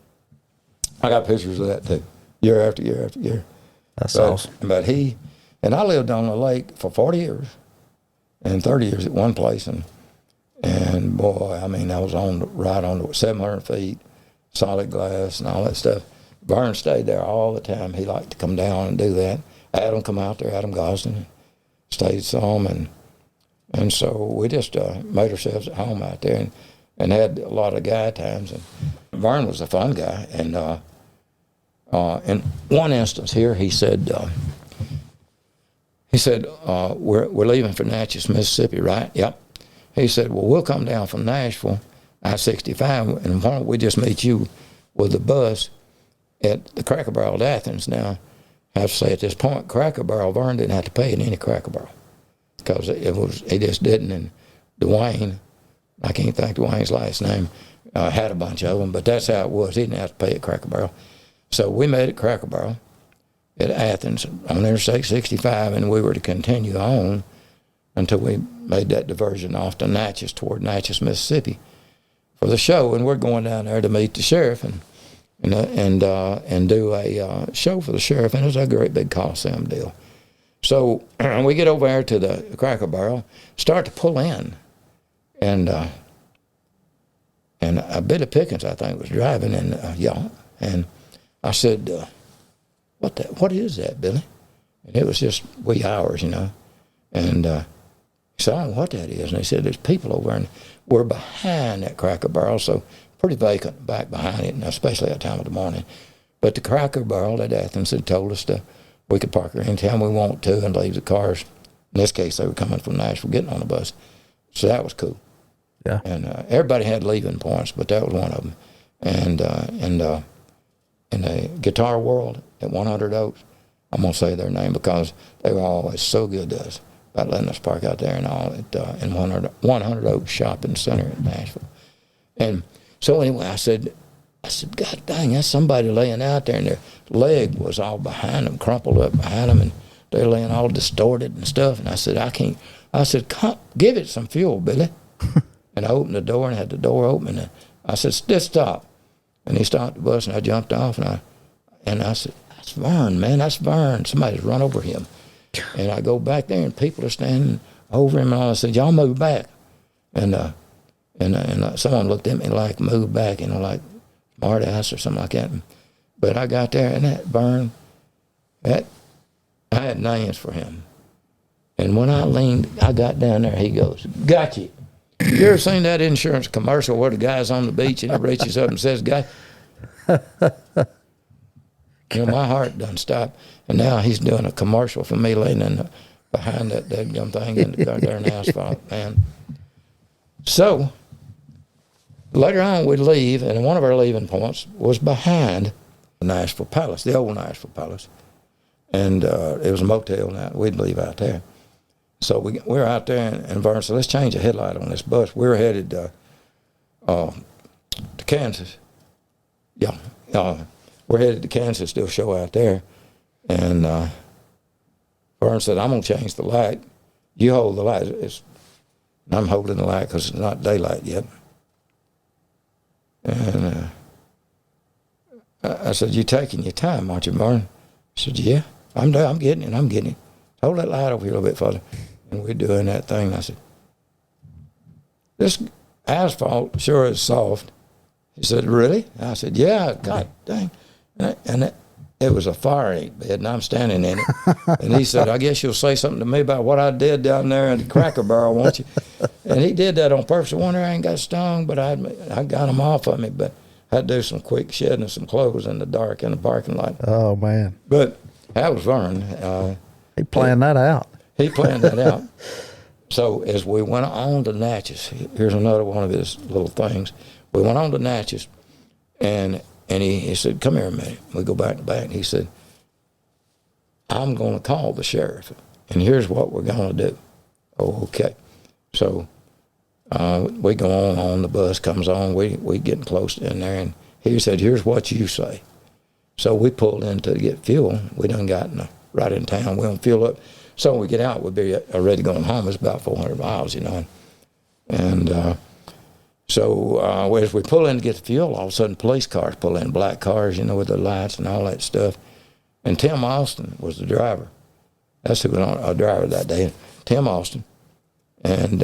I got pictures of that too, year after year after year. That's awesome. But he And I lived on the lake for 40 years and 30 years at one place. And boy, I mean, I was right on the 700 feet, solid glass and all that stuff. Vern stayed there all the time. He liked to come down and do that. Adam come out there, Adam Gosdin, stayed some. And so we just made ourselves at home out there and had a lot of guy times. And Vern was a fun guy. And in one instance here, he said, we're leaving for Natchez, Mississippi, right? Yep. He said, well, we'll come down from Nashville, I-65, and why don't we just meet you with the bus at the Cracker Barrel at Athens. Now, I have to say at this point, Cracker Barrel, Vern didn't have to pay in any Cracker Barrel because he just didn't. And Dwayne, I can't think Dwayne's last name, had a bunch of them, but that's how it was. He didn't have to pay at Cracker Barrel. So we met at Cracker Barrel at Athens on Interstate 65, and we were to continue on until we made that diversion off to Natchez, toward Natchez, Mississippi, for the show. And we're going down there to meet the sheriff and do a show for the sheriff, and it was a great big Coliseum deal. So we get over there to the Cracker Barrel, start to pull in, and Billy Pickens, I think, was driving, and I said, what is that, Billy? And it was just wee hours, and he said, I don't know what that is. And he said, there's people over there, and we're behind that Cracker Barrel, so pretty vacant back behind it, and especially at the time of the morning. But the Cracker Barrel at Athens had told us we could park there anytime we want to and leave the cars. In this case, they were coming from Nashville, getting on the bus. So that was cool. Yeah. And everybody had leaving points, but that was one of them. And in the guitar world at 100 Oaks, I'm going to say their name because they were always so good to us about letting us park out there and all in 100 Oaks Shopping Center in Nashville. And so anyway, I said, God dang, that's somebody laying out there, and their leg was all behind them, crumpled up behind them, and they're laying all distorted and stuff. And I said, I can't. I said, come, give it some fuel, Billy. And I opened the door and had the door open, and I said, just stop. And he stopped the bus, and I jumped off, and I said, that's Vern, man, that's Vern. Somebody's run over him. And I go back there, and people are standing over him, and I said, y'all move back. And someone looked at me like, move back, like smart ass or something like that. But I got there, and that Vern, I had names for him. And when I leaned, I got down there, he goes, got you. You ever seen that insurance commercial where the guy's on the beach and he reaches up and says, guy? My heart done stopped. And now he's doing a commercial for me laying behind that dead thing in the asphalt, man. So later on we'd leave, and one of our leaving points was behind the Nashville Palace, the old Nashville Palace. And it was a motel now. We'd leave out there. So we were out there, and Vern said, let's change the headlight on this bus. We were headed to Kansas. Yeah, we're headed to Kansas to do a show out there. And Vern said, I'm going to change the light. You hold the light. And I'm holding the light because it's not daylight yet. And I said, you taking your time, aren't you, Vern? He said, yeah, I'm getting it. Hold that light over here a little bit further. And we're doing that thing. And I said, this asphalt sure is soft. He said, really? I said, yeah, God dang. And it was a fire ant bed, and I'm standing in it. And he said, I guess you'll say something to me about what I did down there in the Cracker Barrel, won't you? And he did that on purpose. I wonder I ain't got stung, but I got him off of me. But I had to do some quick shedding of some clothes in the dark in the parking lot. Oh, man. But that was Vern. He planned that out. He planned that out. So as we went on to Natchez, here's another one of his little things. We went on to Natchez, and he said, come here a minute. We go back to back, and he said, I'm going to call the sheriff, and here's what we're going to do. Oh, okay. So we go on, the bus comes on, we getting close in there, and he said, here's what you say. So we pulled in to get fuel. We done gotten right in town. We don't fuel up. So when we get out, we'll be already going home. It's about 400 miles, And so as we pull in to get the fuel, all of a sudden police cars pull in, black cars, with the lights and all that stuff. And Tim Austin was the driver. That's who was on our driver that day, Tim Austin. And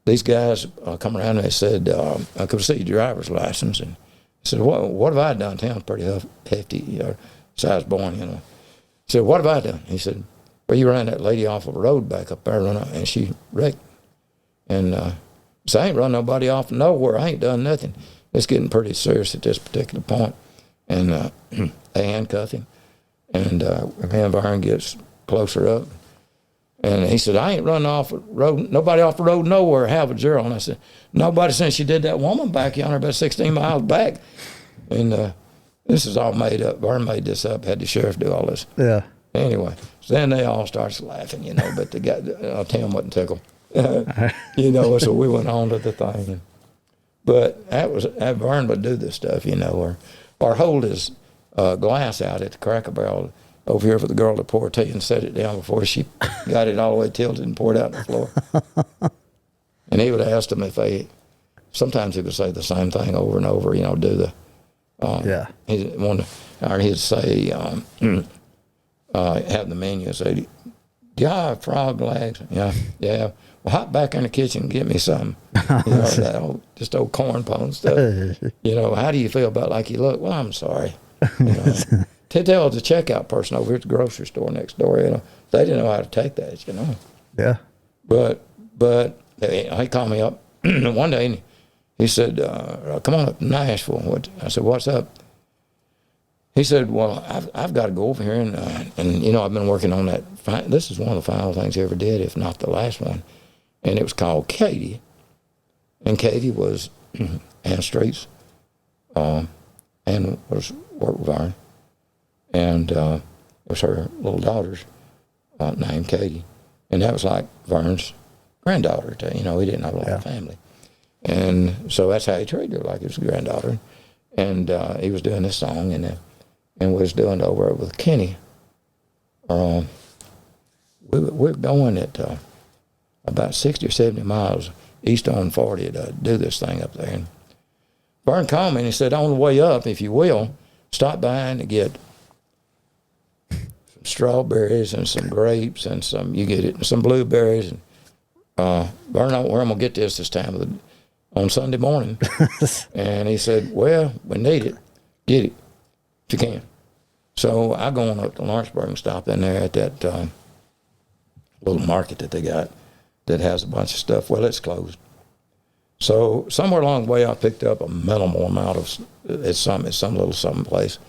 these guys come around and they said, I could see your driver's license. And I said, what have I done? Tim's pretty hefty, size born, I said, what have I done? He said, well, you ran that lady off of a road back up there, and she wrecked. And so I ain't run nobody off nowhere. I ain't done nothing. It's getting pretty serious at this particular point. And they handcuff him. And me and Vern gets closer up. And he said, I ain't run off the road, nobody off the road nowhere, have a Gerald. And I said, nobody since you did that woman back yonder about 16 miles back. And this is all made up. Vern made this up, had the sheriff do all this. Yeah. Anyway, so then they all starts laughing, but the guy, Tim wasn't tickled. So we went on to the thing. But that Vern would do this stuff, or hold his glass out at the Cracker Barrel over here for the girl to pour tea and set it down before she got it all the way tilted and poured out on the floor. And he would ask them if sometimes he would say the same thing over and over, do the, he'd say, have the menu and say, do y'all have frog legs? Yeah. Well, hop back in the kitchen and get me some. That old corn pone stuff. How do you feel about like you look? Well, I'm sorry. To tell the checkout person over here at the grocery store next door, they didn't know how to take that, Yeah. But he called me up one day and he said, come on up to Nashville. I said, what's up? He said, well, I've got to go over here and I've been working on that. This is one of the final things he ever did, if not the last one. And it was called Katie. And Katie was Ann Street's, and was worked with Vern. And it was her little daughter's named Katie. And that was like Vern's granddaughter, too. He didn't have a lot of family. And so that's how he treated her, like his granddaughter. And he was doing this song and was doing it over with Kenny. We're going at about 60 or 70 miles east on 40 to do this thing up there. And Vern called me and he said, on the way up, if you will, stop by and get some strawberries and some grapes and some blueberries. And Vern, where I'm going to get this time on Sunday morning. And he said, well, we need it. Get it if you can. So I go on up to Lawrenceburg and stop in there at that little market that they got that has a bunch of stuff. Well, it's closed. So somewhere along the way, I picked up a minimal amount of it's some little something place,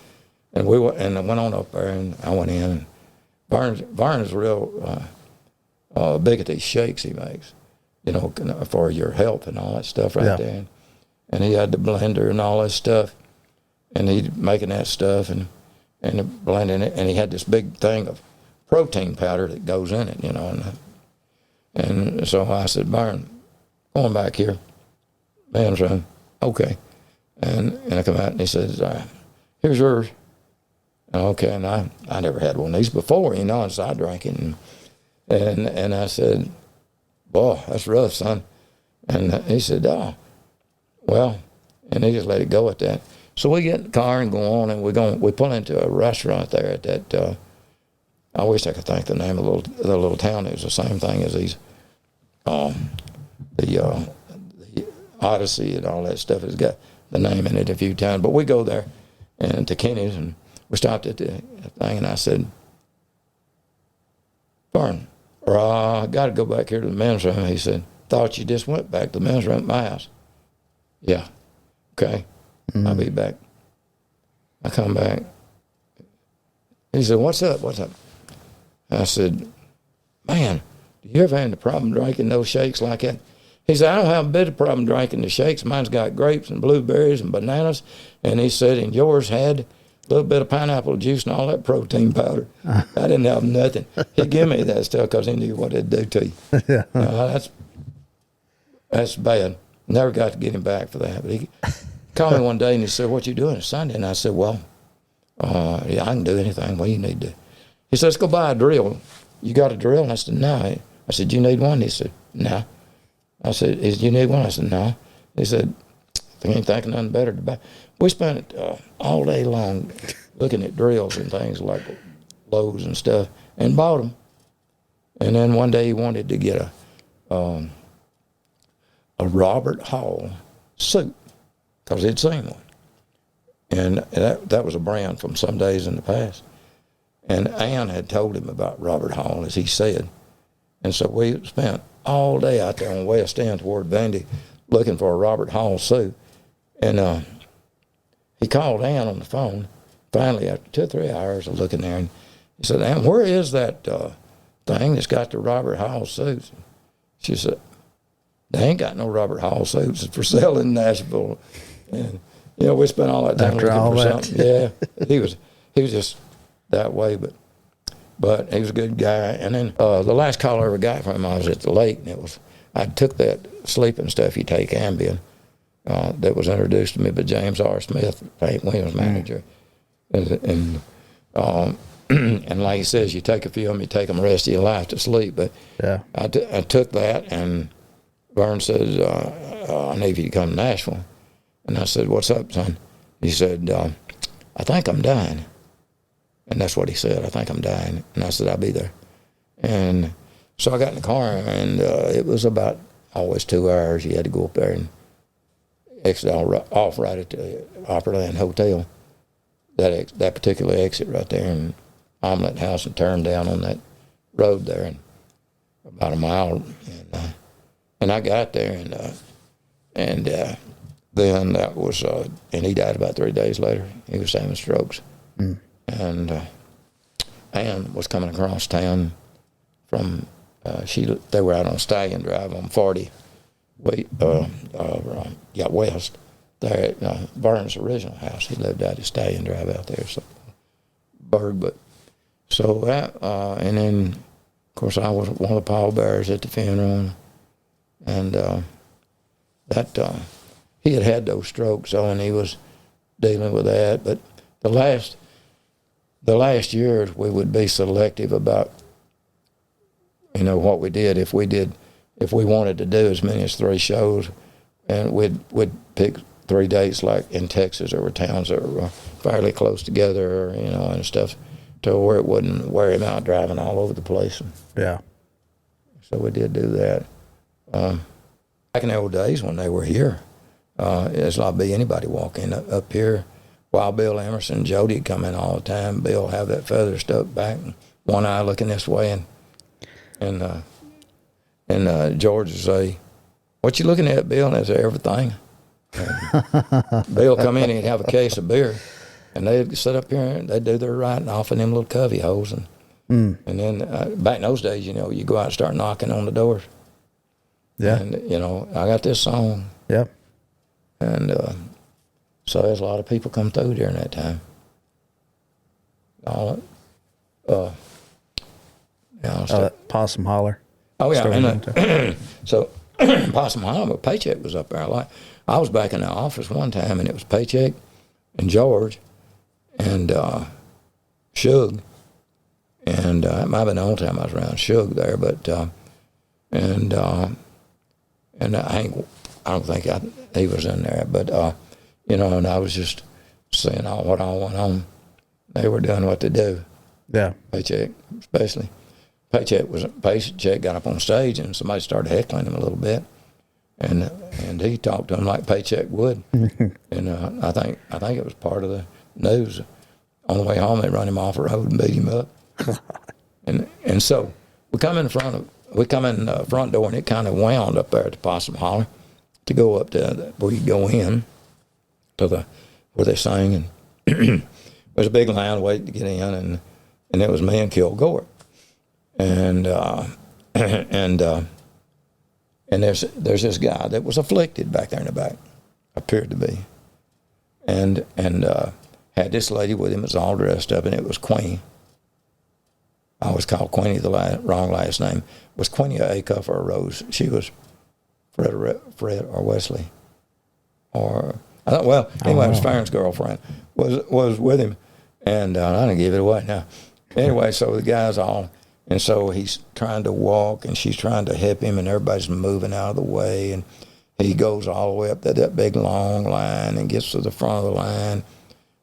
and I went on up there and I went in. And Vern is real big at these shakes he makes, for your health and all that stuff there. And he had the blender and all that stuff, and he'd making that stuff and blending it, and he had this big thing of protein powder that goes in it, and so I said, Vern, going back here. Man's room. Okay. And I come out and he says, here's yours. Okay. And I never had one of these before, and so I drank it. And I said, boy, that's rough, son. And he said, oh, well, and he just let it go at that. So we get in the car and go on, and we pull into a restaurant there at that, I wish I could think the name of the little town. It was the same thing as these, the Odyssey and all that stuff has got the name in it a few times. But we go there and to Kenny's, and we stopped at the thing, and I said, Vern, I got to go back here to the men's room. He said, thought you just went back to the men's room at my house. Yeah. Okay. Mm-hmm. I'll be back. I come back. He said, what's up? I said, man, do you ever have a problem drinking those shakes like that? He said, I don't have a bit of problem drinking the shakes. Mine's got grapes and blueberries and bananas. And he said, and yours had a little bit of pineapple juice and all that protein powder. I didn't have nothing. He gave me that stuff because he knew what it'd do to you. Yeah. That's bad. Never got to get him back for that. But he called me one day and he said, what you doing Sunday? And I said, well, I can do anything. What do you need to do? He said, let's go buy a drill. You got a drill? And I said, no. I said, you need one? He said, no. I said, you need one? I said, no. He said, I ain't thinking nothing better to buy. We spent all day long looking at drills and things like Lowe's and stuff and bought them. And then one day he wanted to get a Robert Hall suit because he'd seen one. And that was a brand from some days in the past. And Ann had told him about Robert Hall, as he said. And so we spent all day out there on West End toward Vandy looking for a Robert Hall suit. And he called Ann on the phone, finally, after 2 or 3 hours of looking there. And he said, Ann, where is that thing that's got the Robert Hall suits? She said, they ain't got no Robert Hall suits. It's for sale in Nashville. And, we spent all that time After looking all for that. something. Yeah, he was just that way, but he was a good guy. And then the last call I ever got from him, I was at the lake, and I took that sleeping stuff you take, Ambien, that was introduced to me by James R. Smith, Hank Williams' manager. And like he says, you take a few of them, you take them the rest of your life to sleep. But Yeah. I took that, and Vern said, I need you to come to Nashville. And I said, what's up, son? He said, I think I'm dying. And that's what he said, I think I'm dying. And I said, I'll be there. And so I got in the car, and it was about always 2 hours. You had to go up there and exit off right at the Opryland Hotel, that particular exit right there in Omelet House, and turn down on that road there, and about a mile. And I got there, and then that was, and he died about 3 days later. He was having strokes. Mm. And Ann was coming across town from, they were out on Stallion Drive on 40, west, there at Vern's original house. He lived out at Stallion Drive out there, so Berg. But so that, and then, of course, I was one of the pallbearers at the funeral, and he had those strokes, and he was dealing with that. But the last years, we would be selective about, what we did. If we wanted to do as many as 3 shows, and we'd pick 3 dates, like in Texas, or towns that were fairly close together, and stuff, to where it wouldn't wear him out driving all over the place. Yeah. So we did do that. Back in the old days when they were here, it's like anybody walking up here. Wild Bill Emerson, Jody'd come in all the time. Bill have that feather stuck back, and one eye looking this way, and George would say, "What you looking at, Bill?" And I said, "Everything." Bill come in, he'd have a case of beer, and they'd sit up here and they'd do their writing off in them little covey holes, and then back in those days, you go out and start knocking on the doors. Yeah. And I got this song. Yep. And so there's a lot of people come through during that time. Possum Holler. Oh yeah, Story and so Possum Holler, Paycheck was up there. I was back in the office one time, and it was Paycheck and George and Shug, and it might have been the only time I was around Shug there, but and Hank, I don't think he was in there, but and I was just seeing what all went on. They were doing what they do. Yeah. Paycheck, especially. Paycheck got up on stage, and somebody started heckling him a little bit, and he talked to him like Paycheck would. And I think it was part of the news. On the way home, they run him off the road and beat him up. and so we come in the front door, and it kind of wound up there at the Possum Holler to go up to where you go in to where they sang, and there was a big line waiting to get in, and it was me and Kilgore. And there's this guy that was afflicted back there in the back, appeared to be, and had this lady with him that's all dressed up, and it was Queenie. I always called Queenie the wrong last name. Was Queenie a Acuff or a Rose? She was Fred or Wesley, or anyway, it was Farron's girlfriend was with him, and I didn't give it away now. Anyway, so the guy's all. And so he's trying to walk, and she's trying to help him, and everybody's moving out of the way. And he goes all the way up to that big long line and gets to the front of the line.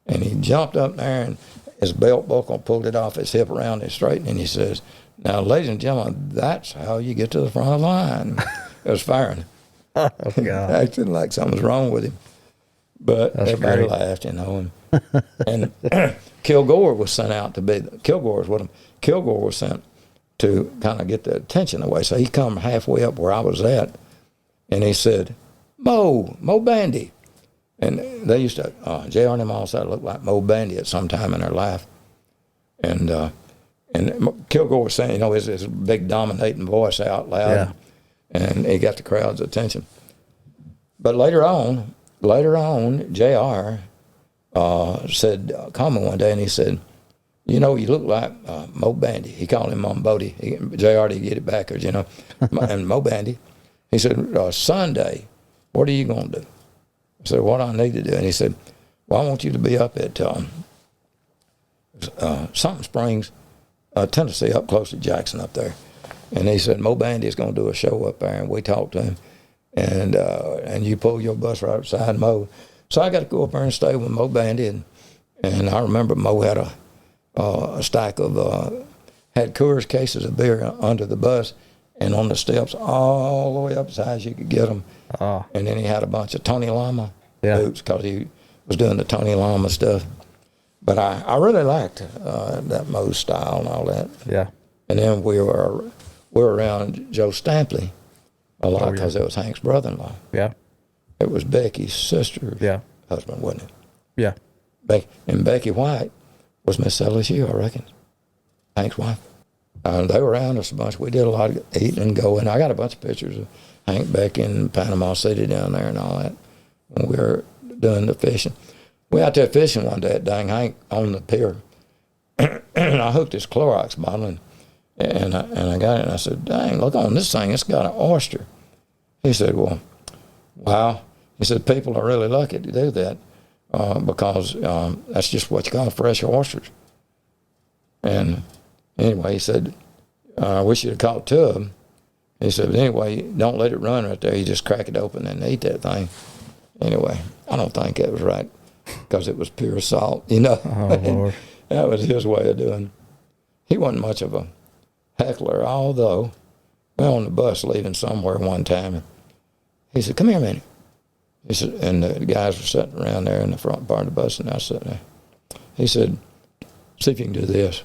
And he jumped up there, and his belt buckle pulled it off his hip around his straight, and he says, Now, ladies and gentlemen, that's how you get to the front of the line. It was firing. Oh, God. Acting like something was wrong with him. But That's everybody great. laughed, you know. And Kilgore was sent out to be, Kilgore was sent to kind of get the attention away. So he come halfway up where I was at, and he said, Mo Bandy. And they used to, J.R. and them all said, look like Mo Bandy at some time in their life. And Kilgore was saying, you know, his big dominating voice out loud. Yeah. And he got the crowd's attention. But later on, J.R. Said, called me one day, and he said, you know, you look like Mo Bandy. He called him Mom Bodie. J.R. didn't get it backwards, you know. And Mo Bandy, he said, Sunday, what are you going to do? I said, what I need to do. And he said, well, I want you to be up at Something Springs, Tennessee, up close to Jackson up there. And he said, Mo Bandy is going to do a show up there. And we talked to him. And you pull your bus right beside Mo. So I got to go up there and stay with Mo Bandy. And I remember Mo had a stack of, had Coors cases of beer under the bus and on the steps all the way up as high as you could get them. And then he had a bunch of Tony Lama boots because he was doing the Tony Lama stuff. But I really liked that Mo style and all that. Yeah. And then we were around Joe Stampley a lot because it was Hank's brother-in-law. Yeah. It was Becky's sister's husband, wasn't it? Yeah. And Becky White was Miss LSU, I reckon, Hank's wife. They were around us a bunch. We did a lot of eating and going. I got a bunch of pictures of Hank, Becky, in Panama City down there and all that when we were doing the fishing. We out there fishing one day at Dang Hank on the pier. And I hooked this Clorox bottle, and I got it, and I said, dang, look on this thing. It's got an oyster. He said, well, wow. He said, people are really lucky to do that because that's just what you call fresh oysters. And anyway, he said, I wish you'd have caught two of them. He said, but anyway, don't let it run right there. You just crack it open and eat that thing. Anyway, I don't think that was right because it was pure salt, you know. Oh, Lord. That was his way of doing. He wasn't much of a heckler, although we were on the bus leaving somewhere one time. And he said, come here a minute. He said, and the guys were sitting around there in the front part of the bus, and I was sitting there. He said, see if you can do this.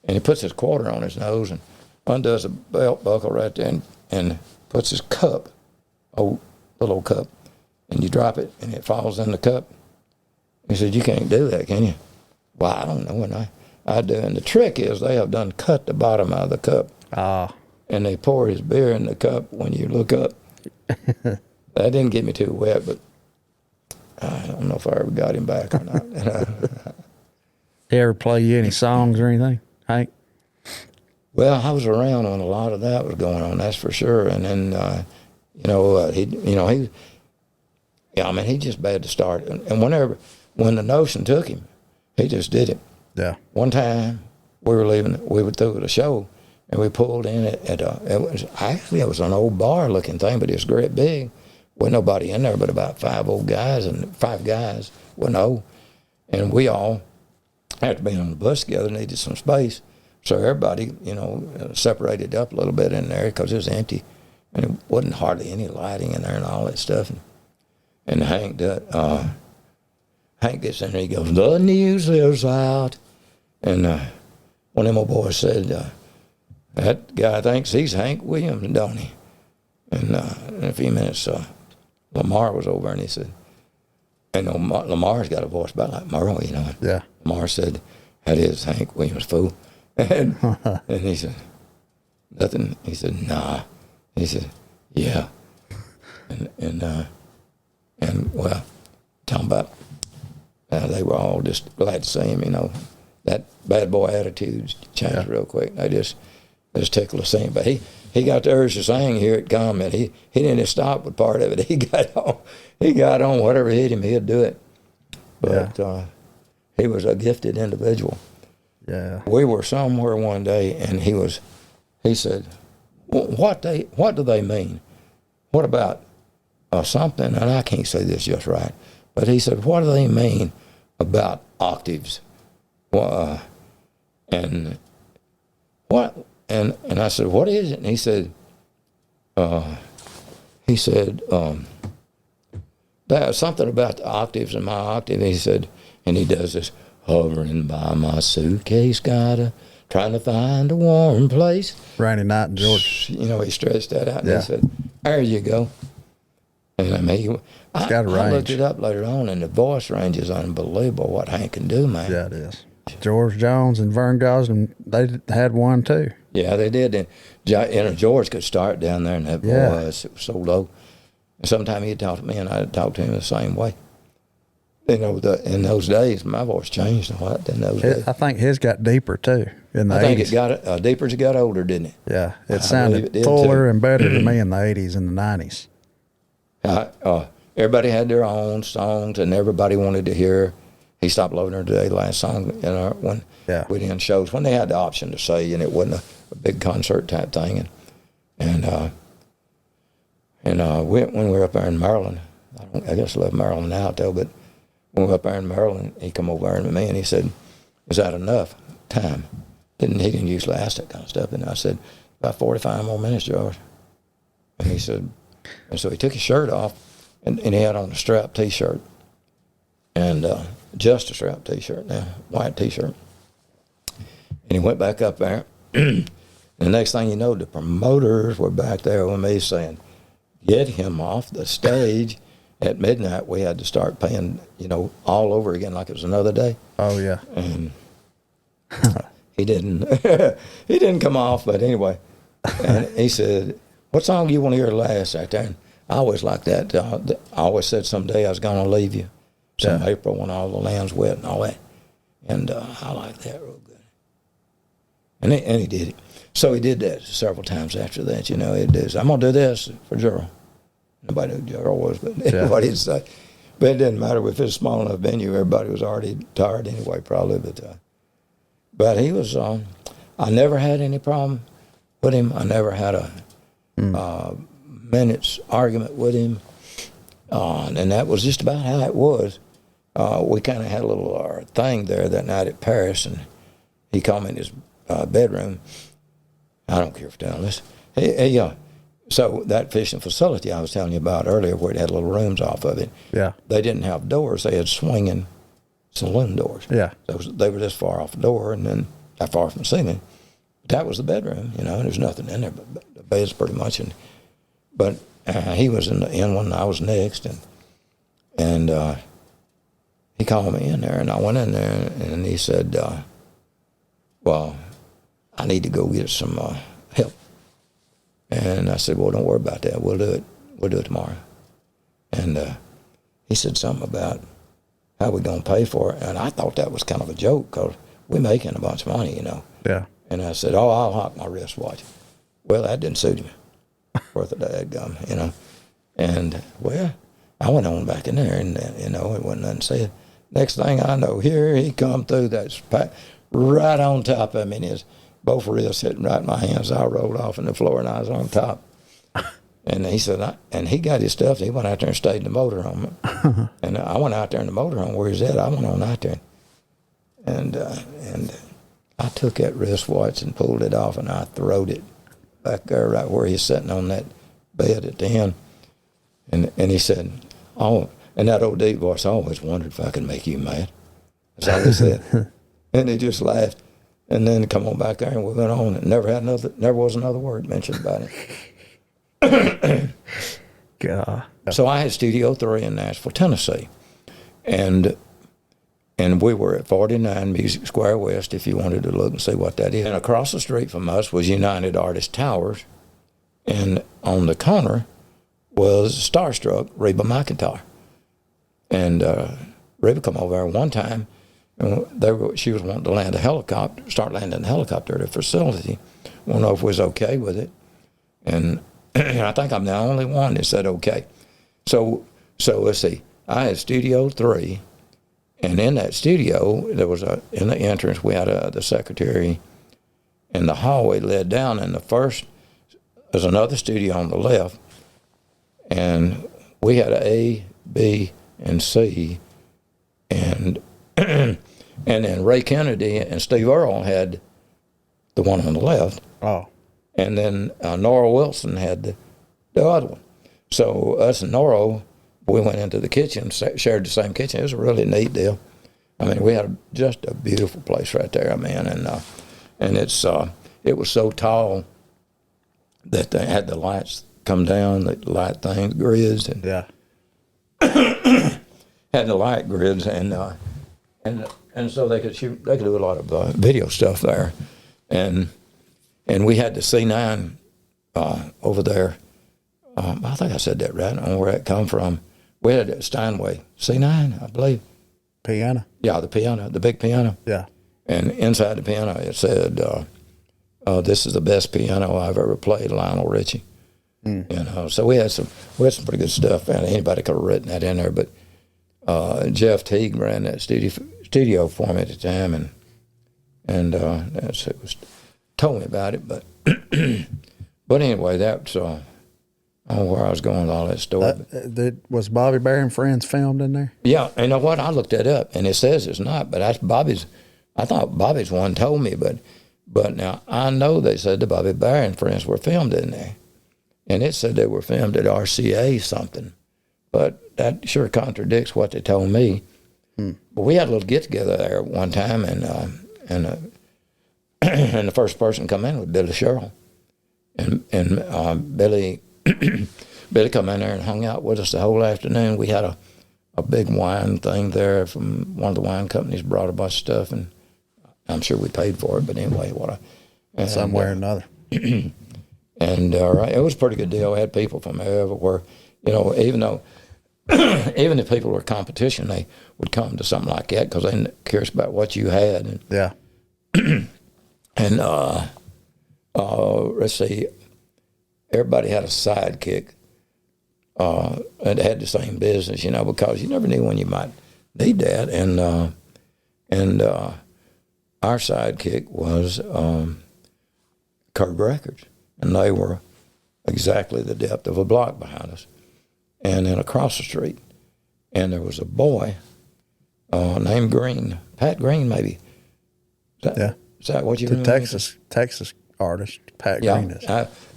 And he puts his quarter on his nose and undoes a belt buckle right there and puts his cup, little old cup, and you drop it and it falls in the cup. He said, you can't do that, can you? Well, I don't know. And I do. And the trick is they have done cut the bottom out of the cup. And they pour his beer in the cup when you look up. That didn't get me too wet, but I don't know if I ever got him back or not. He ever play you any songs or anything, Hank? Well, I was around when a lot of that was going on, that's for sure. And then, he just bad to start. And when the notion took him, he just did it. Yeah. One time we were through the show, and we pulled in it was an old bar looking thing, but it was great big. Wasn't nobody in there but about five guys, wasn't old. And we all, after being on the bus together, needed some space. So everybody, separated up a little bit in there because it was empty. And it wasn't hardly any lighting in there and all that stuff. And Hank gets in there, he goes, the news is out. And one of them old boys said, that guy thinks he's Hank Williams, don't he? And in a few minutes, Lamar was over, and he said, Lamar's got a voice about like Merle, Yeah. Lamar said, that is Hank Williams, fool. And he said, nothing. He said, nah. He said, yeah. And well, talking about, they were all just glad to see him, That bad boy attitude changed real quick. They just tickled to see him. But he got the urge to sing here at comment. He didn't stop with part of it. He got on whatever hit him, he'd do it. But he was a gifted individual. Yeah. We were somewhere one day, and he said, what do they mean? What about something? And I can't say this just right, but he said, what do they mean about octaves? And what? And I said, what is it? And he said, that something about the octaves in my octave. He said, and he does this, hovering by my suitcase, trying to find a warm place. Rainy night in Georgia. You know, he stretched that out and Yeah. he said, there you go. And I mean, It's got a I looked range. it up later on, and the voice range is unbelievable what Hank can do, man. Yeah, it is. George Jones and Vern Gosdin, they had one too. Yeah, they did. And George could start down there, and that voice, it was so low. And sometimes he'd talk to me, and I'd talk to him the same way. You know, in those days, my voice changed a lot in those days. I think his got deeper too in the 80s. I think it got deeper as it got older, didn't it? Yeah, it I sounded believe it did, fuller too. and better to me in the 80s and the 90s. Everybody had their own songs, and everybody wanted to hear. He stopped loving her today. Last song when we did shows when they had the option to say, and it wasn't a big concert type thing. And when we were up there in Maryland, I guess I left Maryland out though, but when we were up there in Maryland, he come over there to me and he said, "Is that enough time?" He didn't usually ask that kind of stuff, and I said, "About 45 more minutes, George." And he said, and so he took his shirt off, and he had on a strap T-shirt, and just a strap T-shirt now, white T-shirt. And he went back up there. And the next thing you know, the promoters were back there with me saying, "Get him off the stage." At midnight, we had to start paying, all over again like it was another day. Oh, yeah. And he didn't. He didn't come off, but anyway. And he said, "What song do you want to hear last out there?" And I always liked that. I always said someday I was going to leave you. Some April when all the land's wet and all that. And I liked that real good. And he did it. So he did that several times after that. It is. I'm going to do this for Gerald. Nobody knew who Gerald was, but everybody would say. But it didn't matter if it's a small enough venue. Everybody was already tired anyway, probably. But he was. I never had any problem with him. I never had a minute's argument with him, and that was just about how it was. We kind of had a little thing there that night at Paris, and he called me in his bedroom. I don't care for telling this. So that fishing facility I was telling you about earlier, where it had little rooms off of it, they didn't have doors. They had swinging saloon doors. Yeah. They were this far off the door and then that far from the ceiling. But that was the bedroom, and there's nothing in there but the bed's pretty much. But he was in the end one, and I was next, and he called me in there, and I went in there, and he said, "Well, I need to go get some help." And I said, "Well, don't worry about that. We'll do it. We'll do it tomorrow." And he said something about how we going to pay for it. And I thought that was kind of a joke because we're making a bunch of money, Yeah. And I said, "Oh, I'll hock my wristwatch." Well, that didn't suit him. Worth a dadgum, And, well, I went on back in there, and, it wasn't nothing said. Next thing I know, here he come through that right on top of me, and his both wrists hitting right in my hands. I rolled off on the floor, and I was on top. And he said, and he got his stuff. He went out there and stayed in the motorhome. And I went out there in the motorhome where he's at. I went on out there. And I took that wristwatch and pulled it off, and I throwed it back there right where he's sitting on that bed at the end. And he said, "Oh," and that old deep voice, "I always wondered if I could make you mad." That's all he said. And he just laughed. And then come on back there, and we went on. And never was another word mentioned about it. God. So I had Studio 3 in Nashville, Tennessee. And we were at 49 Music Square West, if you wanted to look and see what that is. And across the street from us was United Artists Towers. And on the corner was Starstruck, Reba McEntire. And Reba come over there one time, and she was wanting to start landing a helicopter at her facility. I don't know if we was okay with it. And I think I'm the only one that said okay. So let's see. I had Studio 3, and in that studio, there was in the entrance, we had the secretary, and the hallway led down, and the first, there's another studio on the left, and we had A, B, and C, and and then Ray Kennedy and Steve Earle had the one on the left. Oh. And then Nora Wilson had the other one. So us and Nora, we went into the kitchen, shared the same kitchen. It was a really neat deal. I mean, we had just a beautiful place right there, and it was so tall that they had the lights come down, the light things, grids, and Yeah. had the light grids, and so they could do a lot of video stuff there, and we had the C9 over there. I think I said that right. I don't know where that come from. We had a Steinway C9, I believe. Piano. Yeah, the piano, the big piano. Yeah. And inside the piano, it said, "This is the best piano I've ever played, Lionel Richie." You know, so we had some pretty good stuff. And anybody could have written that in there, but Jeff Teague ran that studio for me at the time, and it was told me about it. But but anyway, that's I don't know where I was going with all that story. Was Bobby Bear and Friends filmed in there? Yeah, you know what? I looked that up, and it says it's not, but that's Bobby's. I thought Bobby's one told me, but now I know they said the Bobby Bear and Friends were filmed in there, and it said they were filmed at RCA something, but that sure contradicts what they told me. But we had a little get together there one time, and and the first person to come in was Billy Sherrill, and Billy. Billy come in there and hung out with us the whole afternoon. We had a big wine thing there from one of the wine companies, brought a bunch of stuff, and I'm sure we paid for it, but anyway, Some way or another. And it was a pretty good deal. We had people from everywhere, you know, even if people were competition, they would come to something like that because they were curious about what you had. And, Yeah. and let's see, everybody had a sidekick and had the same business, you know, because you never knew when you might need that. And our sidekick was Kirk Records, and they were exactly the depth of a block behind us. And then across the street, and there was a boy named Green, Pat Green, maybe. Is that what you remember? Texas artist, Pat Green is.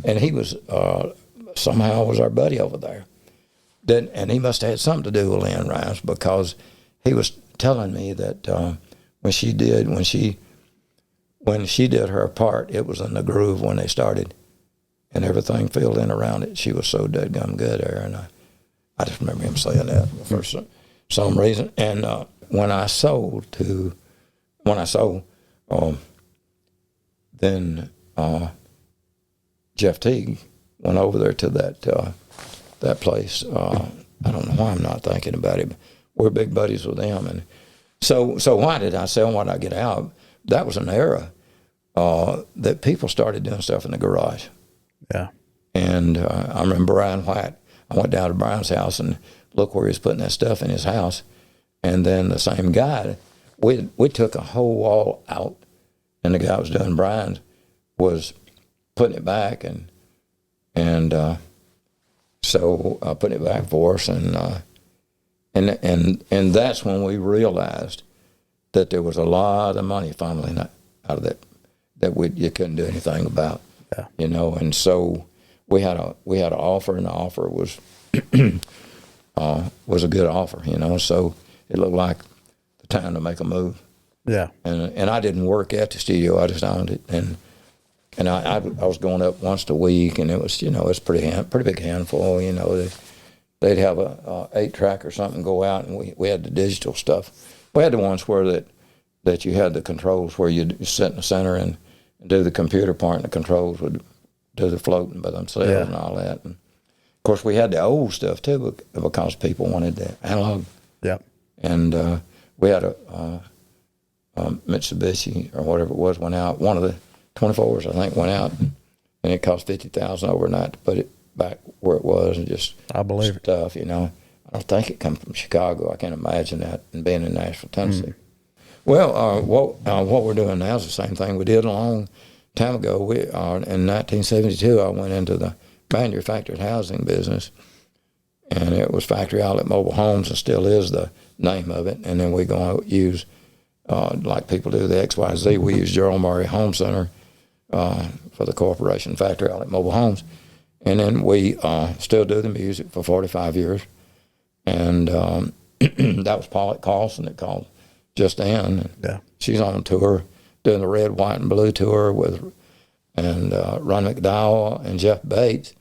And he was somehow was our buddy over there. And he must have had something to do with Lynn Rimes, because he was telling me that when she did her part, it was in the groove when they started, and everything filled in around it. She was so deadgum good there, and I just remember him saying that for some reason. And when I sold, then Jeff Teague went over there to that place. I don't know why I'm not thinking about it, but we're big buddies with them. And so why did I sell? Why did I get out? That was an era that people started doing stuff in the garage. Yeah. And I remember Brian White. I went down to Brian's house and looked where he was putting that stuff in his house. And then the same guy, we took a whole wall out, and the guy who was doing Brian's was putting it back, and so I put it back for us, and that's when we realized that there was a lot of money funneling out of that you couldn't do anything about. Yeah. You know, and so we had an offer, and the offer was a good offer, you know, so it looked like the time to make a move. Yeah. And I didn't work at the studio, I just owned it, and I was going up once a week, and it was, you know, it's pretty big handful, you know. They'd have a 8-track or something go out, and we had the digital stuff. We had the ones where that you had the controls where you'd sit in the center and do the computer part, and the controls would do the floating by themselves and all that. And of course, we had the old stuff too, because people wanted the analog. Yeah. And we had a Mitsubishi or whatever it was went out. One of the 24s, I think, went out, and it cost $50,000 overnight to put it back where it was, and just I believe stuff, you know. I don't think it come from Chicago. I can't imagine that, and being in Nashville, Tennessee. Well, what we're doing now is the same thing we did a long time ago. In 1972, I went into the manufactured housing business, and it was Factory Outlet Mobile Homes, and still is the name of it. And then we're going to use, like people do the XYZ, we use Gerald Murray Home Center for the corporation factory out at Mobile Homes. And then we still do the music for 45 years. And that was Paulette Carlson that called just then. Yeah. She's on tour, doing the Red, White, and Blue tour with Ron McDowell and Jeff Bates.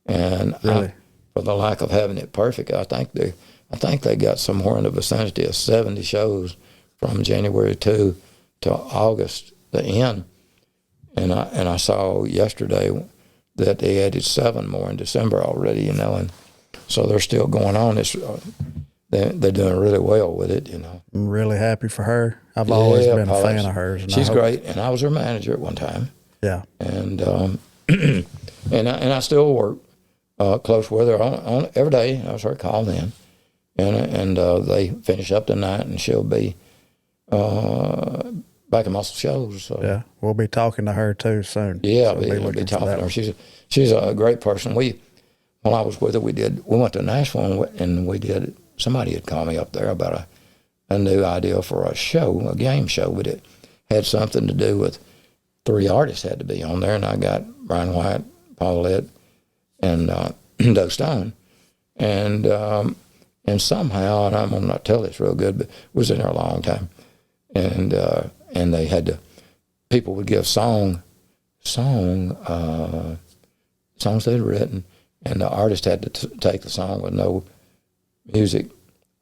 And Really? for the lack of having it perfect, I think they got somewhere in the vicinity of 70 shows from January 2 to August the end. And I saw yesterday that they added 7 more in December already, and so they're still going on. They're doing really well with it, I'm really happy for her. I've always been a fan of hers. And she's great, and I was her manager at one time. Yeah. And and I still work close with her on every day. I was her call in, and they finish up tonight, and she'll be back in Muscle Shoals. So. Yeah, we'll be talking to her too soon. Yeah, so we'll be talking to her. She's a great person. While I was with her, we went to Nashville and we did. Somebody had called me up there about a new idea for a show, a game show, but it had something to do with 3 artists had to be on there, and I got Brian White, Paulette, and Doug Stone, and somehow, and I'm gonna not tell this real good, but was in there a long time, and they had to, people would give songs they'd written, and the artist had to take the song with no music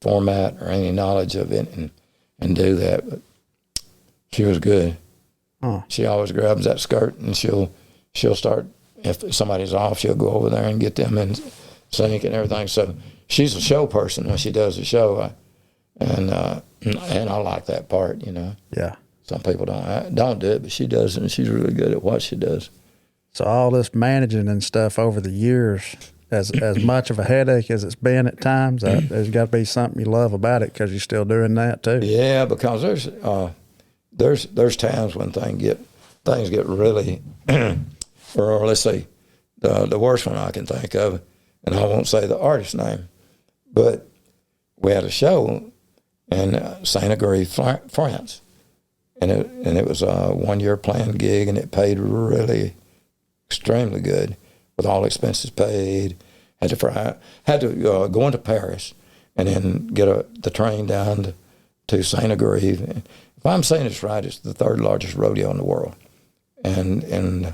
format or any knowledge of it and do that. But she was good. Huh. She always grabs that skirt and she'll start, if somebody's off, she'll go over there and get them in sync and everything. So she's a show person when she does the show, and I like that part. Yeah. Some people don't do it, but she does, and she's really good at what she does. So all this managing and stuff over the years, as much of a headache as it's been at times, there's got to be something you love about it because you're still doing that too. Yeah, because there's times when things get really, or let's see, the worst one I can think of, and I won't say the artist's name, but we had a show in Saint-Agrève, France, and it was a 1-year planned gig, and it paid really extremely good, with all expenses paid. Had to go into Paris, and then get the train down to Saint-Agrève. If I'm saying this right, it's the 3rd largest rodeo in the world. And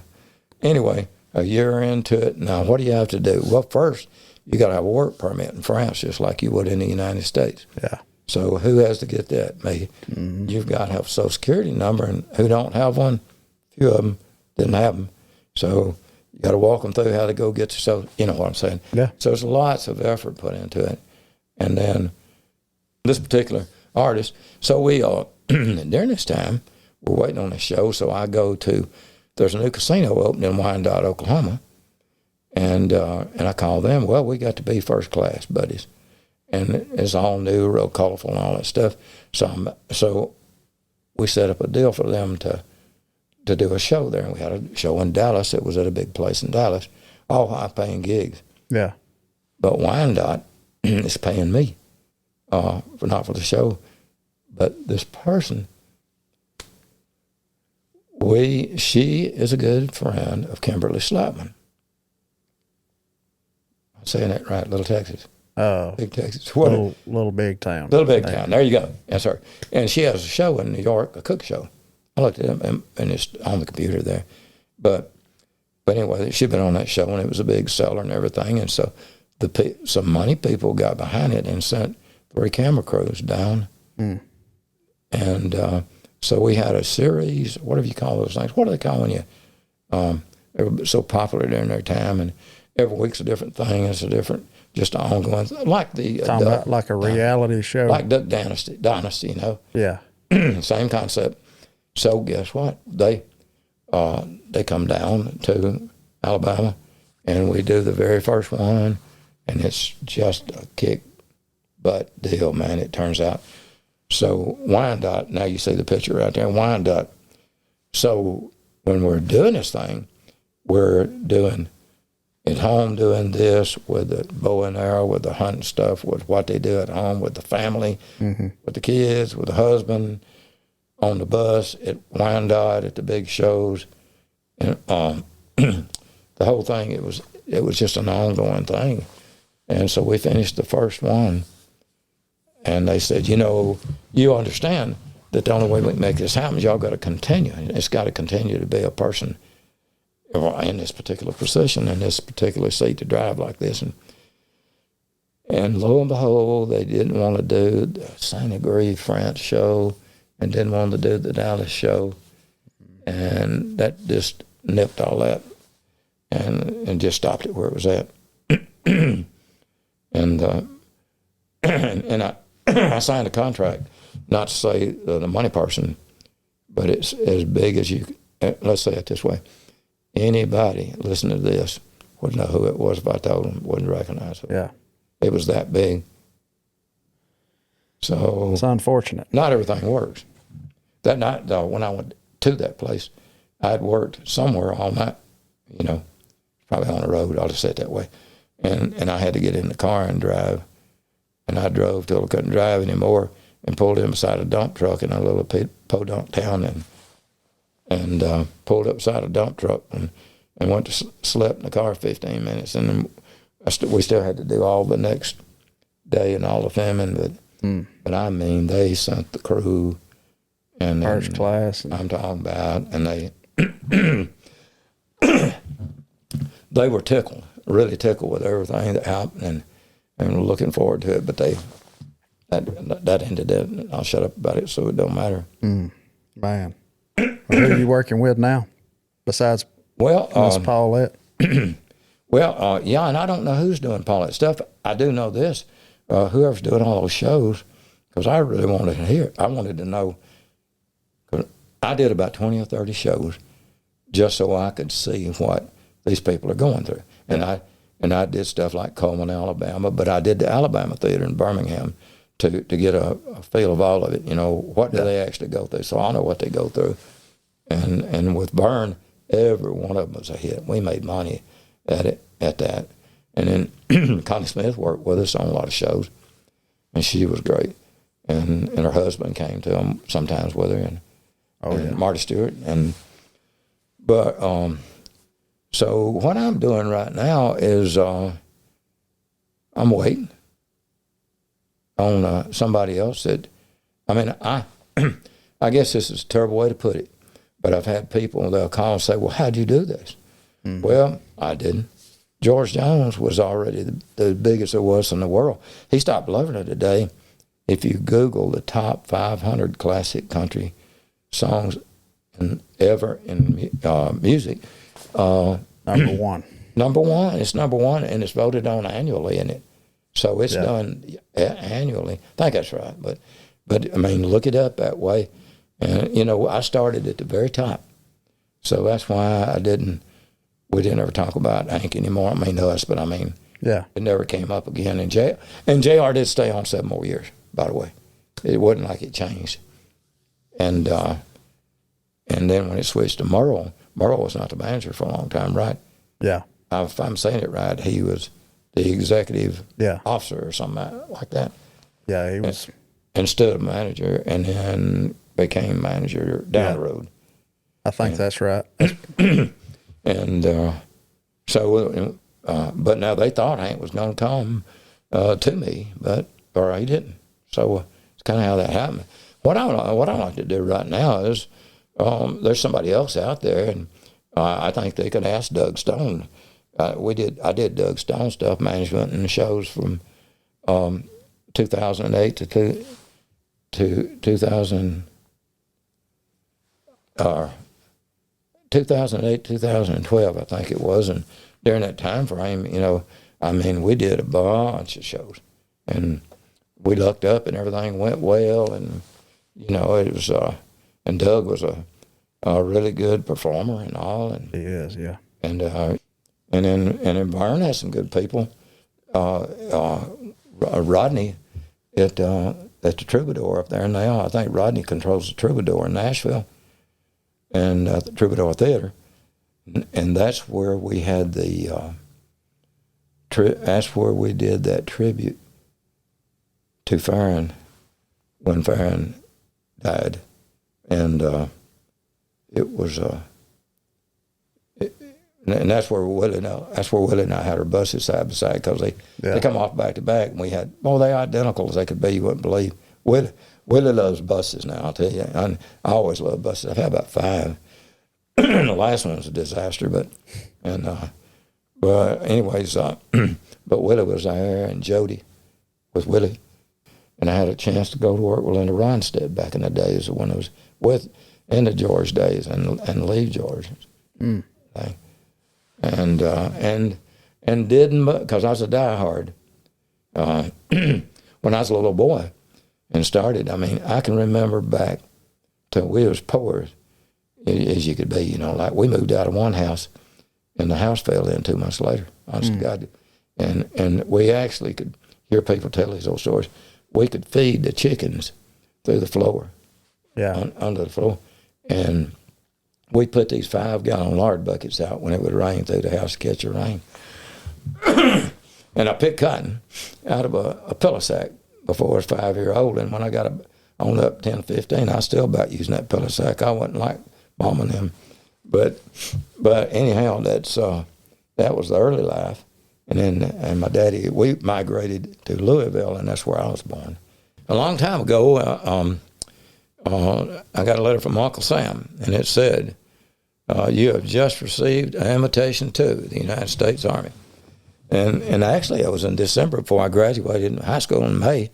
anyway, a year into it, now what do you have to do? Well, first, you got to have a work permit in France, just like you would in the United States. Yeah. So who has to get that? Me. Mm-hmm. You've got to have a Social Security number, and who don't have one? A few of them didn't have them. So you got to walk them through how to go get yourself, you know what I'm saying? Yeah. So there's lots of effort put into it. And then this particular artist, so we during this time, we're waiting on the show, so I go to, there's a new casino opening in Wyandotte, Oklahoma, and I call them. Well, we got to be first class buddies, and it's all new, real colorful and all that stuff. So we set up a deal for them to do a show there, and we had a show in Dallas. It was at a big place in Dallas, all high-paying gigs. Yeah. But Wyandotte is paying me, not for the show, but this person. She is a good friend of Kimberly Slapman. I'm saying that right, Little Texas. Oh. Big Texas. Little big town. Little big town. There you go. Yes, sir. And she has a show in New York, a cook show. I looked at it, and it's on the computer there. But anyway, she'd been on that show, and it was a big seller and everything. And so some money people got behind it and sent 3 camera crews down. Mm. And so we had a series, whatever you call those things. What do they call when you, they were so popular during their time, and every week's a different thing. It's a different, just ongoing, like the talking about like a reality show, like Duck Dynasty, you know. Yeah. Same concept. So guess what? They come down to Alabama, and we do the very first one, and it's just a kick butt deal, man. It turns out. So Wyandotte, now you see the picture right there, Wyandotte. So when we're doing this thing, we're doing at home, doing this with the bow and arrow, with the hunting stuff, with what they do at home, with the family, mm-hmm. with the kids, with the husband, on the bus, at Wyandotte, at the big shows. And the whole thing, it was just an ongoing thing. And so we finished the first one, and they said, you understand that the only way we can make this happen is y'all got to continue. It's got to continue to be a person in this particular position, in this particular seat to drive like this. And lo and behold, they didn't want to do the St. Gris, France show, and didn't want to do the Dallas show. And that just nipped all that and just stopped it where it was at. and I signed a contract, not to say the money person, but it's as big as you, let's say it this way. Anybody listening to this would know who it was if I told them, wouldn't recognize it. Yeah. It was that big. So it's unfortunate. Not everything works. That night, though, when I went to that place, I had worked somewhere all night, probably on the road, I'll just say it that way. And I had to get in the car and drive. And I drove till I couldn't drive anymore and pulled in beside a dump truck in a little podunk town and pulled up beside a dump truck and went to slept in the car 15 minutes. And then we still had to do all the next day and all the filming, but I mean, they sent the crew and first class. I'm talking about, and they they were tickled, really tickled with everything that happened, and were looking forward to it. But that ended it. I'll shut up about it, so it don't matter. Man, well, who are you working with now, besides Miss Paulette? Yeah, and I don't know who's doing Paulette stuff. I do know this. Whoever's doing all those shows, because I really wanted to hear. I wanted to know. Cause I did about 20 or 30 shows just so I could see what these people are going through. And I did stuff like Coleman, Alabama, but I did the Alabama Theater in Birmingham to get a feel of all of it. What do they actually go through? So I know what they go through. And with Vern, every one of them was a hit. We made money at that. And then Connie Smith worked with us on a lot of shows, and she was great. And her husband came to them sometimes with her, and Marty Stewart. So what I'm doing right now is I'm waiting on somebody else I guess this is a terrible way to put it, but I've had people, they'll call and say, well, how'd you do this? Mm-hmm. Well, I didn't. George Jones was already the biggest there was in the world. He stopped loving it today. If you Google the top 500 classic country songs ever in music, number one. Number one. It's number one, and it's voted on annually in it. So it's done annually. I think that's right. But I mean, look it up that way. And, I started at the very top. So that's why we didn't ever talk about Hank anymore. I mean, us, but I mean, it never came up again. And JR did stay on 7 more years, by the way. It wasn't like it changed. And then when it switched to Merle was not the manager for a long time, right? Yeah. If I'm saying it right, he was the executive officer or something like that. Yeah, he was. Instead of manager, and then became manager down the road. I think that's right. And but now they thought Hank was going to come to me, or he didn't. So it's kind of how that happened. What I like to do right now is there's somebody else out there, and I think they could ask Doug Stone. I did Doug Stone stuff, management and shows from 2008 to 2008, 2012, I think it was. And during that time frame, we did a bunch of shows. And we looked up and everything went well. And, it was, and Doug was a really good performer and all. And he is, yeah. And then Vern has some good people. Rodney at the Troubadour up there now. I think Rodney controls the Troubadour in Nashville and the Troubadour Theater. And that's where we had that's where we did that tribute to Farron when Farron died. And it was And that's where Willie and I had our buses side by side, because they come off back to back, and we had, they identical as they could be. You wouldn't believe. Willie loves buses now, I'll tell you. I always loved buses. I've had about 5. The last one was a disaster, but anyways, but Willie was there, and Jody with Willie, and I had a chance to go to work with Linda Ronstead back in the days when I was in the George days and leave George. Thing. And didn't, because I was a diehard when I was a little boy and started. I mean, I can remember back till we was poor as you could be, you know, like we moved out of one house and the house fell in 2 months later, honest to God. And we actually could hear people tell these old stories. We could feed the chickens through the floor, under the floor. And we'd put these 5-gallon lard buckets out when it would rain through the house to catch the rain. And I picked cotton out of a pillow sack before I was 5-year-old. And when I got on up 10, 15, I was still about using that pillow sack. I wasn't like bombing them. But anyhow, that was the early life. And my daddy, we migrated to Louisville, and that's where I was born. A long time ago, I got a letter from Uncle Sam, and it said, you have just received an invitation to the United States Army. And actually, it was in December before I graduated in high school in May,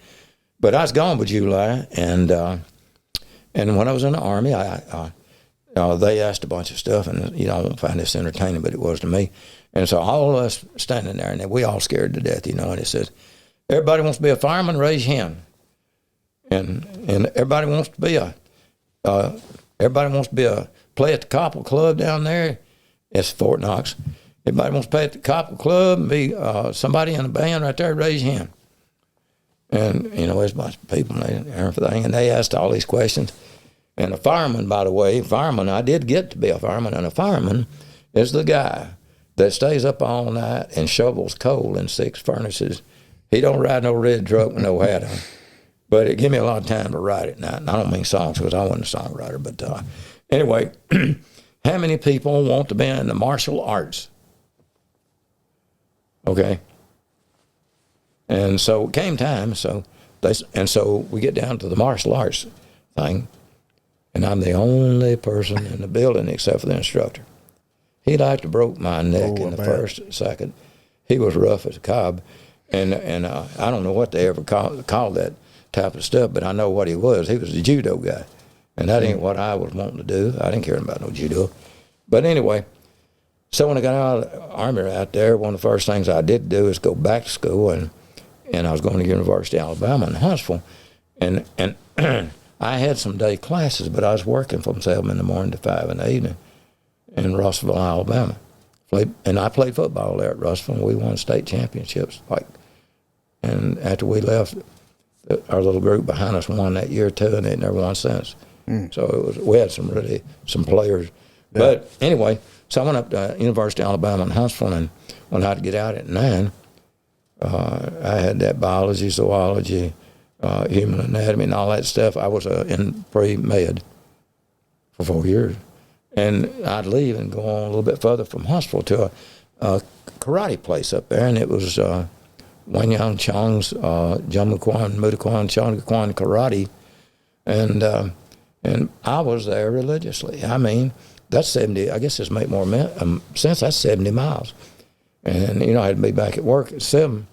but I was gone by July. And when I was in the Army, they asked a bunch of stuff, and I won't find this entertaining, but it was to me. And so all of us standing there, and we all scared to death, and it says, everybody wants to be a fireman, raise your hand. And everybody wants to be play at the Coppel Club down there. It's Fort Knox. Everybody wants to play at the Coppel Club and be somebody in a band right there, raise your hand. And, there's a bunch of people and everything, and they asked all these questions. And a fireman, by the way, I did get to be a fireman, and a fireman is the guy that stays up all night and shovels coal in 6 furnaces. He don't ride no red truck with no hat on. But it gave me a lot of time to write at night. And I don't mean songs, because I wasn't a songwriter. But anyway, how many people want to be in the martial arts? Okay. And so it came time. So we get down to the martial arts thing. And I'm the only person in the building except for the instructor. He like to broke my neck in the first second. He was rough as a cob. And I don't know what they ever called that type of stuff, but I know what he was. He was a judo guy. And that ain't what I was wanting to do. I didn't care about no judo. But anyway, so when I got out of the Army out there, one of the first things I did do is go back to school, and I was going to University of Alabama in Huntsville. And I had some day classes, but I was working from 7 in the morning to 5 in the evening in Russellville, Alabama. And I played football there at Russellville, and we won state championships. And after we left, our little group behind us won that year too, and they never won since. So we had some players. Yeah. But anyway, so I went up to University of Alabama in Huntsville, and when I had to get out at 9, I had that biology, zoology, human anatomy, and all that stuff. I was in pre-med for 4 years. And I'd leave and go on a little bit further from Huntsville to a karate place up there, and it was Wanyang Chong's Jumukwan, Mutakwan, Chongakwan karate. And I was there religiously. I mean, that's 70, I guess this make more sense, that's 70 miles. And, I had to be back at work at 7.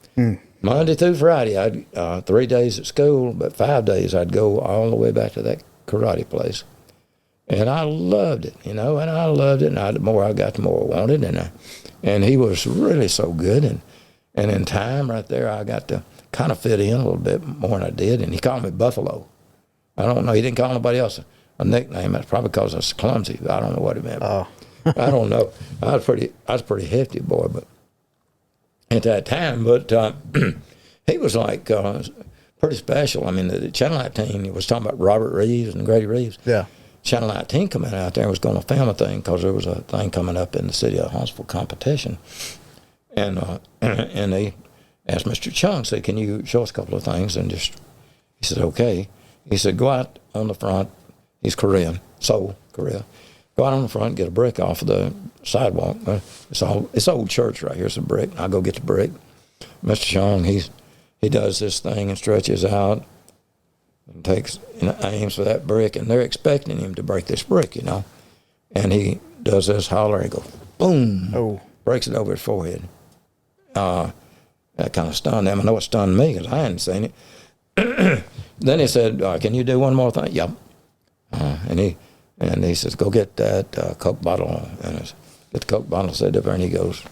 Monday through Friday, I'd 3 days at school, but 5 days I'd go all the way back to that karate place. And I loved it, and I loved it. And the more I got, the more I wanted. And he was really so good. And in time right there, I got to kind of fit in a little bit more than I did. And he called me Buffalo. I don't know. He didn't call nobody else a nickname. That's probably because I was clumsy. I don't know what he meant. Oh. I don't know. I was pretty hefty boy, but at that time. But he was like pretty special. I mean, the Channel 19, he was talking about Robert Reeves and Grady Reeves. Yeah. Channel 19 coming out there and was going to film a thing because there was a thing coming up in the city of Huntsville competition. And they asked Mr. Chung, said, can you show us a couple of things? And he said, okay. He said, go out on the front. He's Korean, Seoul, Korea. Go out on the front, get a brick off of the sidewalk. It's old church right here. It's a brick. I go get the brick. Mr. Chong, he does this thing and stretches out and takes, aims for that brick, and they're expecting him to break this brick, And he does this holler, and he goes, boom, breaks it over his forehead. That kind of stunned him. I know it stunned me because I hadn't seen it. Then he said, can you do one more thing? Yep. And he says, go get that Coke bottle. And get the Coke bottle, set it there, and he goes,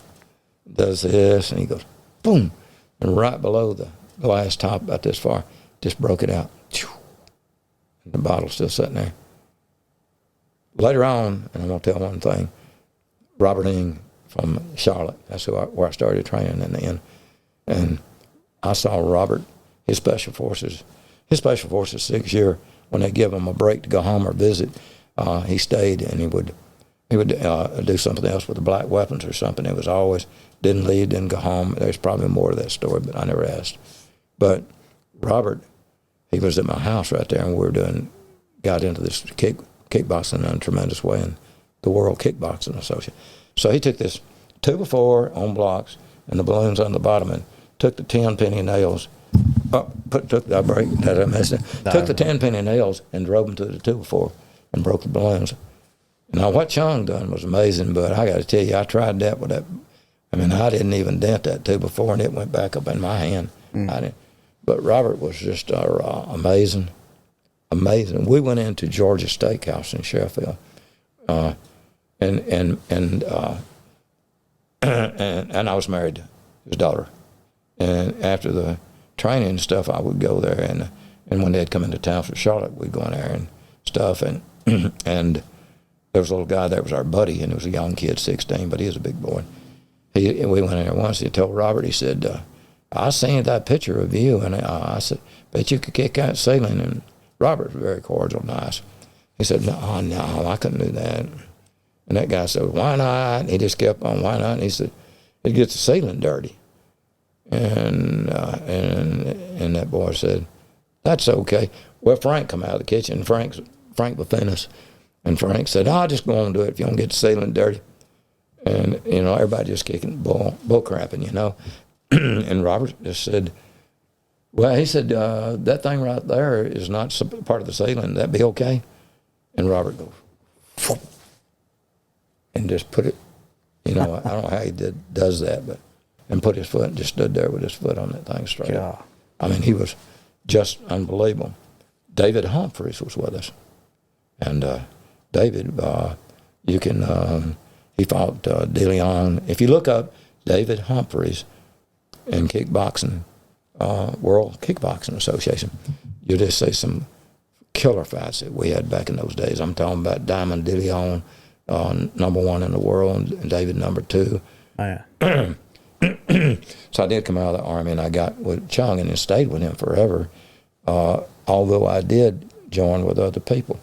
does this, and he goes, boom. And right below the glass top, about this far, just broke it out. And the bottle's still sitting there. Later on, and I'm going to tell one thing, Robert Ing from Charlotte, that's where I started training in the end. And I saw Robert, his special forces 6 year, when they give him a break to go home or visit, he stayed, and he would do something else with the black weapons or something. It was always, didn't leave, didn't go home. There's probably more to that story, but I never asked. But Robert, he was at my house right there, and got into this kickboxing in a tremendous way in the World Kickboxing Association. So he took this 2x4 on blocks and the balloons on the bottom, and took the 10-penny nails, took the 10-penny nails and drove them to the 2x4 and broke the balloons. Now, what Chung done was amazing, but I got to tell you, I tried that with that. I mean, I didn't even dent that 2x4, and it went back up in my hand. But Robert was just amazing. We went into Georgia Steakhouse in Sheffield, and I was married to his daughter. And after the training and stuff, I would go there, and when they'd come into town from Charlotte, we'd go in there and stuff. And and there was a little guy there, was our buddy, and he was a young kid, 16, but he was a big boy. We went in there once. He told Robert, he said, I seen that picture of you, and I said, bet you could kick out ceiling. And Robert was very cordial, nice. He said, no, I couldn't do that. And that guy said, why not? And he just kept on, why not? And he said, it gets the ceiling dirty. And that boy said, that's okay. Well, Frank come out of the kitchen. Frank within us. And Frank said, I'll just go on and do it if you don't get the ceiling dirty. And, everybody just kicking bull crapping, And Robert just said, well, he said, that thing right there is not part of the ceiling. That'd be okay? And Robert goes, Phoop, and just put it, I don't know how he does that, and put his foot, and just stood there with his foot on that thing straight. Yeah. I mean, he was just unbelievable. David Humphreys was with us. And David, you can, he fought DeLeon. If you look up David Humphreys in kickboxing, World Kickboxing Association, you'll just see some killer fights that we had back in those days. I'm talking about Diamond DeLeon, #1 in the world, and David #2. Oh, yeah. So I did come out of the Army, and I got with Chung and stayed with him forever, although I did join with other people.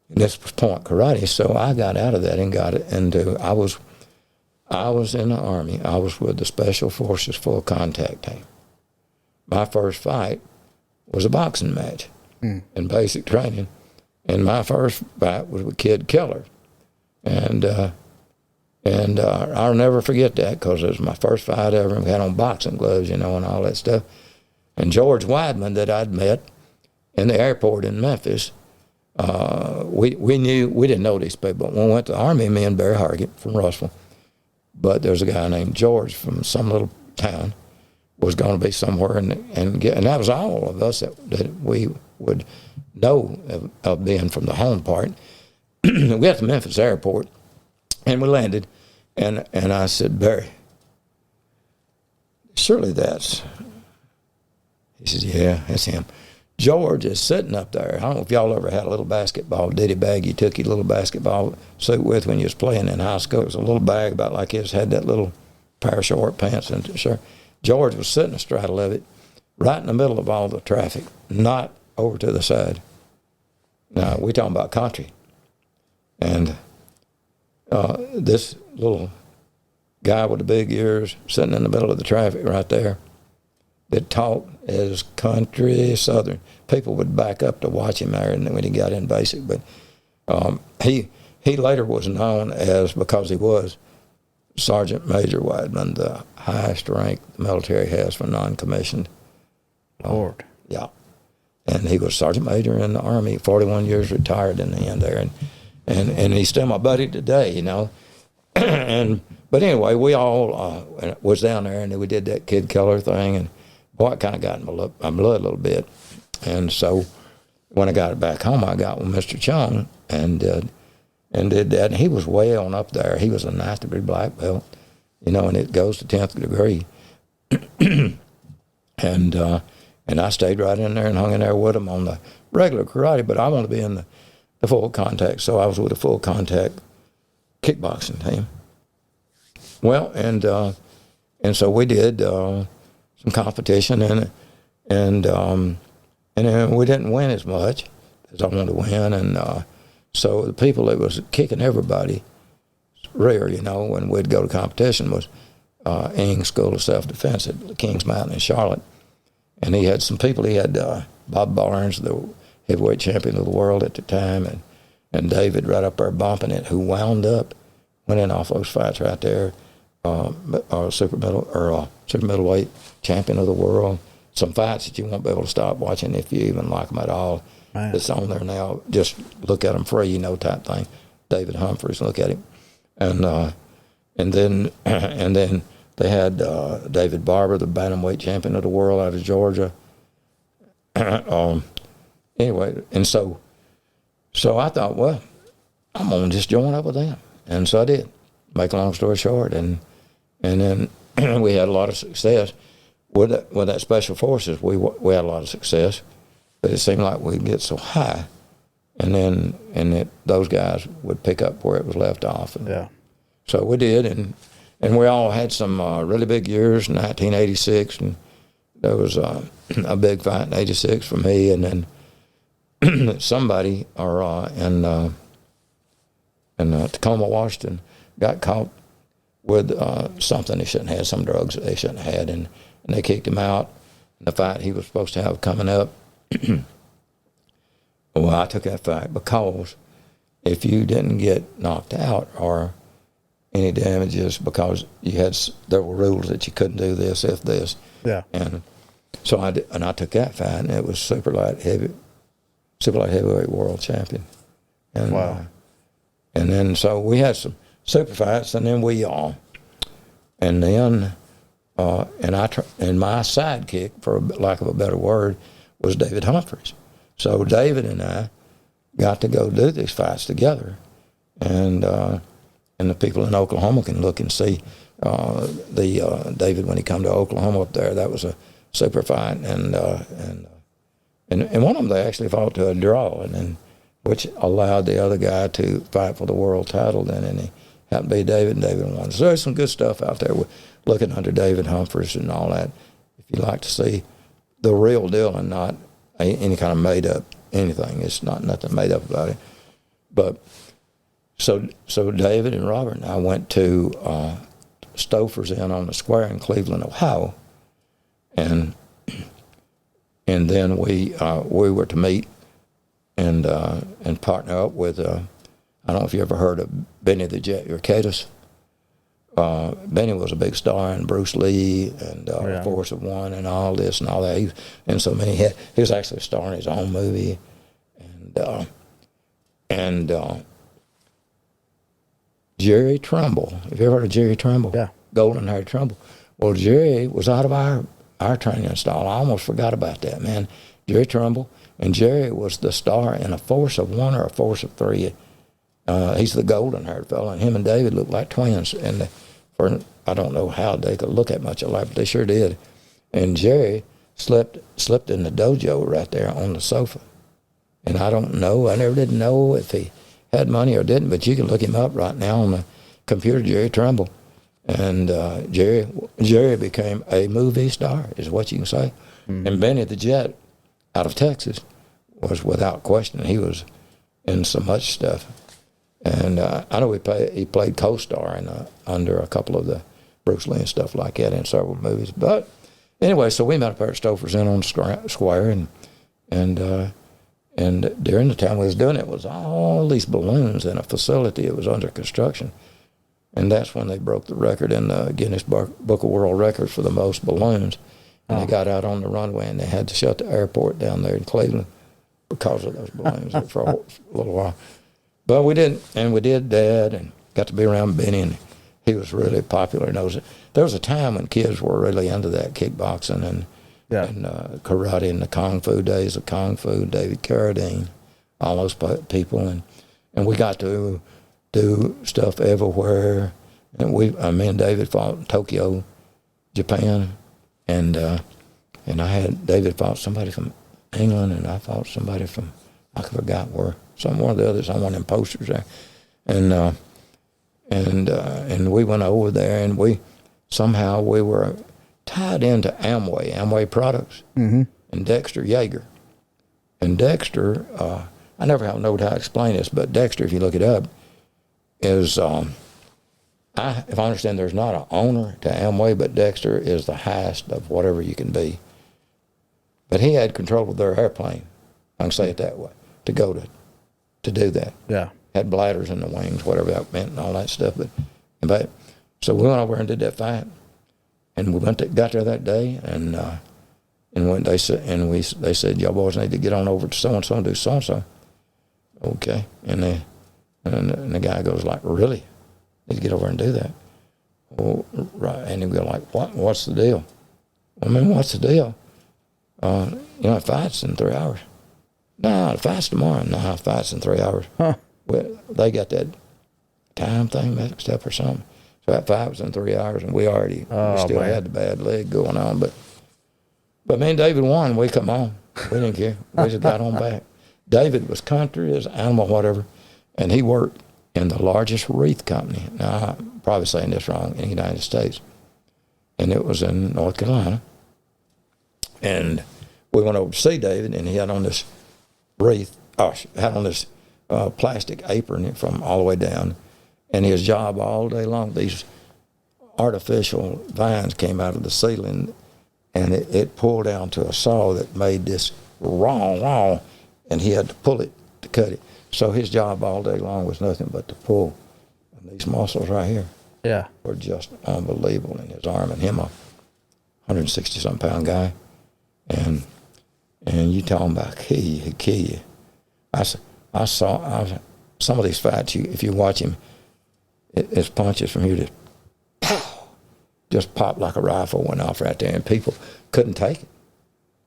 And this was point karate, so I got out of that and got into, I was in the Army. I was with the Special Forces Full Contact Team. My first fight was a boxing match in basic training, and my first fight was with Kid Keller. And I'll never forget that, because it was my first fight ever. We had on boxing gloves, and all that stuff. And George Weidman, that I'd met in the airport in Memphis, we didn't know these people. When we went to the Army, me and Barry Hargett from Russell, but there was a guy named George from some little town, was going to be somewhere, and that was all of us that we would know of being from the home part. We got to Memphis airport, and we landed, and I said, Barry, surely that's, he says, yeah, that's him. George is sitting up there. I don't know if y'all ever had a little basketball ditty bag you took your little basketball suit with when you was playing in high school. It was a little bag about like this, had that little pair of short pants and shirt. George was sitting astraddle of it, right in the middle of all the traffic, not over to the side. Now, we talking about country. And this little guy with the big ears sitting in the middle of the traffic right there that talked as country Southern. People would back up to watch him there and when he got in basic. But He later was known as, because he was Sergeant Major Weidman, the highest rank the military has for non-commissioned. Lord. Yeah. And he was Sergeant Major in the Army, 41 years retired in the end there. And he's still my buddy today, you know. But anyway, we all was down there, and we did that kid killer thing, and boy, it kind of got in my blood a little bit. And so when I got it back home, I got with Mr. Chung and did that. And he was way on up there. He was a 9th degree black belt, you know, and it goes to 10th degree. And I stayed right in there and hung in there with him on the regular karate, but I wanted to be in the full contact, so I was with a full contact kickboxing team. Well, and so we did some competition, and then we didn't win as much as I wanted to win, and so the people that was kicking everybody rear, you know, when we'd go to competition was Ing School of Self-Defense at Kings Mountain in Charlotte. And he had some people. He had Bob Barnes, the heavyweight champion of the world at the time, and David right up there bumping it, who wound up winning off those fights right there. Super middleweight champion of the world. Some fights that you won't be able to stop watching if you even like them at all. Man. It's on there now. Just look at them free, you know, type thing. David Humphreys, look at him, and then they had David Barber, the bantamweight champion of the world out of Georgia. Anyway, and so I thought, well, I'm gonna just join up with them, and so I did. Make a long story short, and then we had a lot of success with that special forces. We had a lot of success, but it seemed like we'd get so high, and then those guys would pick up where it was left off. And yeah. So we did, and we all had some really big years. 1986, and there was a big fight in '86 for me, and then somebody in Tacoma, Washington, got caught with something they shouldn't have, some drugs that they shouldn't have had, and they kicked him out in the fight he was supposed to have coming up. Well, I took that fight because if you didn't get knocked out or any damages, because there were rules that you couldn't do this if this. Yeah. And so I took that fight, and it was super light heavyweight world champion. And, wow. And then so we had some super fights, and then and my sidekick, for lack of a better word, was David Humphreys. So David and I got to go do these fights together, and the people in Oklahoma can look and see David when he come to Oklahoma up there. That was a super fight, and one of them they actually fought to a draw, and then which allowed the other guy to fight for the world title. Then, and he happened to be David, and David won. So there's some good stuff out there with looking under David Humphreys and all that. If you like to see the real deal and not any kind of made up anything, it's not nothing made up about it. But so David and Robert and I went to Stouffer's Inn on the Square in Cleveland, Ohio, and then we were to meet and partner up with I don't know if you ever heard of Benny the Jet Urquidez. Benny was a big star in Bruce Lee and Force of One and all this and all that. He was actually a star in his own movie, and Jerry Trumbull. Have you ever heard of Jerry Trumbull? Yeah. Golden Hair Trumbull. Well, Jerry was out of our training style. I almost forgot about that, man. Jerry Trumbull, and Jerry was the star in a Force of One or a Force of Three. He's the golden-haired fella, and him and David looked like twins. And I don't know how they could look that much alike, but they sure did. And Jerry slept in the dojo right there on the sofa. And I don't know, I never did know if he had money or didn't, but you can look him up right now on the computer, Jerry Trumbull. And Jerry became a movie star, is what you can say. Mm-hmm. And Benny the Jet out of Texas was without question. He was in so much stuff. And I know he played co-star under a couple of the Bruce Lee and stuff like that in several movies. But anyway, so we met up there at Stouffer's Inn on the Square, and And during the time we was doing it, was all these balloons in a facility. It was under construction. And that's when they broke the record in the Guinness Book of World Records for the most balloons. And they got out on the runway, and they had to shut the airport down there in Cleveland because of those balloons for a little while. But we did that, and got to be around Benny, and he was really popular. And there was a time when kids were really into that kickboxing and karate and the Kung Fu days of Kung Fu, David Carradine, all those people. And we got to do stuff everywhere. And me and David fought in Tokyo, Japan. And I had David fought somebody from England, and I fought somebody from, I forgot where, one of the others on one of them posters there. And we went over there, and we were tied into Amway products, and Dexter Yeager. And Dexter, I never know how to explain this, but Dexter, if you look it up, is, if I understand, there's not an owner to Amway, but Dexter is the highest of whatever you can be. But he had control of their airplane, I can say it that way, to go to do that. Yeah. Had bladders in the wings, whatever that meant, and all that stuff. But so we went over and did that fight, and we got there that day, and when they said y'all boys need to get on over to so and so and do so and so. Okay, and the guy goes like, really? Need to get over and do that? Well, right, and he go like, what? What's the deal? I mean, what's the deal? The fight's in 3 hours. No, the fight's tomorrow. No, the fight's in 3 hours. Huh. Well, they got that time thing mixed up or something. So that fight was in 3 hours, and we still had the bad leg going on. But me and David won. We come on. We didn't care. We just got on back. David was country as animal, whatever, and he worked in the largest wreath company. Now, I'm probably saying this wrong, in the United States. And it was in North Carolina. And we went over to see David, and he had on this wreath, plastic apron from all the way down. And his job all day long, these artificial vines came out of the ceiling, and it pulled down to a saw that made this raw, and he had to pull it to cut it. So his job all day long was nothing but to pull. And these muscles right here were just unbelievable in his arm, and him, a 160-some pound guy. And you talking about he'd kill you. I saw some of these fights, if you watch him, his punches from here to just popped like a rifle, went off right there, and people couldn't take it.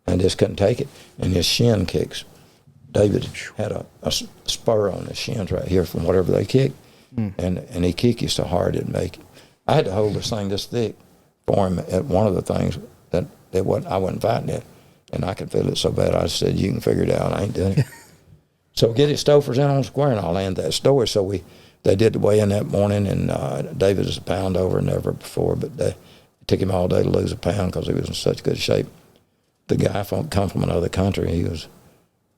And just couldn't take it. And his shin kicks, David had a spur on his shins right here from whatever they kicked, and he kicked you so hard it'd make it. I had to hold this thing this thick for him at one of the things that I wasn't fighting it, and I could feel it so bad. I said, "You can figure it out. I ain't doing it." So get his Stofers in on square, and I'll end that story. So they did the weigh-in that morning, and David was a pound over than ever before, but it took him all day to lose a pound because he was in such good shape. The guy come from another country. He was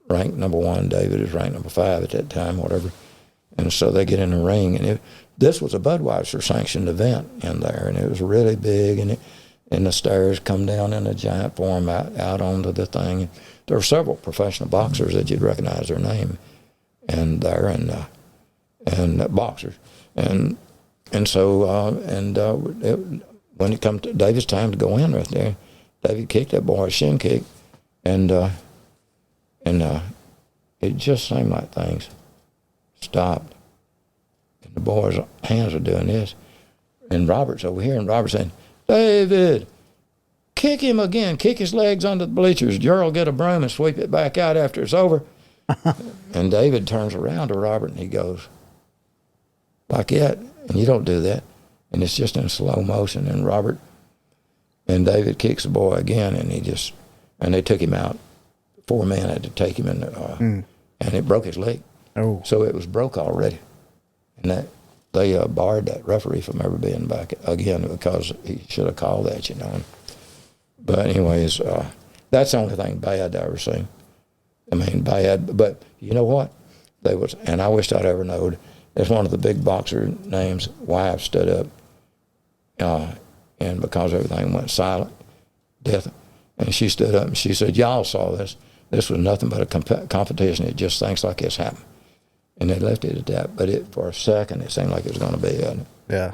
ranked number 1. David was ranked number 5 at that time, whatever. And so they get in the ring, and this was a Budweiser sanctioned event in there, and it was really big, and the stairs come down in a giant form out onto the thing. There were several professional boxers that you'd recognize their name, and boxers, and so when it come to David's time to go in right there, David kicked that boy a shin kick, and it just seemed like things stopped, and the boy's hands are doing this, and Robert's over here, and Robert's saying, "David, kick him again, kick his legs under the bleachers. Gerald, get a broom and sweep it back out after it's over." And David turns around to Robert, and he goes, "Like that, and you don't do that." And it's just in slow motion, and Robert and David kicks the boy again, and they took him out. 4 men had to take him in, and it broke his leg. Oh. So it was broke already. And that they barred that referee from ever being back again because he should have called that, But anyways, that's the only thing bad I ever seen. I mean, bad, but you know what? And I wished I'd ever known, it's one of the big boxer names, wife stood up, and because everything went silent, death, and she stood up and she said, "Y'all saw this. this was nothing but a competition. It just things like this happen. And they left it at that. But for a second, it seemed like it was going to be an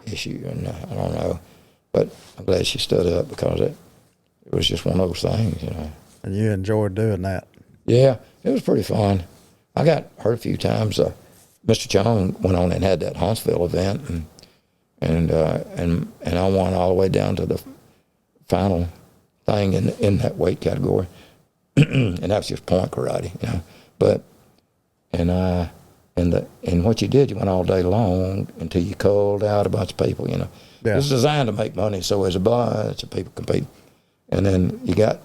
issue. And I don't know. But I'm glad she stood up because it was just one of those things, you know. And you enjoyed doing that. Yeah, it was pretty fun. I got hurt a few times. Mr. Chong went on and had that Huntsville event, and I won all the way down to the final thing in that weight category, and that was just point karate, you know. But and what you did, you went all day long until you called out a bunch of people, you know. Yeah. It was designed to make money, so there's a bunch of people competing. And then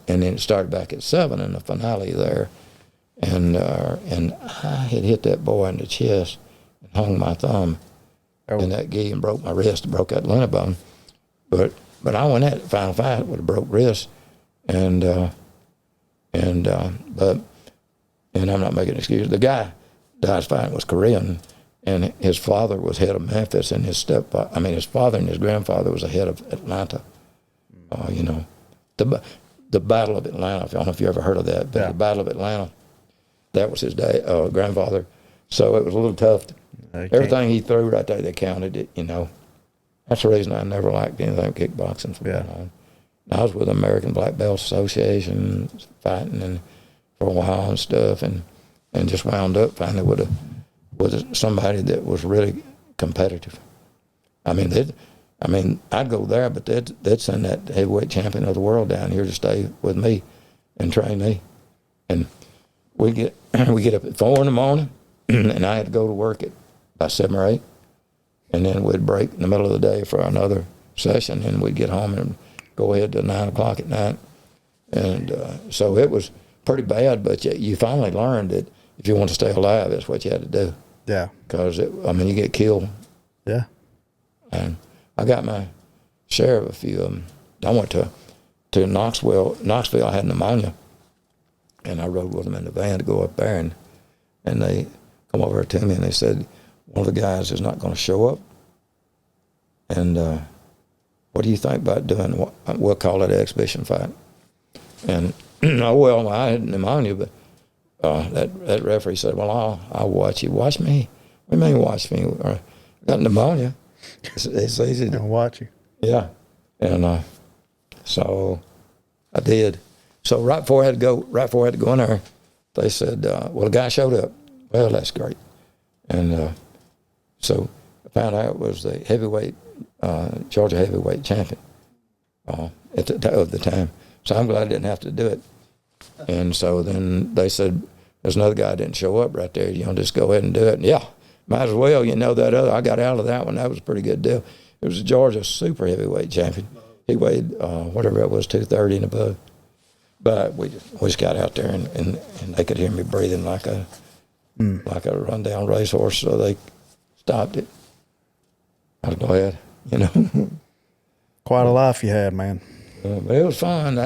it started back at 7 in the finale there, and I had hit that boy in the chest and hung my thumb in that gi and broke my wrist, broke that linea bone. But I went at the final fight with a broke wrist, and I'm not making excuses. The guy that I was fighting was Korean, and his father was head of Memphis, and his father and his grandfather was the head of Atlanta. You know. The Battle of Atlanta, I don't know if you ever heard of that, but the Battle of Atlanta, that was his grandfather. So it was a little tough. Everything he threw right there, they counted it, you know. That's the reason I never liked anything kickboxing from that on. I was with the American Black Belt Association fighting for a while and stuff, and just wound up finally with somebody that was really competitive. I mean, I'd go there, but they'd send that heavyweight champion of the world down here to stay with me and train me. And we get up at 4 in the morning, and I had to go to work at by 7 or 8, and then we'd break in the middle of the day for another session, and we'd get home and go ahead to 9 o'clock at night. And so it was pretty bad, but you finally learned that if you want to stay alive, that's what you had to do. Yeah. Because, you get killed. Yeah. And I got my share of a few of them. I went to Knoxville. I had pneumonia, and I rode with them in the van to go up there, and they come over to me and they said, one of the guys is not going to show up, and what do you think about doing what we'll call it an exhibition fight? And I had pneumonia, but that referee said, well, I'll watch you. Watch me? What do you mean watch me? I got pneumonia. It's easy to watch you. Yeah, and so I did. So right before I had to go in there, they said, "Well, the guy showed up." Well, that's great. And so I found out it was the heavyweight Georgia heavyweight champion at the time. So I'm glad I didn't have to do it. And so then they said, "There's another guy that didn't show up right there. You know, just go ahead and do it." And yeah. Might as well, that other. I got out of that one. That was a pretty good deal. It was Georgia super heavyweight champion. He weighed whatever it was, 230 and above. But we just got out there, and they could hear me breathing like a rundown racehorse, so they stopped it. I was glad, you know. Quite a life you had, man. But it was fun.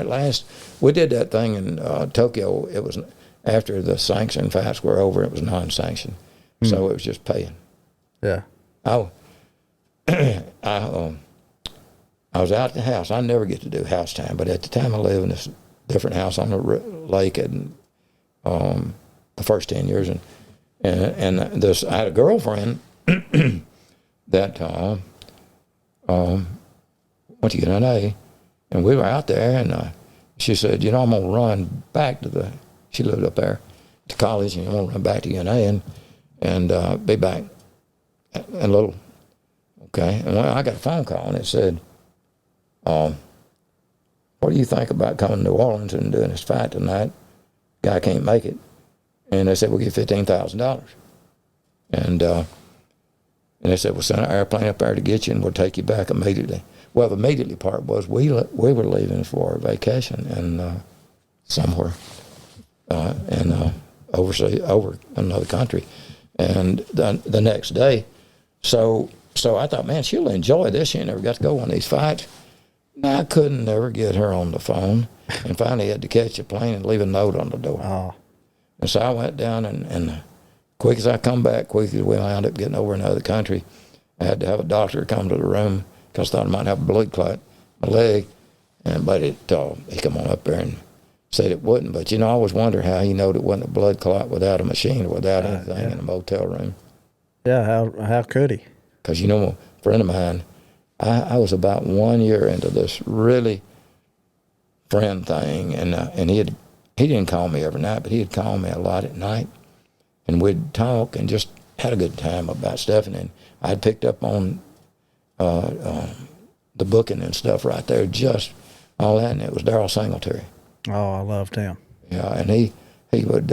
We did that thing in Tokyo. It was after the sanctioned fights were over. It was non-sanctioned. So it was just paying. Yeah. I was out at the house. I never get to do house time, but at the time I lived in this different house on the lake, and the first 10 years, and I had a girlfriend that went to UNA, and we were out there, and she said, I'm gonna run back to she lived up there to college, and I'm gonna run back to UNA and be back in a little. Okay, and I got a phone call, and it said, what do you think about coming to New Orleans and doing this fight tonight? Guy can't make it. And they said, we'll give $15,000. And they said, we'll send an airplane up there to get you, and we'll take you back immediately. Well, the immediately part was we were leaving for a vacation and somewhere overseas, over another country. And the next day, so I thought, man, she'll enjoy this. She never got to go on these fights. I couldn't never get her on the phone, and finally had to catch a plane and leave a note on the door. Oh. And so I went down, and quick as I come back, quick as we wound up getting over in another country, I had to have a doctor come to the room because I thought I might have a blood clot in my leg. But he come on up there, said it wouldn't. But, I always wonder how he knowed it wasn't a blood clot without a machine or without anything in a motel room. Yeah, how could he? Because, a friend of mine, I was about 1 year into this really friend thing, and he didn't call me every night, but he'd call me a lot at night, and we'd talk and just had a good time about stuff. And then I'd picked up on the booking and stuff right there, just all that, and it was Darrell Singletary. Oh, I loved him. Yeah, and he would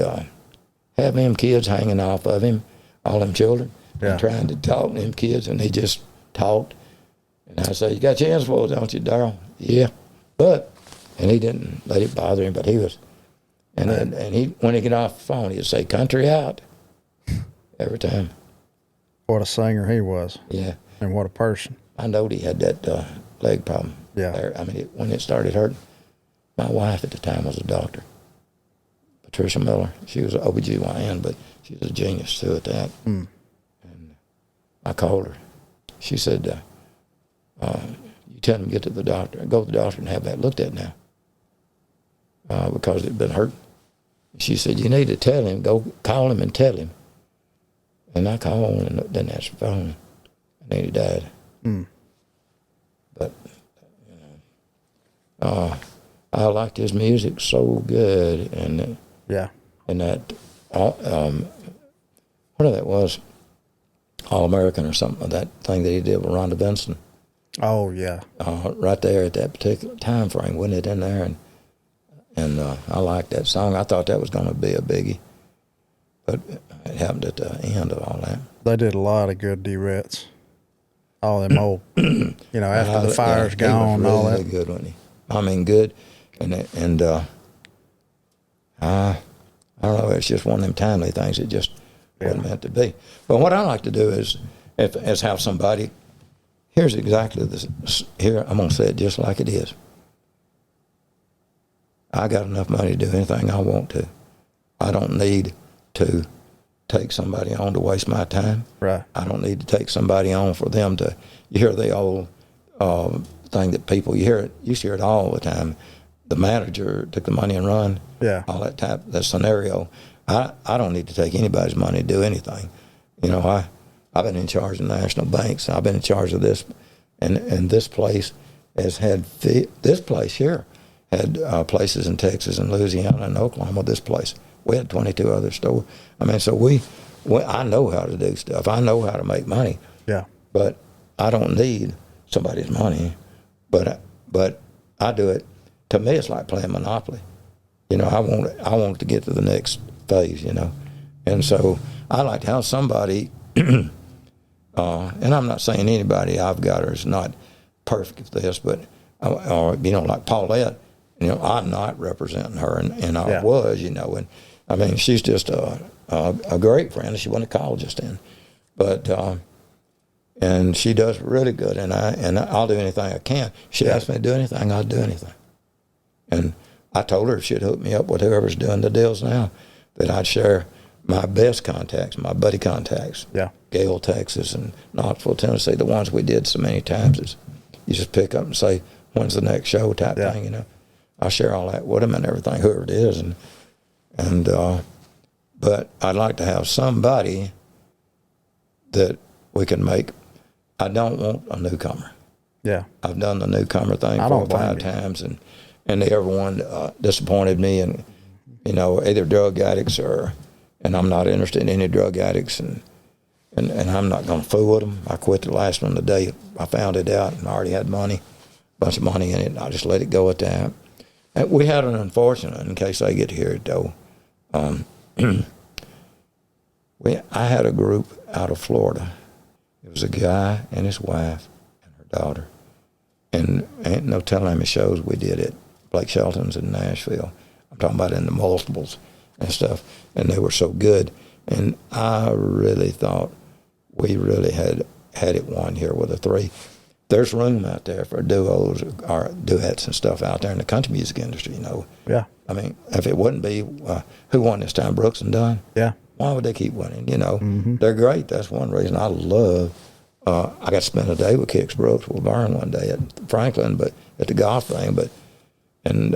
have them kids hanging off of him, all them children, and trying to talk to them kids, and he just talked. And I say, "You got your hands full, don't you, Darrell?" "Yeah." And he didn't let it bother him, but he was, and he, when he get off the phone, he'd say, "Country out," every time. What a singer he was. Yeah. And what a person. I knowed he had that leg problem. Yeah. There. I mean, when it started hurting, my wife at the time was a doctor, Patricia Miller. She was an OBGYN, but she was a genius too at that. And I called her. She said, "You tell him to get to the doctor. Go to the doctor and have that looked at now, because it had been hurting." She said, "You need to tell him. Go call him and tell him." And I called and didn't answer the phone. And then he died. But, I liked his music so good. And that, what that was, All American or something, that thing that he did with Rhonda Benson. Oh, yeah. Right there at that particular time frame, wasn't it in there? And I liked that song. I thought that was going to be a biggie. But it happened at the end of all that. They did a lot of good duets. All them old, after the fire's gone and all that. Really good, wasn't he? I mean, good. And I don't know, it's just one of them timely things that just wasn't meant to be. But what I like to do is have somebody, here's exactly this, here, I'm going to say it just like it is. I got enough money to do anything I want to. I don't need to take somebody on to waste my time. Right. I don't need to take somebody on for them to, you hear the old thing that people, you used to hear it all the time. The manager took the money and run. Yeah. All that scenario. I don't need to take anybody's money to do anything. I've been in charge of national banks. I've been in charge of this, and this place has had, this place here had places in Texas and Louisiana and Oklahoma, this place. We had 22 other stores. I mean, so I know how to do stuff. I know how to make money. Yeah. But I don't need somebody's money. But I do it. To me, it's like playing Monopoly. I want to get to the next phase. And so I like to have somebody. And I'm not saying anybody I've got her is not perfect at this, but like Paulette. I'm not representing her, and I was. And I mean, she's just a great friend. She went to college just then, but and she does really good. And I'll do anything I can. She asked me to do anything, I'll do anything. And I told her she'd hook me up with whoever's doing the deals now, that I'd share my best contacts, my buddy contacts. Yeah. Gale, Texas, and Knoxville, Tennessee, the ones we did so many times. Is you just pick up and say, "When's the next show?" type thing. I share all that with them and everything, whoever it is, but I'd like to have somebody that we can make. I don't want a newcomer. Yeah. I've done the newcomer thing 4 or 5 times, and everyone disappointed me, and either drug addicts and I'm not interested in any drug addicts, and I'm not going to fool with them. I quit the last one the day I found it out, and I already had a bunch of money in it, and I just let it go at that. And we had an unfortunate, in case they get to hear it though. I had a group out of Florida. It was a guy and his wife and her daughter. And ain't no telling how many shows we did at Blake Shelton's in Nashville. I'm talking about in the multiples and stuff. And they were so good. And I really thought we really had it won here with a 3. There's room out there for duos or duets and stuff out there in the country music industry, Yeah. I mean, if it wouldn't be, who won this time, Brooks and Dunn? Yeah. Why would they keep winning? They're great. That's one reason I love. I got to spend a day with Kix Brooks with Vern one day at Franklin, but at the golf thing. But And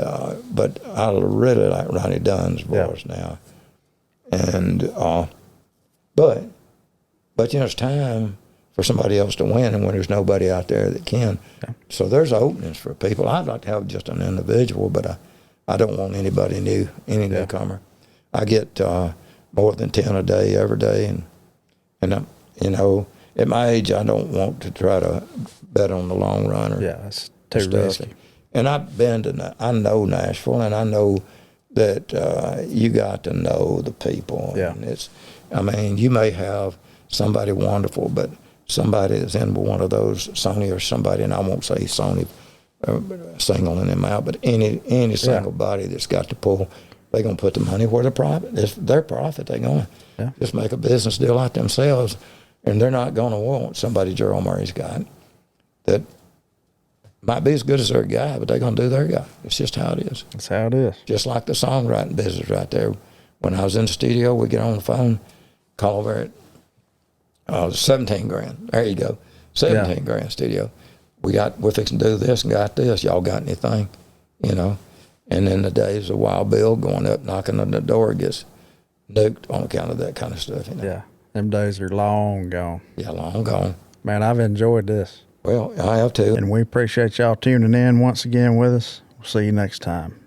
but I really like Ronnie Dunn's voice now. And but you know, it's time for somebody else to win, and when there's nobody out there that can. Yeah. So there's openings for people. I'd like to have just an individual, but I don't want anybody new, any newcomer. I get more than 10 a day every day, and you know, at my age, I don't want to try to bet on the long run. Or that's too risky. And I've been to, I know Nashville, and I know that you got to know the people. Yeah. And it's, I mean, you may have somebody wonderful, but somebody that's in one of those, Sony or somebody, and I won't say Sony singling them out, but any single body that's got to pull, they're going to put the money where the profit. It's their profit. They're going to just make a business deal out themselves, and they're not going to want somebody Gerald Murray's got that might be as good as their guy, but they're going to do their guy. It's just how it is. That's how it is. Just like the songwriting business right there. When I was in the studio, we get on the phone, call over at 17 grand. There you go. 17 grand studio. We're fixing to do this and got this. Y'all got anything? You know? And then the days of Wild Bill going up, knocking on the door gets nuked on account of that kind of stuff. You know? Yeah. Them days are long gone. Yeah, long gone. Man, I've enjoyed this. Well, I have too. And we appreciate y'all tuning in once again with us. We'll see you next time.